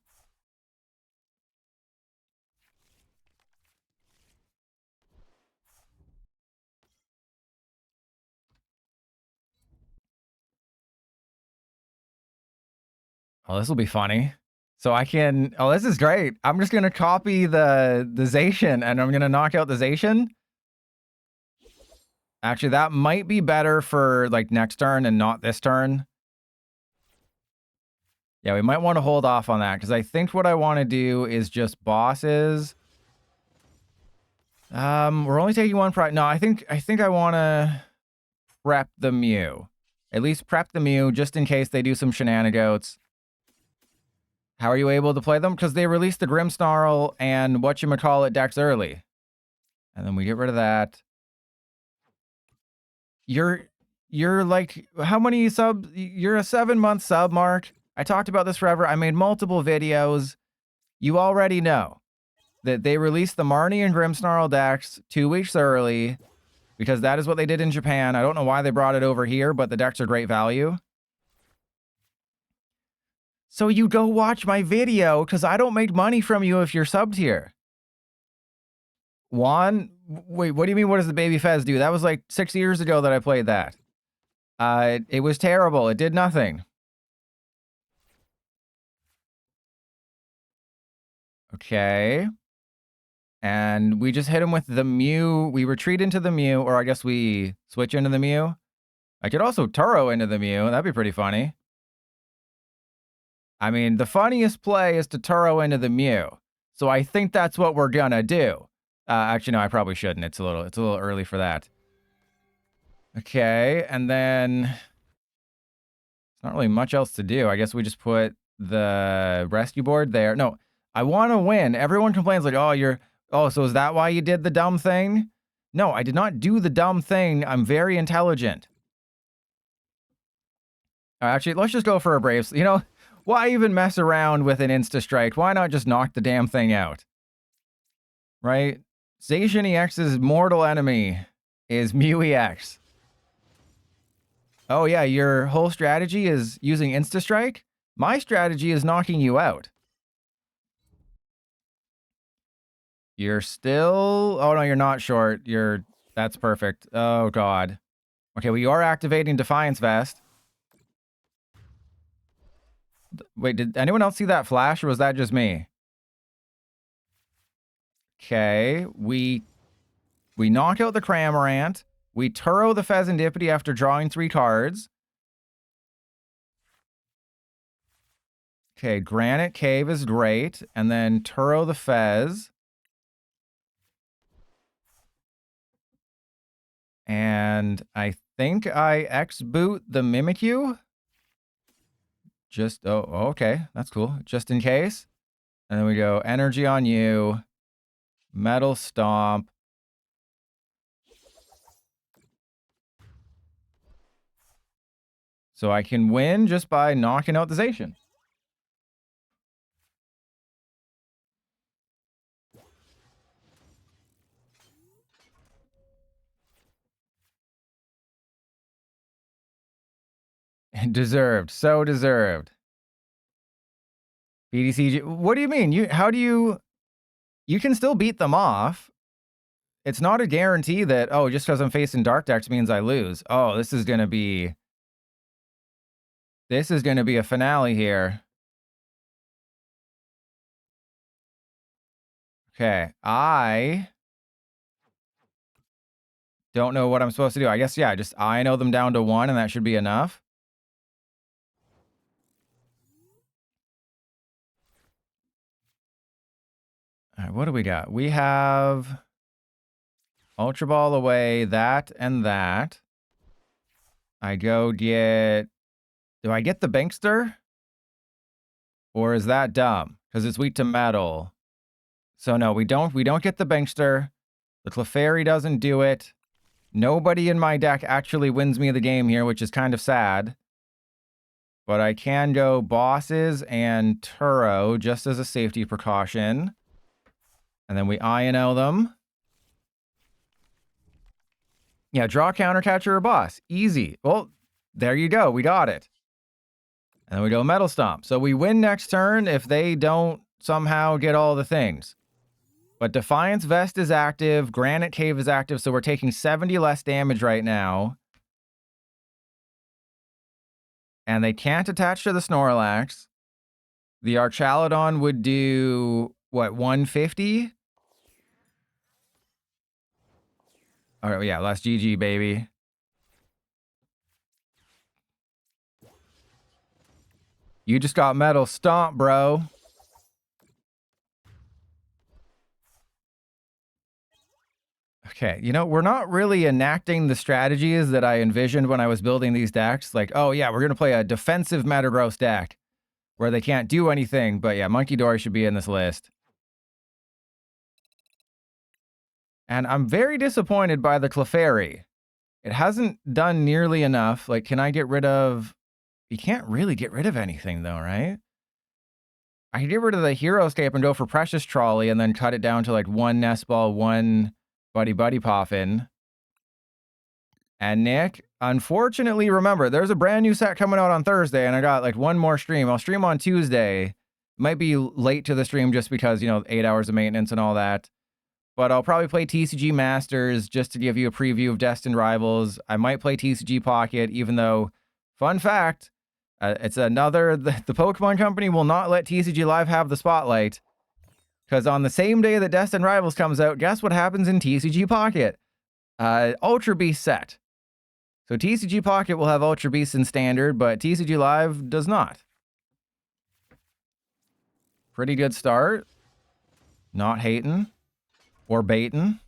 Speaker 1: Oh, this will be funny. So I can... Oh, this is great. I'm just going to copy the Zacian, and I'm going to knock out the Zacian. Actually, that might be better for, like, next turn and not this turn. Yeah, we might want to hold off on that, because I think what I want to do is just bosses. We're only taking one prize. No, I think I want to prep the Mew. At least prep the Mew, just in case they do some shenanigans. How are you able to play them? Because they released the Grimmsnarl and whatchamacallit decks early. And then we get rid of that. You're like, how many subs? You're a 7-month sub, Mark. I talked about this forever. I made multiple videos. You already know that they released the Marnie and Grimmsnarl decks 2 weeks early because that is what they did in Japan. I don't know why they brought it over here, but the decks are great value. So you go watch my video because I don't make money from you if you're subbed here. Juan, wait, what do you mean? What does the Baby Fez do? That was like 6 years ago that I played that. It was terrible. It did nothing. Okay. And we just hit him with the Mew. We retreat into the Mew, or I guess we switch into the Mew. I could also Turo into the Mew. That'd be pretty funny. I mean, the funniest play is to Turo into the Mew. So I think that's what we're gonna do. Actually, no, I probably shouldn't. It's a little early for that. Okay, and then there's not really much else to do. I guess we just put the rescue board there. No, I want to win. Everyone complains like, oh, so is that why you did the dumb thing? No, I did not do the dumb thing. I'm very intelligent. Actually, let's just go for a Braves. You know, why even mess around with an Insta-Strike? Why not just knock the damn thing out? Right? Zacian EX's mortal enemy is Mew EX. Oh yeah, your whole strategy is using Insta-Strike? My strategy is knocking you out. You're still... Oh no, you're not short. That's perfect. Oh god. Okay, well you are activating Defiance Vest. Wait, did anyone else see that flash, or was that just me? Okay, we knock out the Cramorant. We Turo the Fezandipiti after drawing 3 cards. Okay, Granite Cave is great. And then Turo the Fez. And I think I X-boot the Mimikyu. Just, oh, okay, that's cool. Just in case. And then we go Energy on you. Metal Stomp. So I can win just by knocking out the Zacian. Deserved. So deserved. BDCG. What do you mean? You can still beat them off. It's not a guarantee that, oh, just because I'm facing Dark decks means I lose. Oh, this is going to be a finale here. Okay, I don't know what I'm supposed to do. I guess, yeah, just Iono them down to 1, and that should be enough. All right, what do we got? We have Ultra Ball away, that and that. I go get... Do I get the Bankster? Or is that dumb? Because it's weak to metal. So no, we don't get the Bankster. The Clefairy doesn't do it. Nobody in my deck actually wins me the game here, which is kind of sad. But I can go Bosses and Turo just as a safety precaution. And then we Iono them. Yeah, draw counter catcher or boss. Easy. Well, there you go. We got it. And then we go Metal Stomp. So we win next turn if they don't somehow get all the things. But Defiance Vest is active. Granite Cave is active. So we're taking 70 less damage right now. And they can't attach to the Snorlax. The Archaludon would do, what, 150? All right, yeah, last GG, baby. You just got Metal Stomp, bro. Okay, you know, we're not really enacting the strategies that I envisioned when I was building these decks. Like, oh yeah, we're going to play a defensive Metagross deck where they can't do anything. But yeah, Monkey Dory should be in this list. And I'm very disappointed by the Clefairy. It hasn't done nearly enough. Like, can I get rid of... You can't really get rid of anything though, right? I can get rid of the Heroscape and go for Precious Trolley and then cut it down to like 1 Nest Ball, 1 Buddy-Buddy Poffin. And Nick, unfortunately, remember, there's a brand new set coming out on Thursday, and I got like 1 more stream. I'll stream on Tuesday. Might be late to the stream just because, you know, 8 hours of maintenance and all that. But I'll probably play TCG Masters just to give you a preview of Destined Rivals. I might play TCG Pocket, even though, fun fact, it's another... The Pokemon Company will not let TCG Live have the spotlight. Because on the same day that Destined Rivals comes out, guess what happens in TCG Pocket? Ultra Beast set. So TCG Pocket will have Ultra Beast in Standard, but TCG Live does not. Pretty good start. Not hating. Or baiting.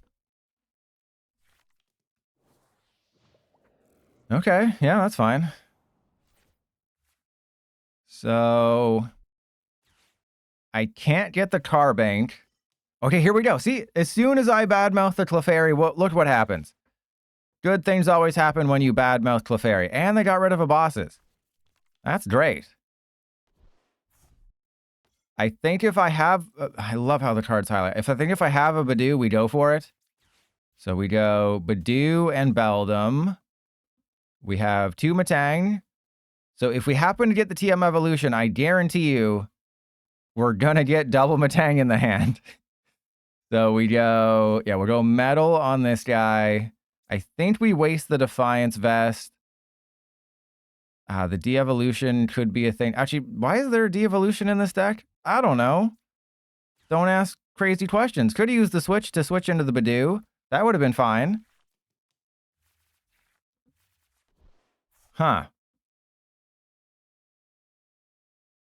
Speaker 1: Okay, yeah, that's fine. So... I can't get the Carbank. Okay, here we go. See, as soon as I badmouth the Clefairy, look what happens. Good things always happen when you badmouth Clefairy. And they got rid of a Bosses. That's great. I think if I have... I love how the cards highlight. If I have a Badoo, we go for it. So we go Badoo and Beldum. We have 2 Metang. So if we happen to get the TM evolution, I guarantee you we're gonna get double Metang in the hand. So we go, yeah, we'll go metal on this guy. I think we waste the Defiance Vest. The de-evolution could be a thing. Actually, why is there a de-evolution in this deck? I don't know. Don't ask crazy questions. Could have used the switch to switch into the Badoo. That would have been fine. Huh.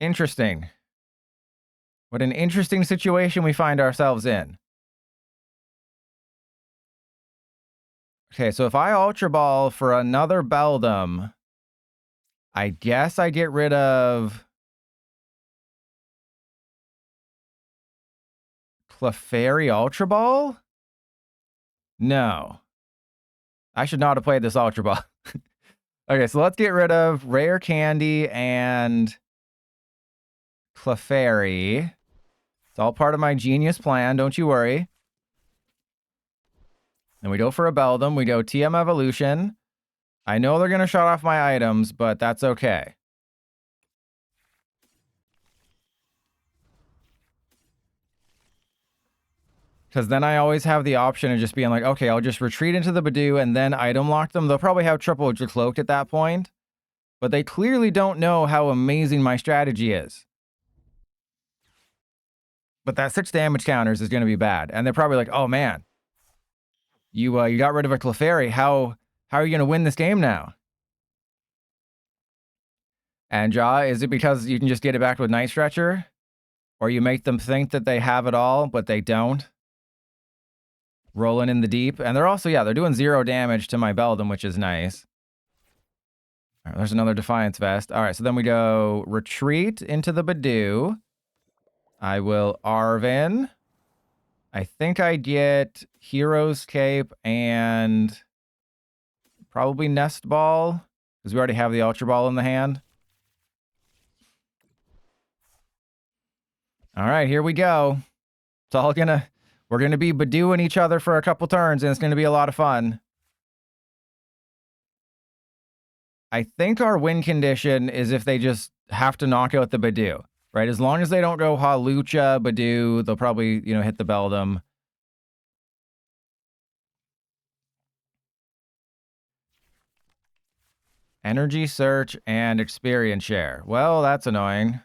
Speaker 1: Interesting. What an interesting situation we find ourselves in. Okay, so if I Ultra Ball for another Beldum, I guess I get rid of Clefairy Ultra Ball? No. I should not have played this Ultra Ball. Okay, so let's get rid of Rare Candy and Clefairy. It's all part of my genius plan, don't you worry. And we go for a Beldum. We go TM Evolution. I know they're going to shut off my items, but that's okay. Because then I always have the option of just being like, okay, I'll just retreat into the Badoo and then item lock them. They'll probably have triple cloaked at that point. But they clearly don't know how amazing my strategy is. But that 6 damage counters is going to be bad. And they're probably like, oh man, you got rid of a Clefairy. How are you going to win this game now? And is it because you can just get it back with Night Stretcher? Or you make them think that they have it all, but they don't? Rolling in the deep. And they're also, yeah, they're doing 0 damage to my Beldum, which is nice. All right, there's another Defiance Vest. All right, so then we go retreat into the Badoo. I will Arven. I think I get Hero's Cape and probably Nest Ball, because we already have the Ultra Ball in the hand. All right, here we go. It's all we're gonna be Badooing each other for a couple turns, and it's gonna be a lot of fun. I think our win condition is if they just have to knock out the Badoo, right? As long as they don't go Halucha, Badoo, they'll probably, hit the Beldum. Energy search and experience share. Well, that's annoying.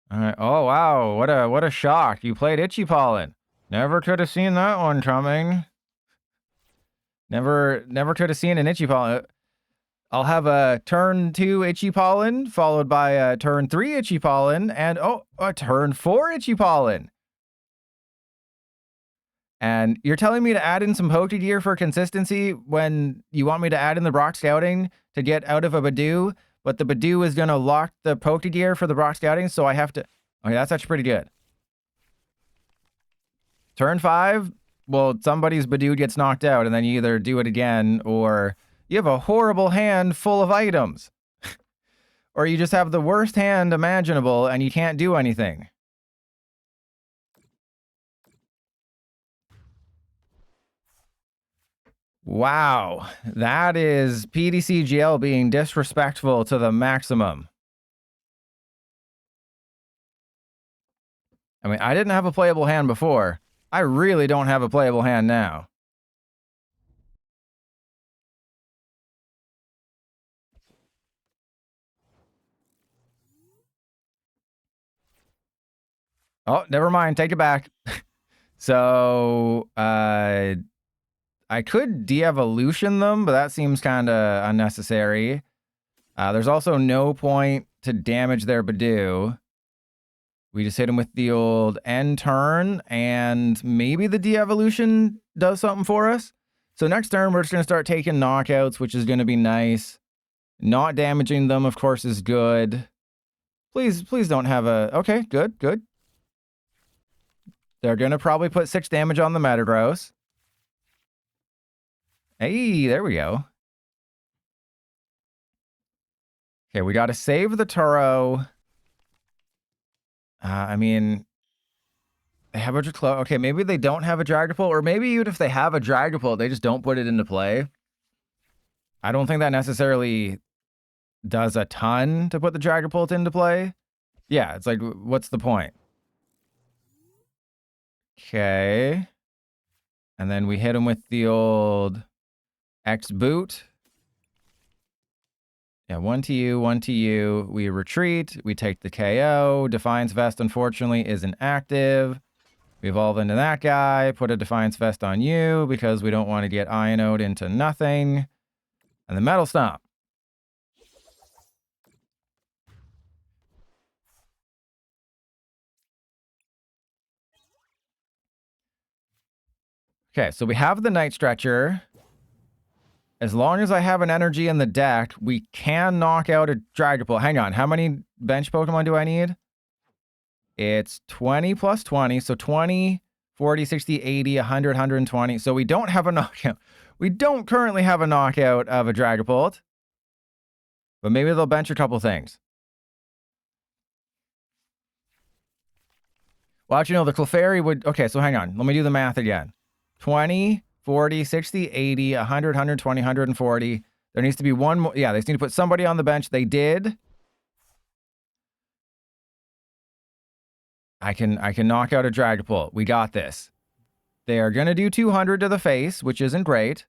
Speaker 1: All right. Oh, wow. What a shock. You played Itchy Pollen. Never could have seen that one coming. Never could have seen an Itchy Pollen. I'll have a turn 2 Itchy Pollen, followed by a turn 3 Itchy Pollen, and a turn 4 Itchy Pollen. And you're telling me to add in some Pokegear for consistency when you want me to add in the Brock Scouting to get out of a Badoo, but the Badoo is going to lock the Pokegear for the Brock Scouting, so I have to... Okay, that's actually pretty good. Turn 5, well, somebody's Badoo gets knocked out, and then you either do it again, or you have a horrible hand full of items. Or you just have the worst hand imaginable, and you can't do anything. Wow, that is PDCGL being disrespectful to the maximum. I mean, I didn't have a playable hand before. I really don't have a playable hand now. Oh, never mind. Take it back. So, I could de-evolution them, but that seems kind of unnecessary. There's also no point to damage their Badoo. We just hit him with the old end turn, and maybe the de-evolution does something for us. So next turn, we're just going to start taking knockouts, which is going to be nice. Not damaging them, of course, is good. Please don't have a... Okay, good. They're going to probably put 6 damage on the Metagross. Hey, there we go. Okay, we got to save the Turo. I mean, They have a Dusclops. Okay, maybe they don't have a Dragapult, or maybe even if they have a Dragapult, they just don't put it into play. I don't think that necessarily does a ton to put the Dragapult into play. Yeah, it's like, what's the point? Okay. And then we hit him with the old X boot. Yeah, 1 to you, 1 to you. We retreat. We take the KO. Defiance Vest, unfortunately, isn't active. We evolve into that guy. Put a Defiance Vest on you because we don't want to get Iono'd into nothing. And the Metal Stomp. Okay, so we have the Night Stretcher. As long as I have an energy in the deck, we can knock out a Dragapult. Hang on, how many bench Pokemon do I need? It's 20 plus 20, so 20, 40, 60, 80, 100, 120. So we don't have a knockout. We don't currently have a knockout of a Dragapult. But maybe they'll bench a couple things. Well, actually, no, the Clefairy would... Okay, so hang on. Let me do the math again. 20, 40, 60, 80, 100, 120, 140. There needs to be one more. Yeah, they just need to put somebody on the bench. They did. I can knock out a Dragapult. We got this. They are going to do 200 to the face, which isn't great.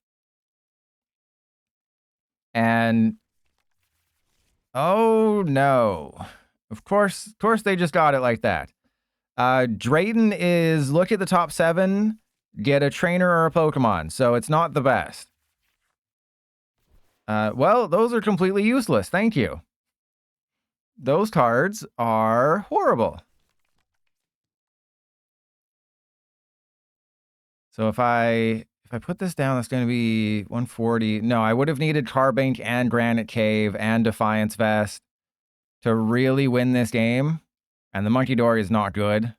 Speaker 1: And... Oh, no. Of course they just got it like that. Drayden is look at the top 7, get a trainer or a Pokemon. So it's not the best. Well, those are completely useless. Thank you. Those cards are horrible. So if I put this down, that's going to be 140. No, I would have needed Carbink and Granite Cave and Defiance Vest to really win this game. And the Monkey Dory is not good.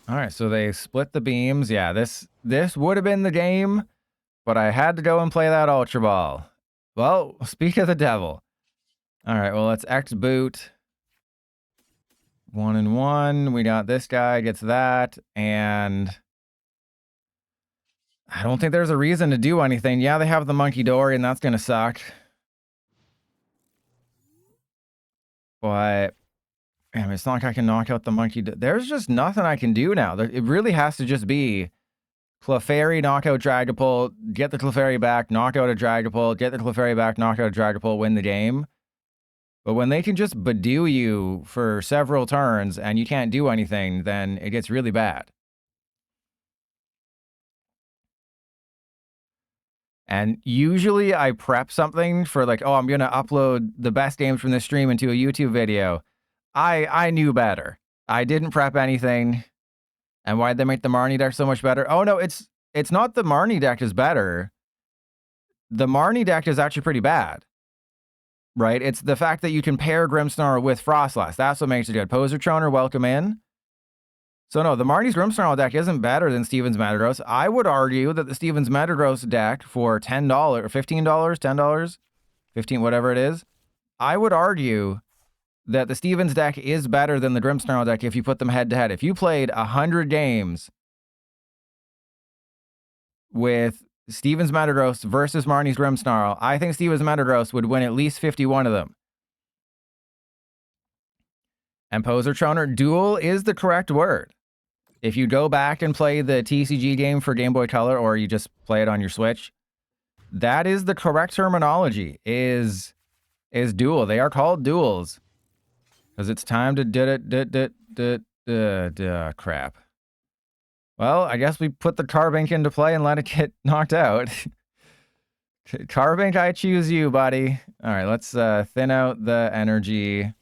Speaker 1: All right, so they split the beams. Yeah, this would have been the game, but I had to go and play that Ultra Ball. Well, speak of the devil. All right, well, let's X boot. 1 and 1. We got this guy, gets that, and I don't think there's a reason to do anything. Yeah, they have the Monkey Dory, and that's going to suck. But, damn, it's not like I can knock out the Monkey. There's just nothing I can do now. It really has to just be Clefairy, knock out Dragapult, get the Clefairy back, knock out a Dragapult, get the Clefairy back, knock out a Dragapult, win the game. But when they can just Badoo you for several turns and you can't do anything, then it gets really bad. And usually I prep something for like, oh, I'm going to upload the best games from this stream into a YouTube video. I knew better. I didn't prep anything. And why'd they make the Marnie deck so much better? Oh, no, it's not the Marnie deck is better. The Marnie deck is actually pretty bad. Right? It's the fact that you can pair Grimmsnarl with Frostlass. That's what makes it good. Posertroner, welcome in. So no, the Marnie's Grimmsnarl deck isn't better than Steven's Metagross. I would argue that the Steven's Metagross deck for $10 or $15, $10, 15, whatever it is, I would argue that the Steven's deck is better than the Grimmsnarl deck if you put them head to head. If you played 100 games with Steven's Metagross versus Marnie's Grimmsnarl, I think Steven's Metagross would win at least 51 of them. And Posertroner, dual is the correct word. If you go back and play the TCG game for Game Boy Color, or you just play it on your Switch, that is the correct terminology, is dual. They are called duals. Because it's time to crap. Well, I guess we put the Carbink into play and let it get knocked out. Carbink, I choose you, buddy. All right, let's thin out the energy.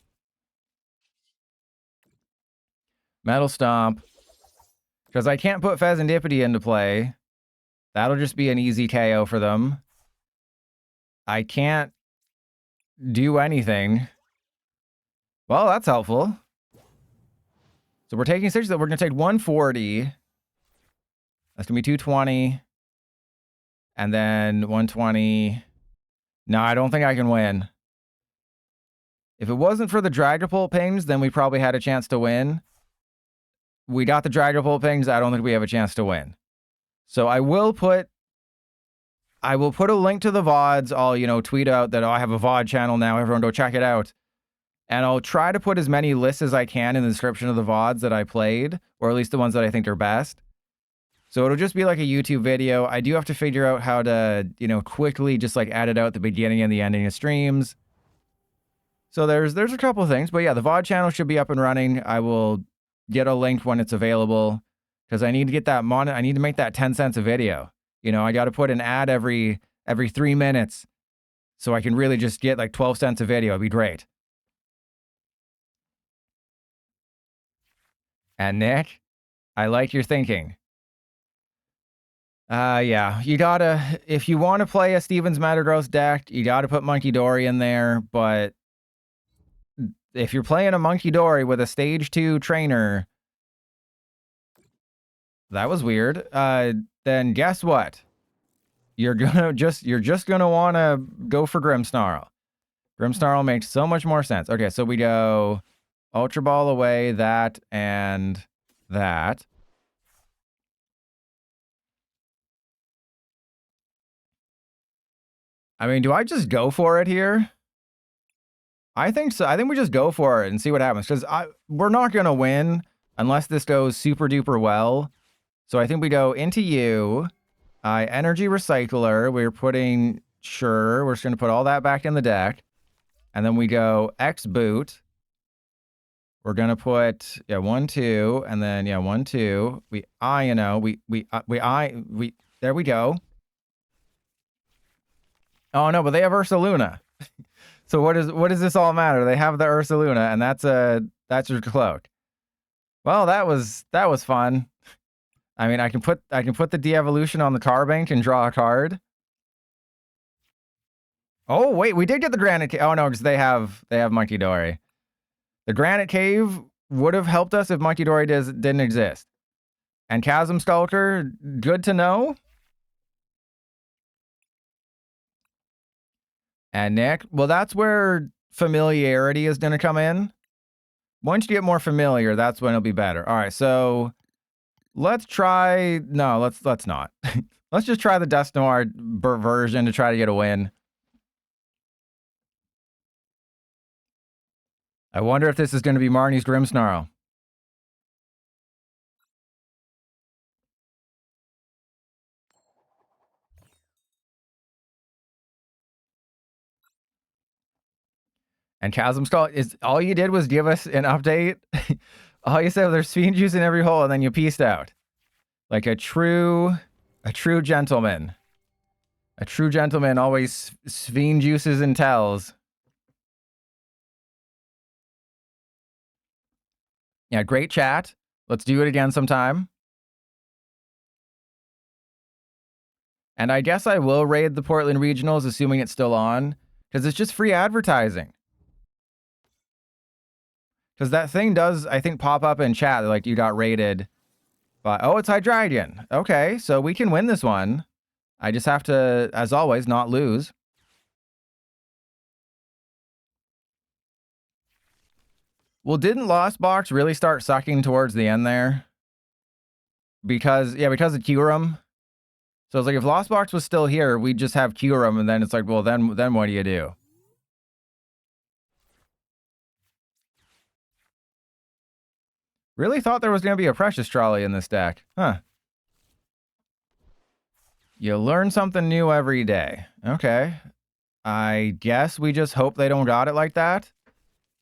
Speaker 1: Metal Stomp. Because I can't put Fezandipiti into play. That'll just be an easy KO for them. I can't do anything. Well, that's helpful. So we're taking 6. We're going to take 140. That's going to be 220. And then 120. No, I don't think I can win. If it wasn't for the Dragapult pings, then we probably had a chance to win. We got the Dragapult pings. I don't think we have a chance to win. So I will put a link to the VODs. I'll, you know, tweet out that I have a VOD channel now. Everyone go check it out. And I'll try to put as many lists as I can in the description of the VODs that I played, or at least the ones that I think are best. So it'll just be like a YouTube video. I do have to figure out how to, you know, quickly just like add it out at the beginning and the ending of streams. So there's a couple of things, but yeah, the VOD channel should be up and running. I will get a link when it's available because I need to get that I need to make that 10 cents a video. You know, I got to put an ad every 3 minutes so I can really just get like 12 cents a video. It'd be great. And Nick, I like your thinking. Yeah, you gotta, if you want to play a Stevens Metagross deck, you gotta put Monkey Dory in there, but if you're playing a Monkey Dory with a stage 2 trainer, that was weird, then guess what? You're just gonna want to go for Grimmsnarl. Grimmsnarl makes so much more sense. Okay, so we go Ultra Ball away, that, and that. I mean, do I just go for it here? I think so. I think we just go for it and see what happens. Because we're not going to win unless this goes super duper well. So I think we go into you. Energy Recycler. We're putting... Sure. We're just going to put all that back in the deck. And then we go X Boot. We're going to put... Yeah, 1, 2. And then, yeah, 1, 2. We Iono. There we go. Oh, no, but they have Ursaluna. So what does this all matter? They have the Ursaluna, and that's your cloak. Well, that was fun. I mean, I can put the de-evolution on the card bank and draw a card. Oh wait, we did get the Granite Cave. Oh no, because they have Monkey Dory. The Granite Cave would have helped us if Monkey Dory didn't exist. And Chasm Skulker, good to know. And Nick, well, that's where familiarity is going to come in. Once you get more familiar, that's when it'll be better. All right, so let's try... No, let's not. Let's just try the Dusknoir version to try to get a win. I wonder if this is going to be Marnie's Grimmsnarl. And Chasm Skull is all you did was give us an update. All you said was there's fiend juice in every hole, and then you pieced out. Like a true gentleman. A true gentleman always fiend juices and tells. Yeah, great chat. Let's do it again sometime. And I guess I will raid the Portland Regionals, assuming it's still on, because it's just free advertising. Because that thing does, I think, pop up in chat, like you got rated. But, oh, it's Hydreigon. Okay, so we can win this one. I just have to, as always, not lose. Well, didn't Lost Box really start sucking towards the end there? Because of Kyurem. So it's like, if Lost Box was still here, we'd just have Kyurem, and then it's like, well, then what do you do? Really thought there was going to be a Precious Trolley in this deck. Huh. You learn something new every day. Okay. I guess we just hope they don't got it like that.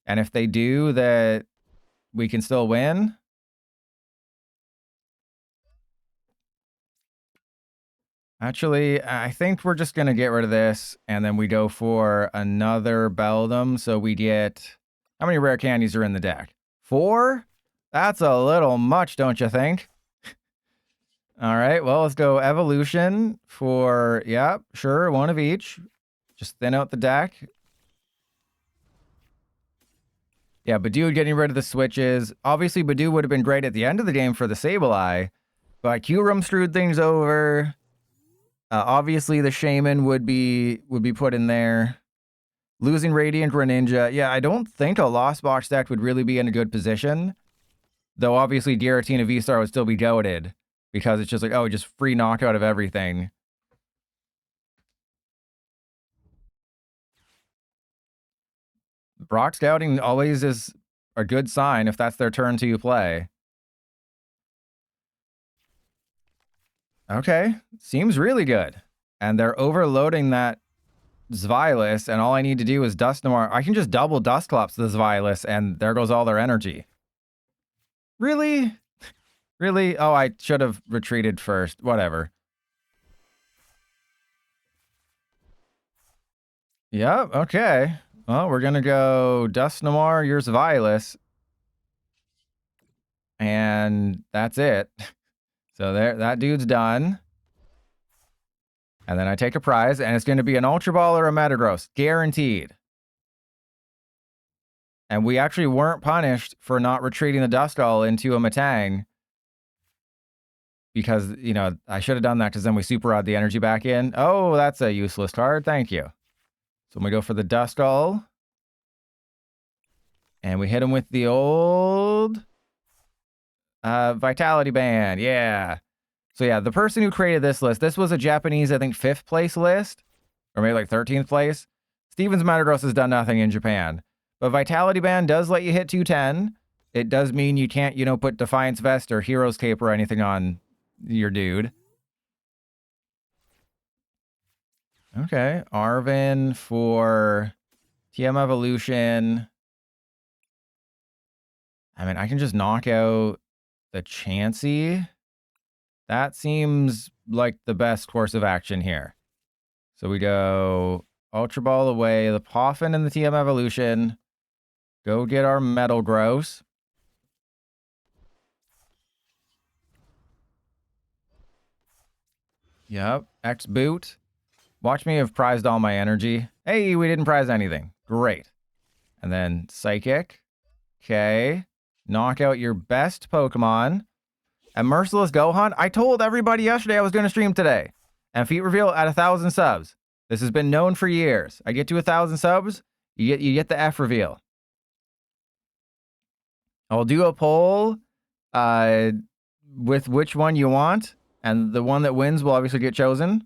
Speaker 1: And if they do, that we can still win. Actually, I think we're just going to get rid of this. And then we go for another Beldum. So we get... How many rare candies are in the deck? 4? That's a little much, don't you think? All right, well, let's go Evolution for, yeah, sure, 1 of each. Just thin out the deck. Yeah, Badoo getting rid of the switches. Obviously, Badoo would have been great at the end of the game for the Sableye, but Kyurem screwed things over. Obviously, the Shaman would be put in there. Losing Radiant Greninja. Yeah, I don't think a Lost Box deck would really be in a good position. Though, obviously, Giratina V-Star would still be goated. Because it's just like, oh, just free knockout of everything. Brock Scouting always is a good sign if that's their turn to play. Okay, seems really good. And they're overloading that Zweilous, and all I need to do is Dusknoir. I can just double Dusclops the Zweilous, and there goes all their energy. Really? Really? Oh, I should have retreated first. Whatever. Yep, okay. Well, we're gonna go Dusknoir, your Zweilous. And that's it. So there, that dude's done. And then I take a prize, and it's going to be an Ultra Ball or a Metagross. Guaranteed. And we actually weren't punished for not retreating the Duskull into a Metang. Because, you know, I should have done that because then we super rod the energy back in. Oh, that's a useless card. Thank you. So we go for the Duskull. And we hit him with the old Vitality Band. Yeah. So yeah, the person who created this list, this was a Japanese, I think, 5th place list. Or maybe like 13th place. Steven's Metagross has done nothing in Japan. But Vitality Band does let you hit 210. It does mean you can't, you know, put Defiance Vest or Hero's Cape or anything on your dude. Okay. Arven for TM Evolution. I mean, I can just knock out the Chansey. That seems like the best course of action here. So we go Ultra Ball away, the Poffin and the TM Evolution. Go get our Metagross. Yep, X boot. Watch me have prized all my energy. Hey, we didn't prize anything. Great. And then Psychic. Okay. Knock out your best Pokemon. And Merciless Gohan. I told everybody yesterday I was going to stream today. And Feat Reveal at 1,000 subs. This has been known for years. I get to 1,000 subs, you get the F reveal. I'll do a poll with which one you want. And the one that wins will obviously get chosen.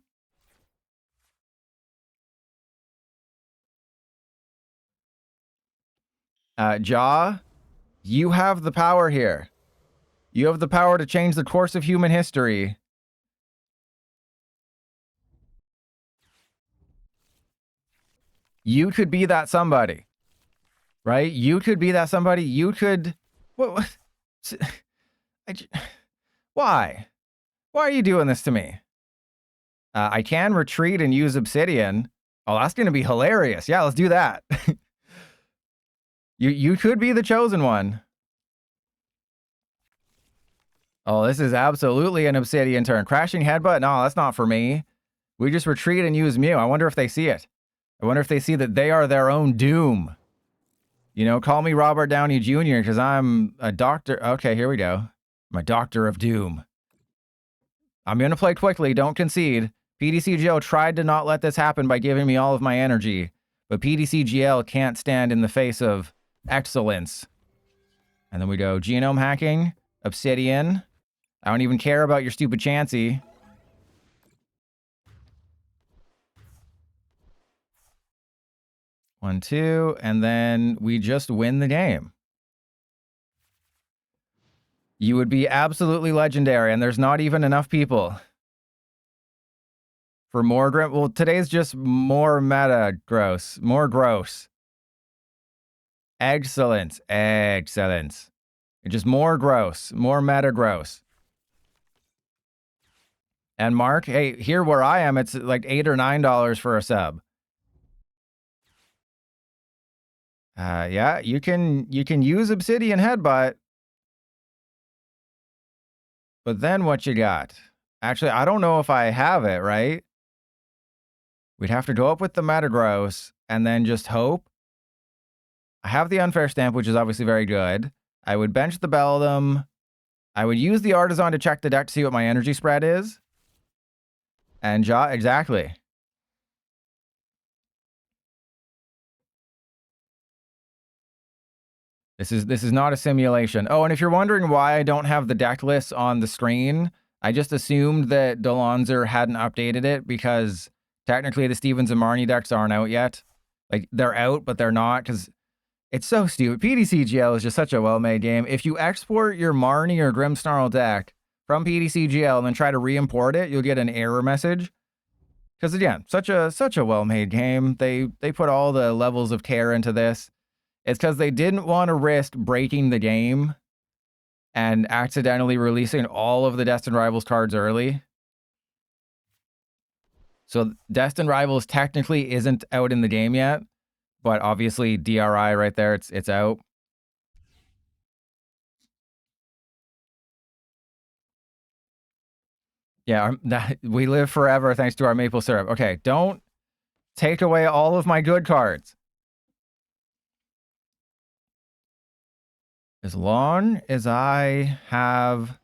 Speaker 1: Jaw, you have the power here. You have the power to change the course of human history. You could be that somebody. Right? You could be that somebody. You could... What? Why? Why are you doing this to me? I can retreat and use Obsidian. Oh, that's going to be hilarious. Yeah, let's do that. You could be the chosen one. Oh, this is absolutely an Obsidian turn. Crashing Headbutt? No, that's not for me. We just retreat and use Mew. I wonder if they see it. I wonder if they see that they are their own doom. You know, call me Robert Downey Jr. because I'm a doctor. Okay, here we go. I'm a doctor of doom. I'm going to play quickly. Don't concede. PDCGL tried to not let this happen by giving me all of my energy. But PDCGL can't stand in the face of excellence. And then we go Genome Hacking, Obsidian. I don't even care about your stupid Chansey. One, two, and then we just win the game. You would be absolutely legendary, and there's not even enough people. For more well, today's just more Metagross. More gross. Excellent. Excellent. Just more gross. More Metagross. And Mark, hey, here where I am, it's like $8 or $9 for a sub. Yeah, you can use Obsidian Headbutt. But then what you got? Actually, I don't know if I have it, right? We'd have to go up with the Metagross and then just hope. I have the Unfair Stamp, which is obviously very good. I would bench the Beldum. I would use the Artisan to check the deck to see what my energy spread is. And exactly. This is not a simulation. Oh, and if you're wondering why I don't have the deck list on the screen, I just assumed that Delonzer hadn't updated it because technically the Stevens and Marnie decks aren't out yet. Like, they're out, but they're not, because it's so stupid. PDCGL is just such a well-made game. If you export your Marnie or Grimmsnarl deck from PDCGL and then try to re-import it, you'll get an error message. Because again, such a well-made game. They put all the levels of care into this. It's because they didn't want to risk breaking the game and accidentally releasing all of the Destined Rivals cards early. So Destined Rivals technically isn't out in the game yet, but obviously DRI right there, it's out. Yeah, we live forever thanks to our maple syrup. Okay, don't take away all of my good cards. As long as I have,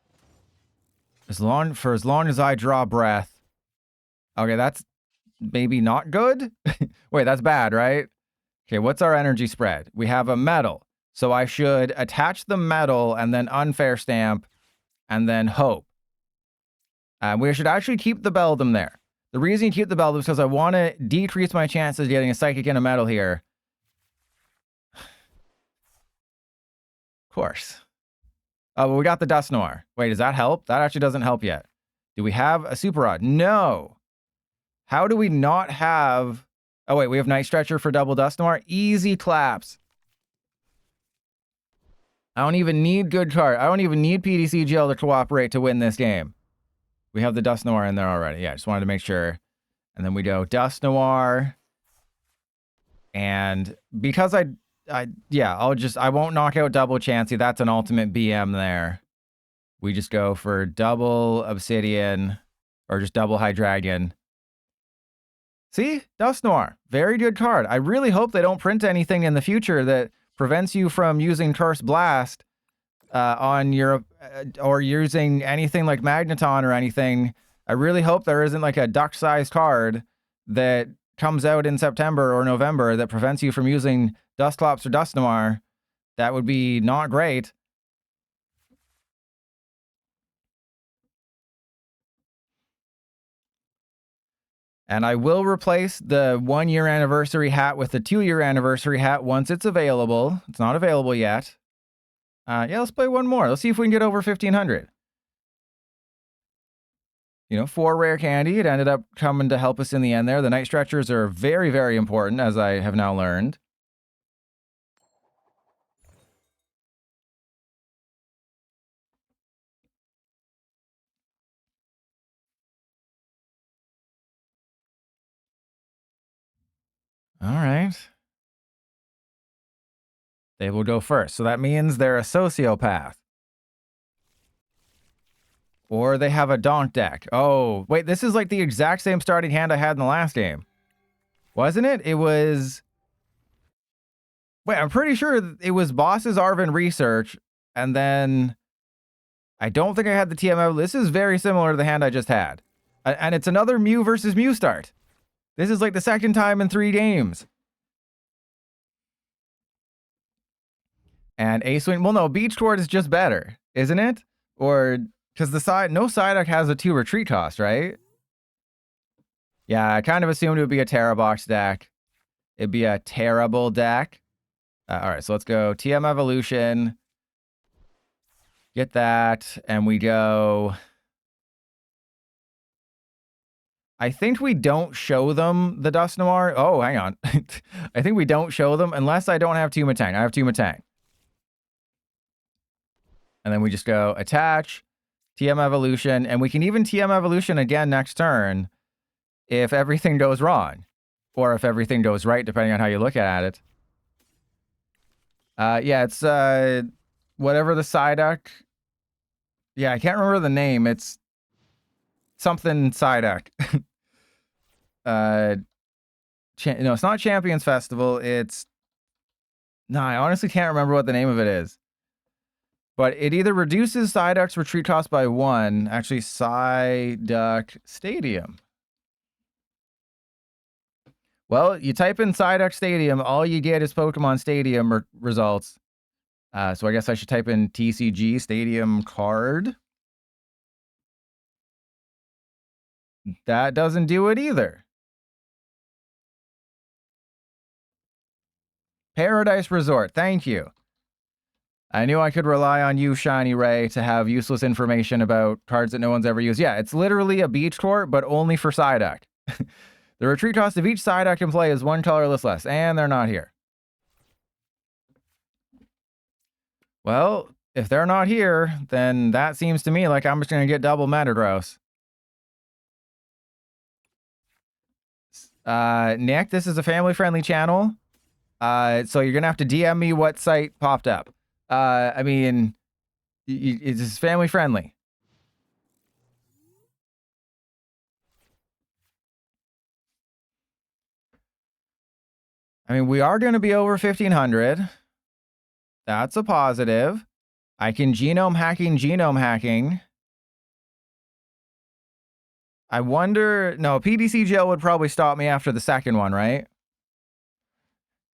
Speaker 1: as long as I draw breath. Okay, that's maybe not good. Wait, that's bad, right? Okay, what's our energy spread? We have a metal. So I should attach the metal and then unfair stamp and then hope. We should actually keep the Beldum there. The reason you keep the Beldum is because I want to decrease my chances of getting a psychic and a metal here. Of course. Oh, well, we got the Dusknoir. Wait, does that help? That actually doesn't help yet. Do we have a Super Rod? No. How do we not have... Oh, wait, we have Night Stretcher for double Dusknoir? Easy claps. I don't even need good card. I don't even need PDCGL to cooperate to win this game. We have the Dusknoir in there already. Yeah, I just wanted to make sure. And then we go Dusknoir. And because I won't knock out double Chansey. That's an ultimate BM there. We just go for double Obsidian or just double Hydreigon. See? Dusknoir. Very good card. I really hope they don't print anything in the future that prevents you from using Curse Blast on your or using anything like Magneton or anything. I really hope there isn't like a duck-sized card that comes out in September or November that prevents you from using Dusclops or Dusknoir. That would be not great. And I will replace the 1-year anniversary hat with the 2-year anniversary hat once it's available. It's not available yet. Yeah, let's play one more. Let's see if we can get over 1,500. You know, 4 rare candy. It ended up coming to help us in the end there. The Night Stretchers are very, very important, as I have now learned. All right. They will go first. So that means they're a sociopath. Or they have a donk deck. Oh, wait, this is like the exact same starting hand I had in the last game. Wasn't it? It was... Wait, I'm pretty sure it was Boss's Arven Research, and then... I don't think I had the TMO. This is very similar to the hand I just had. And it's another Mew versus Mew start. This is like the second time in 3 games. And Ace Wing... Well, no, Beach Court is just better, isn't it? Or... Because no Psyduck has a 2 retreat cost, right? Yeah, I kind of assumed it would be a Terra Box deck. It'd be a terrible deck. All right, so let's go TM Evolution. Get that, and we go... I think we don't show them the Dusknoir. Oh, hang on. I think we don't show them unless I don't have Metang. I have Metang. And then we just go attach, TM Evolution, and we can even TM Evolution again next turn if everything goes wrong. Or if everything goes right, depending on how you look at it. Yeah, it's whatever the Psyduck. Yeah, I can't remember the name. It's something Psyduck. No, it's not Champions Festival. It's... No, I honestly can't remember what the name of it is. But it either reduces Psyduck's retreat cost by 1. Actually, Psyduck Stadium. Well, you type in Psyduck Stadium, all you get is Pokemon Stadium results. So I guess I should type in TCG Stadium card. That doesn't do it either. Paradise Resort, thank you. I knew I could rely on you, Shiny Ray, to have useless information about cards that no one's ever used. Yeah, it's literally a beach court, but only for Psyduck. The retreat cost of each Psyduck in play is 1 colorless less, and they're not here. Well, if they're not here, then that seems to me like I'm just going to get double Metagross. Nick, this is a family-friendly channel. So you're going to have to DM me what site popped up. I mean, it's family friendly. I mean, we are going to be over 1,500. That's a positive. I can genome hacking. I wonder, no, PDC jail would probably stop me after the second one, right?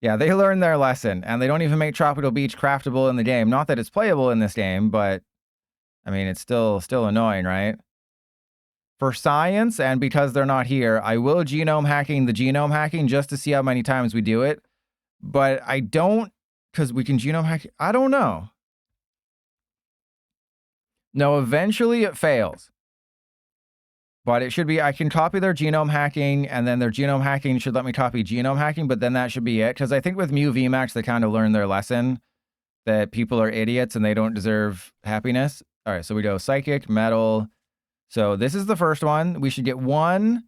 Speaker 1: Yeah, they learned their lesson, and they don't even make Tropical Beach craftable in the game. Not that it's playable in this game, but, I mean, it's still annoying, right? For science, and because they're not here, I will genome hacking the genome hacking just to see how many times we do it. But I don't, because we can genome hack, I don't know. No, eventually it fails. But it should be, I can copy their genome hacking, and then their genome hacking should let me copy genome hacking, but then that should be it. Because I think with Mew VMAX, they kind of learned their lesson that people are idiots and they don't deserve happiness. All right, so we go Psychic, Metal. So this is the first one. We should get 1,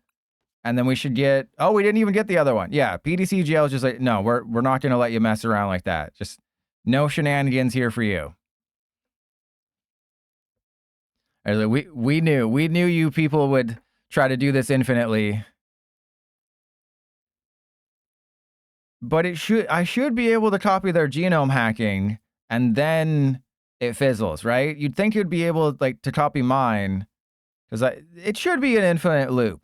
Speaker 1: and then we should get, oh, we didn't even get the other one. Yeah, PDC jail is just like, no, we're not going to let you mess around like that. Just no shenanigans here for you. We knew you people would try to do this infinitely. But I should be able to copy their genome hacking, and then it fizzles, right? You'd think you'd be able like to copy mine, because it should be an infinite loop.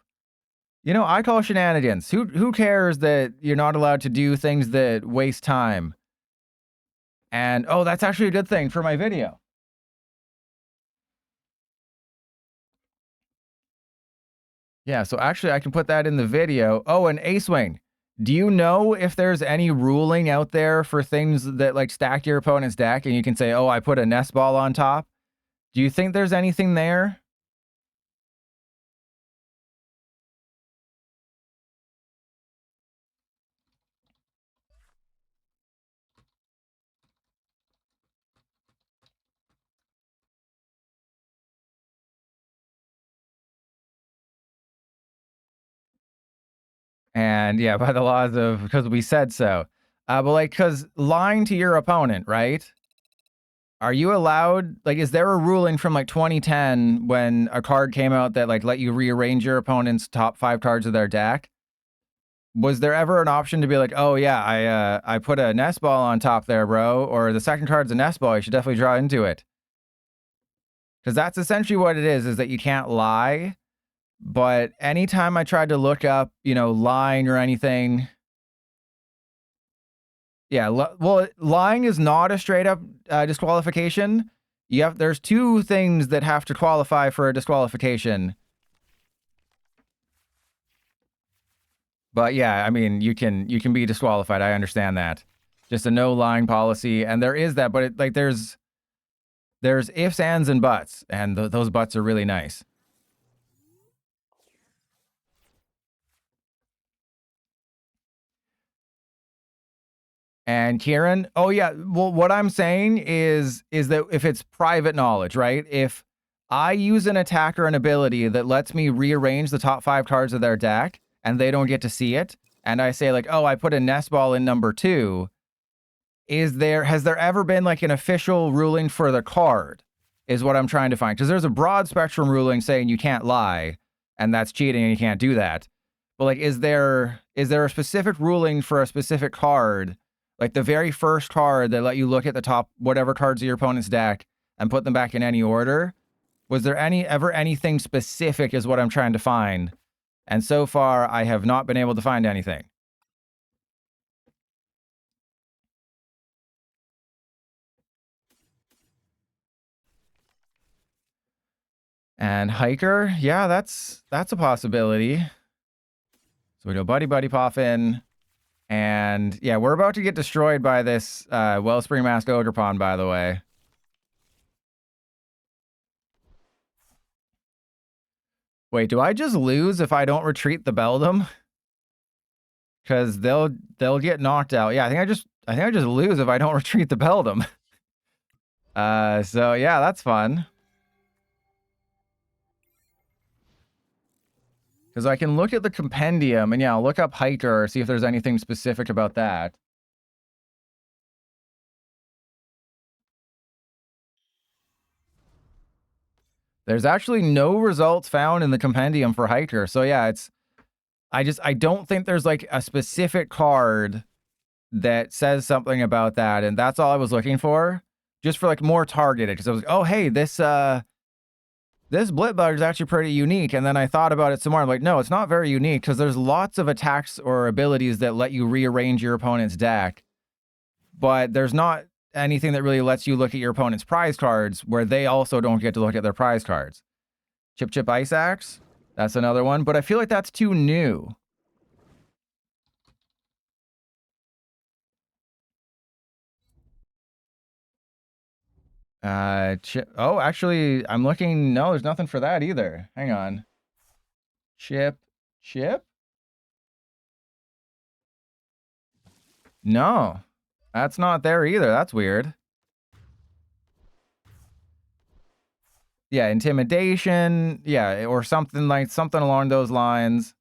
Speaker 1: You know, I call shenanigans. Who cares that you're not allowed to do things that waste time? And oh, that's actually a good thing for my video. Yeah, so actually I can put that in the video. Oh, and A-Swing. Do you know if there's any ruling out there for things that like stack your opponent's deck and you can say, oh, I put a Nest Ball on top? Do you think there's anything there? And yeah, by the laws of, because we said so. But like, because lying to your opponent, right? Are you allowed, like, is there a ruling from like 2010 when a card came out that like let you rearrange your opponent's top 5 cards of their deck? Was there ever an option to be like, oh yeah, I put a Nest Ball on top there, bro, or the second card's a Nest Ball, you should definitely draw into it? Because that's essentially what it is that you can't lie. But anytime I tried to look up, you know, lying or anything, yeah, well, lying is not a straight up disqualification. There's 2 things that have to qualify for a disqualification. But yeah, I mean, you can be disqualified. I understand that. Just a no lying policy, and there is that, but it, like there's ifs, ands, and buts, and those buts are really nice. And Kieran, oh yeah, well, what I'm saying is that if it's private knowledge, right? If I use an attack or an ability that lets me rearrange the top 5 cards of their deck, and they don't get to see it, and I say like, oh, I put a Nest Ball in number 2, has there ever been like an official ruling for the card? Is what I'm trying to find. Because there's a broad spectrum ruling saying you can't lie, and that's cheating, and you can't do that. But like, is there a specific ruling for a specific card? Like the very first card that let you look at the top whatever cards of your opponent's deck and put them back in any order? Was there ever anything specific is what I'm trying to find. And so far, I have not been able to find anything. And Hiker, yeah, that's a possibility. So we go Buddy-Buddy Poffin. And yeah, we're about to get destroyed by this Wellspring Mask Ogerpon, by the way. Wait, do I just lose if I don't retreat the Beldum? Because they'll get knocked out. Yeah, I think I just lose if I don't retreat the Beldum. So yeah, that's fun. Because I can look at the compendium and yeah, I'll look up Hiker, see if there's anything specific about that. There's actually no results found in the compendium for Hiker. So yeah, I don't think there's like a specific card that says something about that, and that's all I was looking for, just for like more targeted. Because I was like, oh hey, this Blitbug is actually pretty unique, and then I thought about it some more. I'm like, no, it's not very unique because there's lots of attacks or abilities that let you rearrange your opponent's deck, but there's not anything that really lets you look at your opponent's prize cards where they also don't get to look at their prize cards. Chip Chip Ice Axe, that's another one, but I feel like that's too new. Oh, actually, I'm looking. No, there's nothing for that either. Hang on. Chip? No, that's not there either. That's weird. Yeah, intimidation. Yeah, or something along those lines.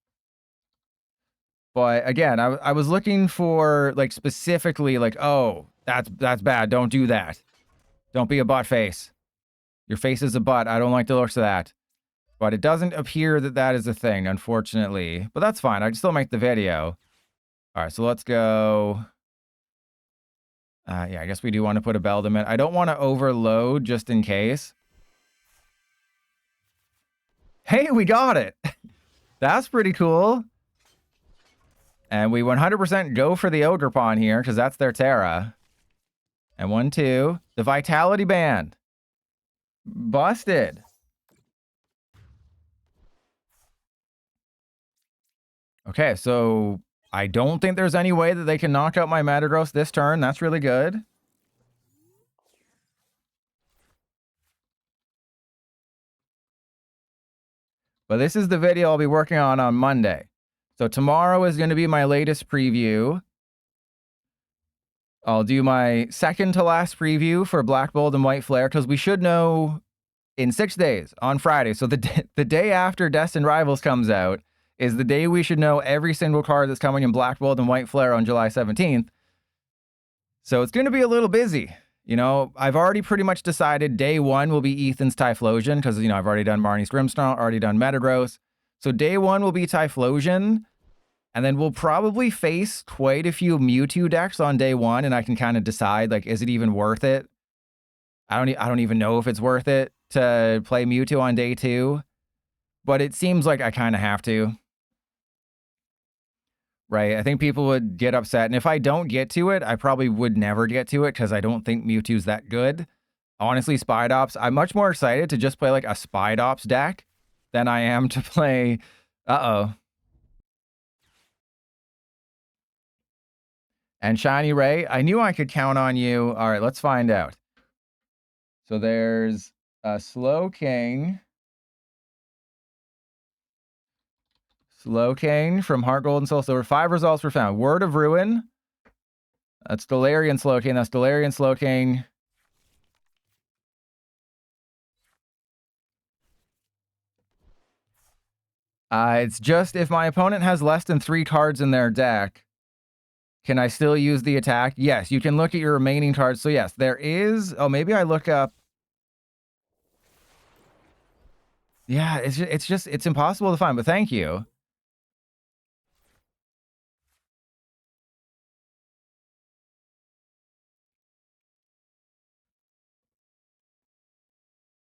Speaker 1: But again, I was looking for like specifically like, oh, that's bad. Don't do that. Don't be a butt face. Your face is a butt. I don't like the looks of that. But it doesn't appear that that is a thing, unfortunately. But that's fine. I can still make the video. All right, so let's go. Yeah, I guess we do want to put a Beldum in. I don't want to overload just in case. Hey, we got it. That's pretty cool. And we 100% go for the Ogerpon here because that's their Terra. And 1, 2. The Vitality Band. Busted. Okay, so I don't think there's any way that they can knock out my Metagross this turn. That's really good. But this is the video I'll be working on Monday. So tomorrow is going to be my latest preview. I'll do my second to last preview for Black Bolt and White Flare because we should know in 6 days on Friday. So the day after Destined Rivals comes out is the day we should know every single card that's coming in Black Bolt and White Flare on July 17th. So it's going to be a little busy. You know, I've already pretty much decided day 1 will be Ethan's Typhlosion because, you know, I've already done Marnie's Grimmsnarl, already done Metagross. So day 1 will be Typhlosion. And then we'll probably face quite a few Mewtwo decks on day 1, and I can kind of decide, like, is it even worth it? I don't even know if it's worth it to play Mewtwo on day 2, but it seems like I kind of have to. Right? I think people would get upset, and if I don't get to it, I probably would never get to it because I don't think Mewtwo's that good. Honestly, Spidops, I'm much more excited to just play, like, a Spidops deck than I am to play... Uh-oh. And Shiny Ray, I knew I could count on you. All right, let's find out. So there's a Slowking. Slowking from Heart Gold and Soul Silver. 5 results were found. Word of Ruin. That's Delirian Slowking. That's Delirian Slowking. It's just if my opponent has less than 3 cards in their deck, can I still use the attack? Yes, you can look at your remaining cards. So yes, there is... Oh, maybe I look up... Yeah, it's impossible to find, but thank you.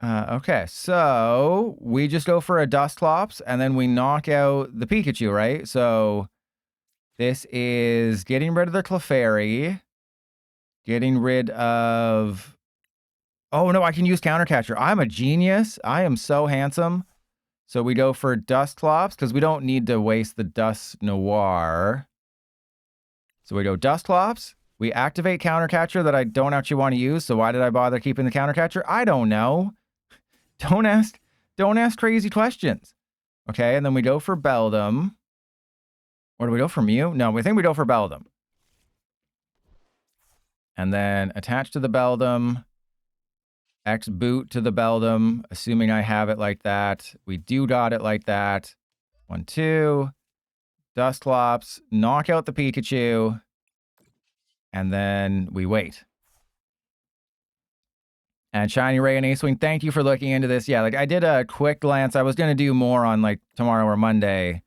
Speaker 1: Okay, so we just go for a Dusclops, and then we knock out the Pikachu, right? So this is getting rid of the Clefairy, getting rid of Oh, no, I can use Countercatcher. I'm a genius. I am so handsome. So we go for Dusclops, because we don't need to waste the Dusknoir. So we go Dusclops. We activate Countercatcher that I don't actually want to use, so why did I bother keeping the Countercatcher? I don't know. Don't ask crazy questions. Okay, and then we go for Beldum. Or do we go for Mew? No, we think we go for Beldum. And then attach to the Beldum. X boot to the Beldum, assuming I have it like that. We do got it like that. 1, 2. Dusclops. Knock out the Pikachu. And then we wait. And Shiny Ray and Ace Wing, thank you for looking into this. Yeah, like I did a quick glance. I was going to do more on like tomorrow or Monday.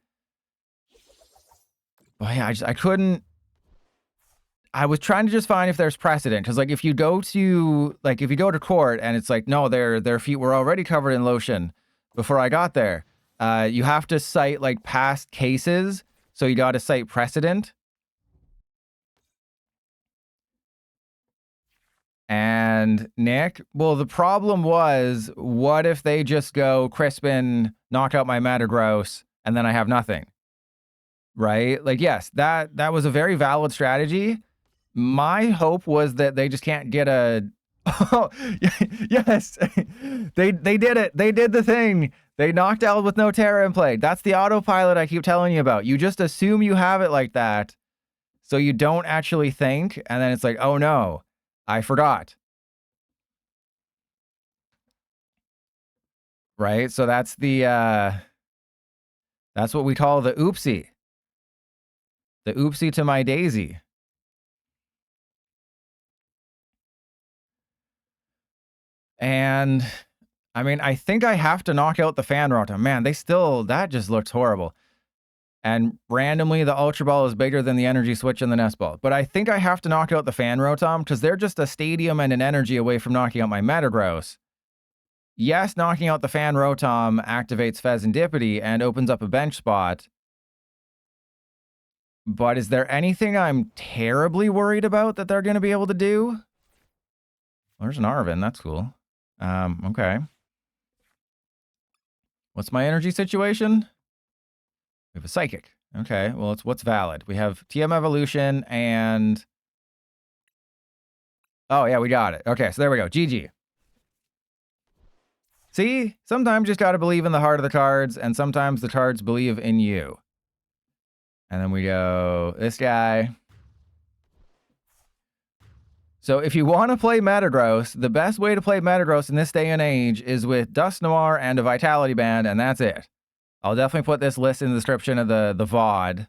Speaker 1: But yeah, I couldn't. I was trying to just find if there's precedent. Because like if you go to court and it's like, no, their feet were already covered in lotion before I got there. You have to cite like past cases. So you got to cite precedent. And Nick, well, the problem was, what if they just go Crispin, knock out my Metagross, and then I have nothing? Right? Like, yes, that was a very valid strategy. My hope was that they just can't get a... Oh, yes! They did it! They did the thing! They knocked out with no Terra in play. That's the autopilot I keep telling you about. You just assume you have it like that, so you don't actually think, and then it's like, oh no, I forgot. Right? So that's the, that's what we call the oopsie. The oopsie to my daisy. And, I mean, I think I have to knock out the Fan Rotom. Man, that just looks horrible. And randomly, the Ultra Ball is bigger than the Energy Switch in the Nest Ball. But I think I have to knock out the Fan Rotom, because they're just a Stadium and an Energy away from knocking out my Metagross. Yes, knocking out the Fan Rotom activates Fezandipiti and opens up a bench spot. But is there anything I'm terribly worried about that they're going to be able to do? Well, there's an Arven. That's cool. Okay. What's my energy situation? We have a Psychic. Okay, well, it's what's valid. We have TM Evolution and... Oh, yeah, we got it. Okay, so there we go. GG. See? Sometimes you just got to believe in the heart of the cards, and sometimes the cards believe in you. And then we go this guy. So if you want to play Metagross, the best way to play Metagross in this day and age is with Dusknoir and a Vitality Band, and that's it. I'll definitely put this list in the description of the VOD.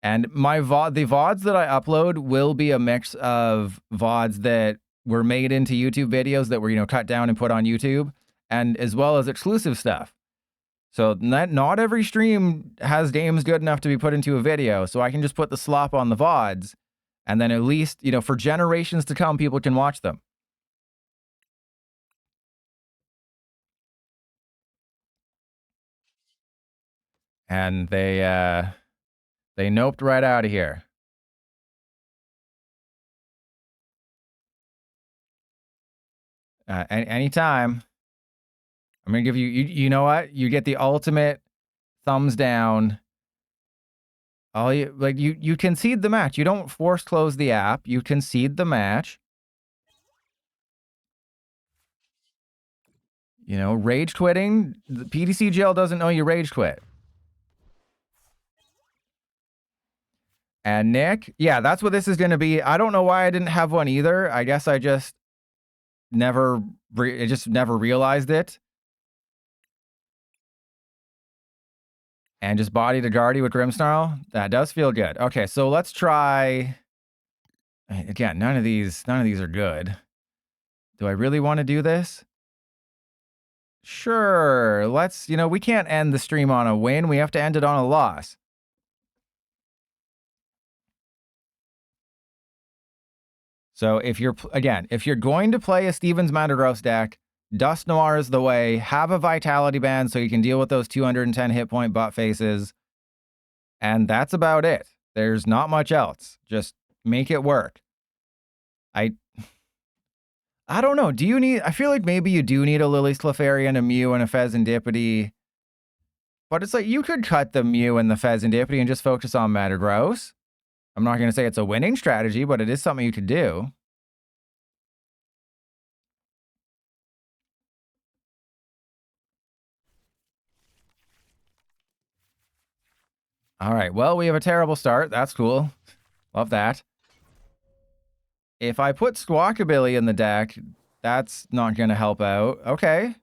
Speaker 1: And my the VODs that I upload will be a mix of VODs that were made into YouTube videos that were, you know, cut down and put on YouTube, and as well as exclusive stuff. So not every stream has games good enough to be put into a video, so I can just put the slop on the VODs, and then at least, you know, for generations to come, people can watch them. And they noped right out of here. Anytime. I'm gonna give you, you know what? You get the ultimate thumbs down. All you concede the match. You don't force close the app. You concede the match. You know, rage quitting. The PDC jail doesn't know you rage quit. And Nick, yeah, that's what this is going to be. I don't know why I didn't have one either. I guess I just never realized it. And just body to Guardy with Grimmsnarl. That does feel good. Okay, so let's try. Again, none of these are good. Do I really want to do this? Sure. Let's, you know, we can't end the stream on a win. We have to end it on a loss. So if you're going to play a Stevens Metagross deck, Dusknoir is the way. Have a Vitality Band so you can deal with those 210 hit point butt faces. And that's about it. There's not much else. Just make it work. I don't know. Do you need... I feel like maybe you do need a Lillie's Clefairy and a Mew and a Fezandipiti. But it's like, you could cut the Mew and the Fezandipiti and just focus on Metagross. I'm not going to say it's a winning strategy, but it is something you could do. All right, well, we have a terrible start. That's cool. Love that. If I put Squawkabilly in the deck, that's not going to help out. Okay.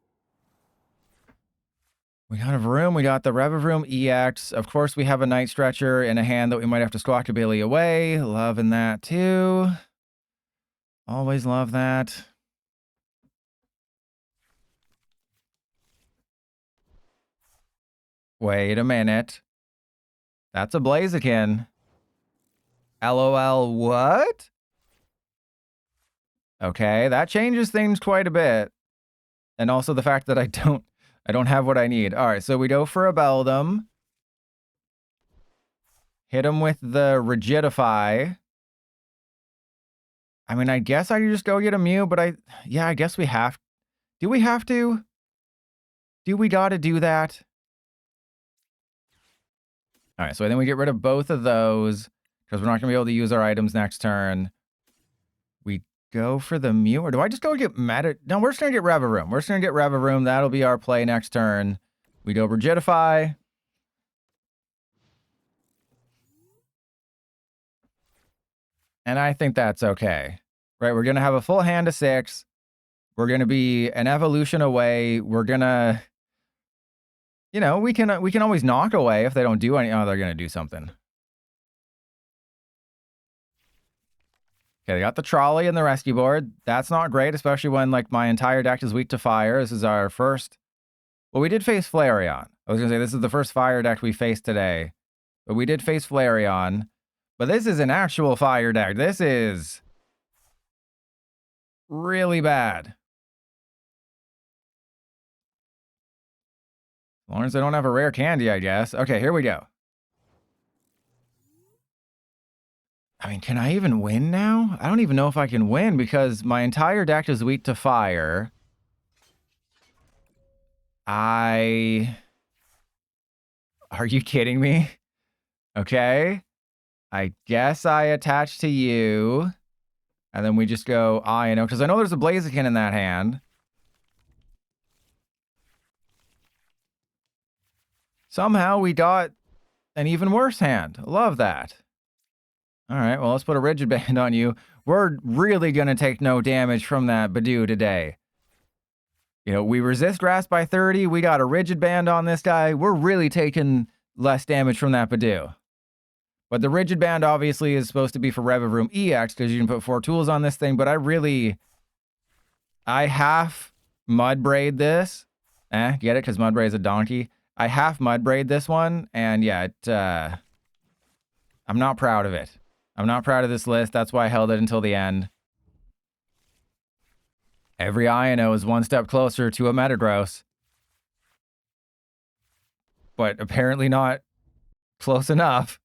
Speaker 1: We got a Vroom. We got the Revavroom EX. Of course, we have a Night Stretcher in a hand that we might have to Squawkabilly away. Loving that, too. Always love that. Wait a minute. That's a Blaziken. LOL, what? Okay, that changes things quite a bit. And also the fact that I don't have what I need. All right, so we go for a Beldum. Hit him with the Rigidify. I mean, I guess I could just go get a Mew, but I guess we have... Do we have to? Do we gotta do that? All right, so then we get rid of both of those because we're not going to be able to use our items next turn. We go for the Mew, or do I just go get Meta? No, we're just going to get Revavroom. We're just going to get Revavroom. That'll be our play next turn. We go Rigidify. And I think that's okay. Right, we're going to have a full hand of 6. We're going to be an evolution away. We're going to... You know, we can always knock away if they don't do any... Oh, they're going to do something. Okay, they got the Trolley and the Rescue Board. That's not great, especially when, like, my entire deck is weak to fire. This is our first... Well, we did face Flareon. I was going to say, this is the first fire deck we faced today. But we did face Flareon. But this is an actual fire deck. This is... really bad. As long as I don't have a rare candy, I guess. Okay, here we go. I mean, can I even win now? I don't even know if I can win because my entire deck is weak to fire. Are you kidding me? Okay. I guess I attach to you. And then we just go Iono, because I know there's a Blaziken in that hand. Somehow we got an even worse hand. Love that. All right, well, let's put a Rigid Band on you. We're really going to take no damage from that Badoo today. You know, we resist Grass by 30. We got a Rigid Band on this guy. We're really taking less damage from that Badoo. But the Rigid Band obviously is supposed to be for Revavroom EX because you can put 4 tools on this thing. But I half Mud Braid this. Get it? Because Mud Braid is a donkey. I half Mud Braid this one. And yeah, I'm not proud of it. I'm not proud of this list. That's why I held it until the end. Every Iono is one step closer to a Metagross. But apparently not close enough.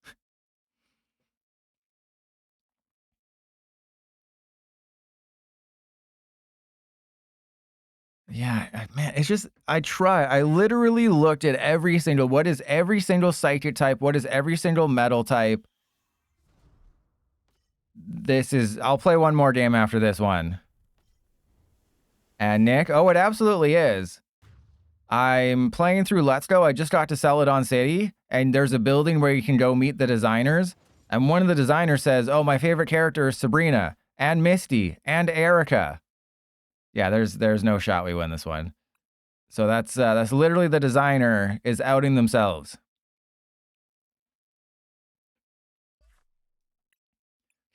Speaker 1: Yeah, man, it's just, I literally looked at every single, what is every single psychic type? What is every single metal type? I'll play one more game after this one. And Nick, oh, it absolutely is. I'm playing through Let's Go. I just got to sell it on City, and there's a building where you can go meet the designers. And one of the designers says, oh, my favorite character is Sabrina, and Misty, and Erica. Yeah, there's no shot we win this one. So that's literally the designer is outing themselves.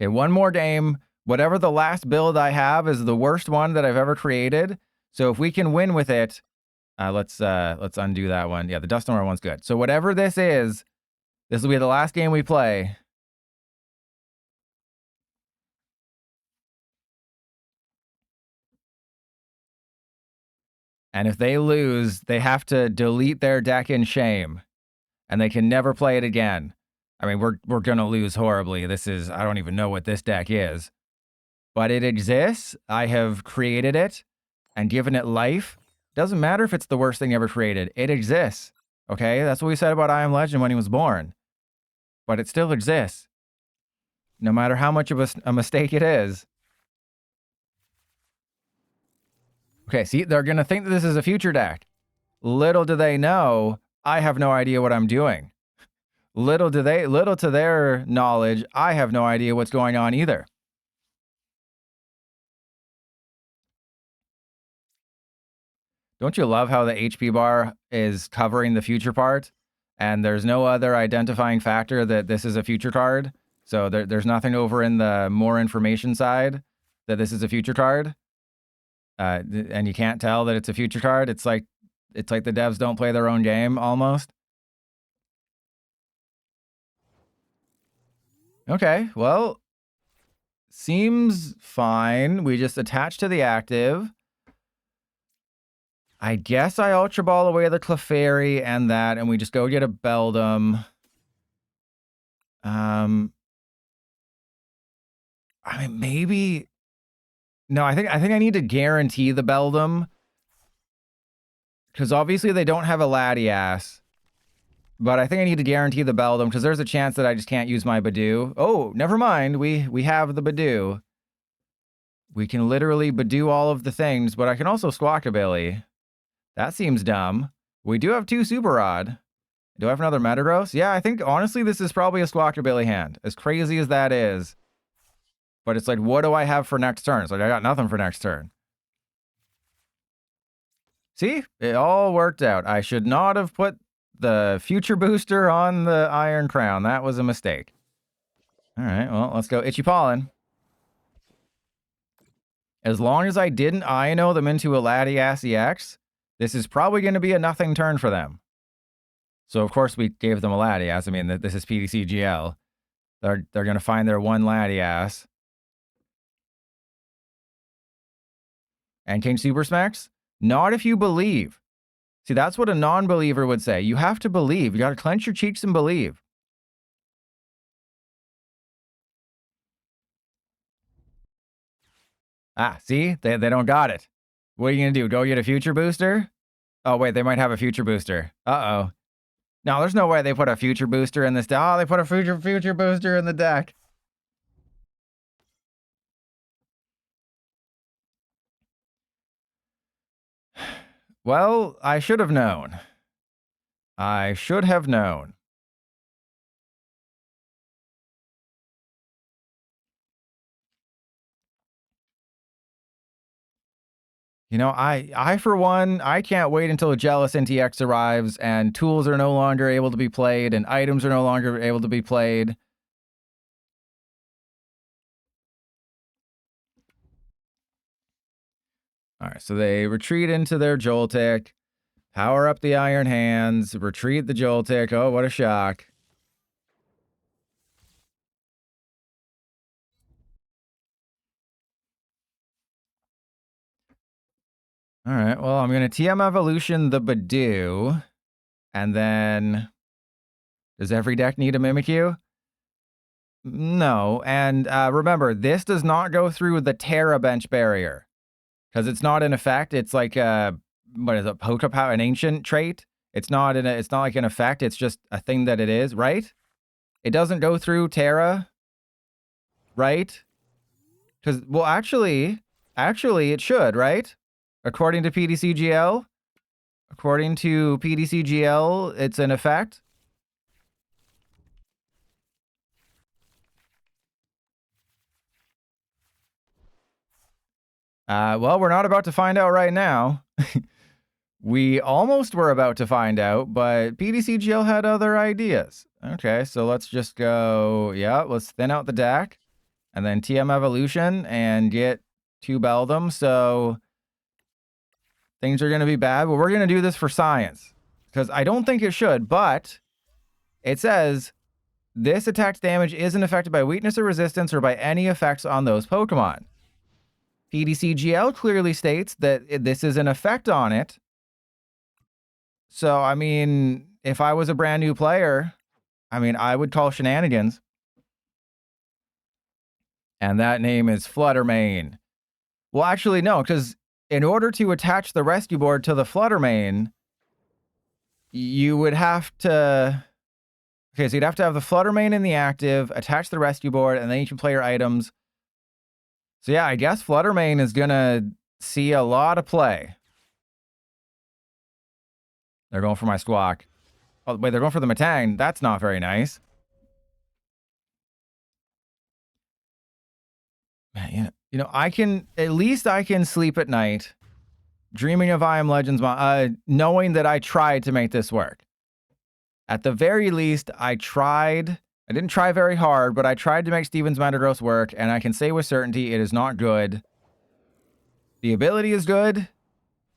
Speaker 1: Okay, one more game. Whatever the last build I have is the worst one that I've ever created. So if we can win with it, let's undo that one. Yeah, the Dusknoir one's good. So whatever this is, this will be the last game we play. And if they lose, they have to delete their deck in shame. And they can never play it again. I mean, we're going to lose horribly. I don't even know what this deck is. but it exists. I have created it and given it life. Doesn't matter if it's the worst thing ever created. It exists. Okay? That's what we said about I Am Legend when he was born. But it still exists. No matter how much of a mistake it is. Okay, see, they're going to think that this is a future deck. Little do they know, I have no idea what I'm doing. Little to their knowledge, I have no idea what's going on either. Don't you love how the HP bar is covering the future part? And there's no other identifying factor that this is a future card. So there's nothing over in the more information side that this is a future card. And you can't tell that it's a future card. It's like the devs don't play their own game almost. Okay, well, seems fine. We just attach to the active. I guess I Ultra Ball away the Clefairy and that, and we just go get a Beldum. I mean, maybe... No, I think I need to guarantee the Beldum. Because obviously they don't have a Latias. But I think I need to guarantee the Beldum, because there's a chance that I just can't use my Badoo. Oh, never mind. We have the Badoo. We can literally Badoo all of the things, but I can also Squawkabilly. That seems dumb. We do have 2 Super Rod. Do I have another Metagross? Yeah, I think, honestly, this is probably a Squawkabilly hand. As crazy as that is. But it's like, what do I have for next turn? It's like, I got nothing for next turn. See? It all worked out. I should not have put the future booster on the Iron Crown. That was a mistake. All right, well, let's go Itchy Pollen. As long as I didn't Iono them into a Latias EX, this is probably going to be a nothing turn for them. So, of course, we gave them a Latias. I mean, this is PDCGL. They're going to find their one Latias. And King Super Smacks? Not if you believe. See, that's what a non-believer would say. You have to believe. You got to clench your cheeks and believe. Ah, see? They don't got it. What are you going to do? Go get a future booster? Oh, wait, they might have a future booster. Uh-oh. No, there's no way they put a future booster in this deck. Oh, they put a future booster in the deck. Well, I should have known. I should have known. You know, I for one, I can't wait until Jealous NTX arrives and tools are no longer able to be played and items are no longer able to be played. All right, so they retreat into their Joltik, power up the Iron Hands, retreat the Joltik. Oh, what a shock. All right, well, I'm going to TM Evolution the Badoo. And then... Does every deck need a Mimikyu? No, and remember, this does not go through the Terra bench barrier. Because it's not an effect, it's like a... What is it? Pokepower, an ancient trait? It's not like an effect, it's just a thing that it is, right? It doesn't go through Terra, right? Because, well, actually, it should, right? According to PDCGL? According to PDCGL, it's an effect? Well, we're not about to find out right now. We almost were about to find out, but PDCGL had other ideas. Okay, so let's just go, yeah, let's thin out the deck, and then TM Evolution, and get 2 Beldum, so things are going to be bad, but we're going to do this for science, because I don't think it should, but it says, this attack's damage isn't affected by weakness or resistance or by any effects on those Pokemon. PDCGL clearly states that this is an effect on it. So, I mean, if I was a brand new player, I mean, I would call shenanigans. And that name is Fluttermane. Well, actually, no, because in order to attach the rescue board to the Fluttermane, you would have to... Okay, so you'd have to have the Fluttermane in the active, attach the rescue board, and then you can play your items. So yeah, I guess Fluttermane is going to see a lot of play. They're going for my Squawk. Oh, wait, they're going for the Metang. That's not very nice. Man, you know, at least I can sleep at night dreaming of I Am Legends, knowing that I tried to make this work. At the very least, I tried. I didn't try very hard, but I tried to make Steven's Metagross work, and I can say with certainty it is not good. The ability is good,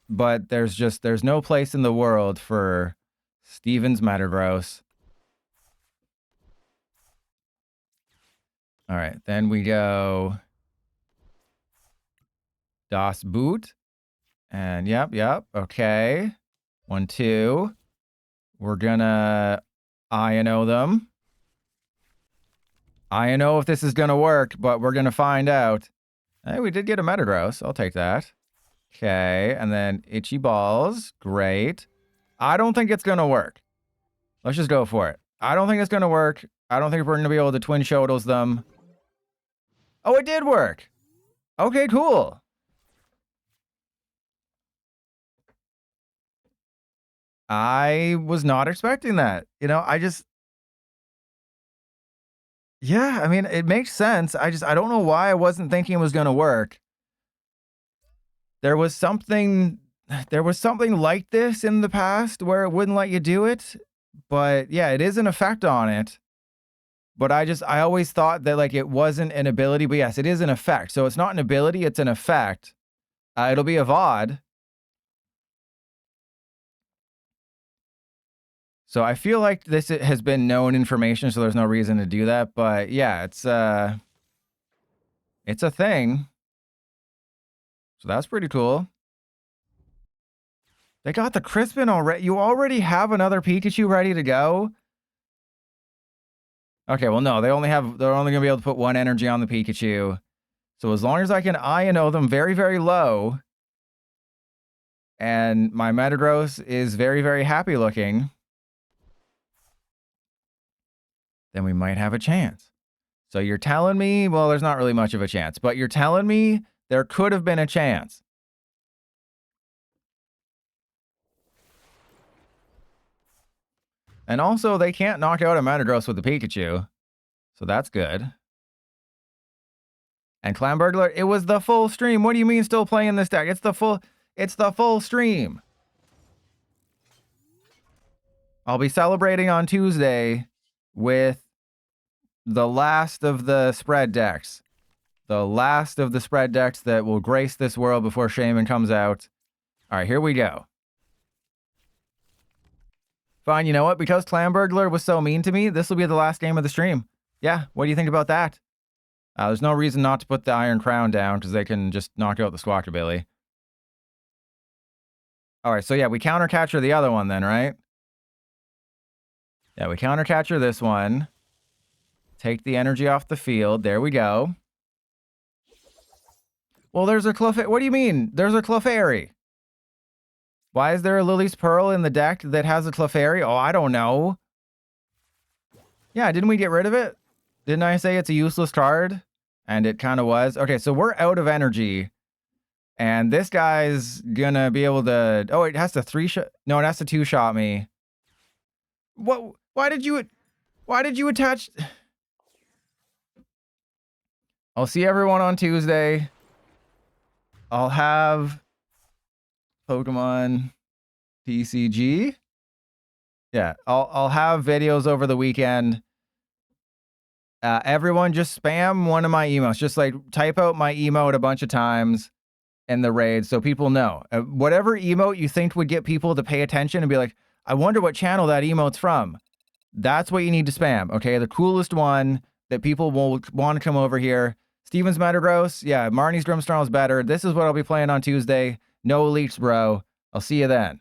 Speaker 1: but there's no place in the world for Steven's Metagross. All right, then we go Das Boot. And yep, okay. 1, 2. We're gonna Iono them. I don't know if this is gonna work, but we're gonna find out. Hey, we did get a Metagross. I'll take that. Okay, and then Itchy Balls. Great. I don't think it's gonna work. Let's just go for it. I don't think it's gonna work. I don't think we're gonna be able to Twin Shotos them. Oh, it did work. Okay, cool. I was not expecting that. You know, yeah, I mean, it makes sense. I don't know why I wasn't thinking it was going to work. There was something like this in the past where it wouldn't let you do it. But yeah, it is an effect on it. But I always thought that like it wasn't an ability, but yes, it is an effect. So it's not an ability, it's an effect. It'll be a VOD. So I feel like this has been known information, so there's no reason to do that. But yeah, it's a thing. So that's pretty cool. They got the Crispin already. You already have another Pikachu ready to go? Okay, well, no, they're only going to be able to put one energy on the Pikachu. So as long as I can Iono them very, very low, and my Metagross is very, very happy looking, then we might have a chance. So you're telling me, well, there's not really much of a chance, but you're telling me there could have been a chance. And also, they can't knock out a Metagross with the Pikachu. So that's good. And Clam Burglar, it was the full stream. What do you mean still playing this deck? It's the full stream. I'll be celebrating on Tuesday with the last of the spread decks. The last of the spread decks that will grace this world before Shaman comes out. All right, here we go. Fine, you know what? Because Clam Burglar was so mean to me, this will be the last game of the stream. Yeah, what do you think about that? There's no reason not to put the Iron Crown down, because they can just knock out the Squawkabilly. Alright, so yeah, we counter-catcher the other one then, right? Yeah, we counter-catcher this one. Take the energy off the field. There we go. Well, there's a Clefairy. What do you mean? There's a Clefairy. Why is there a Lily's Pearl in the deck that has a Clefairy? Oh, I don't know. Yeah, didn't we get rid of it? Didn't I say it's a useless card? And it kind of was. Okay, so we're out of energy. And this guy's gonna be able to... Oh, it has to 3-shot... No, it has to 2-shot me. What? Why did you attach... I'll see everyone on Tuesday. I'll have... Pokemon TCG. Yeah, I'll have videos over the weekend. Everyone just spam one of my emails. Just like type out my emote a bunch of times in the raid so people know. Whatever emote you think would get people to pay attention and be like, I wonder what channel that emote's from. That's what you need to spam, okay? The coolest one that people will want to come over here. Steven's Metagross. Yeah, Marnie's Grimmsnarl is better. This is what I'll be playing on Tuesday. No leaks, bro. I'll see you then.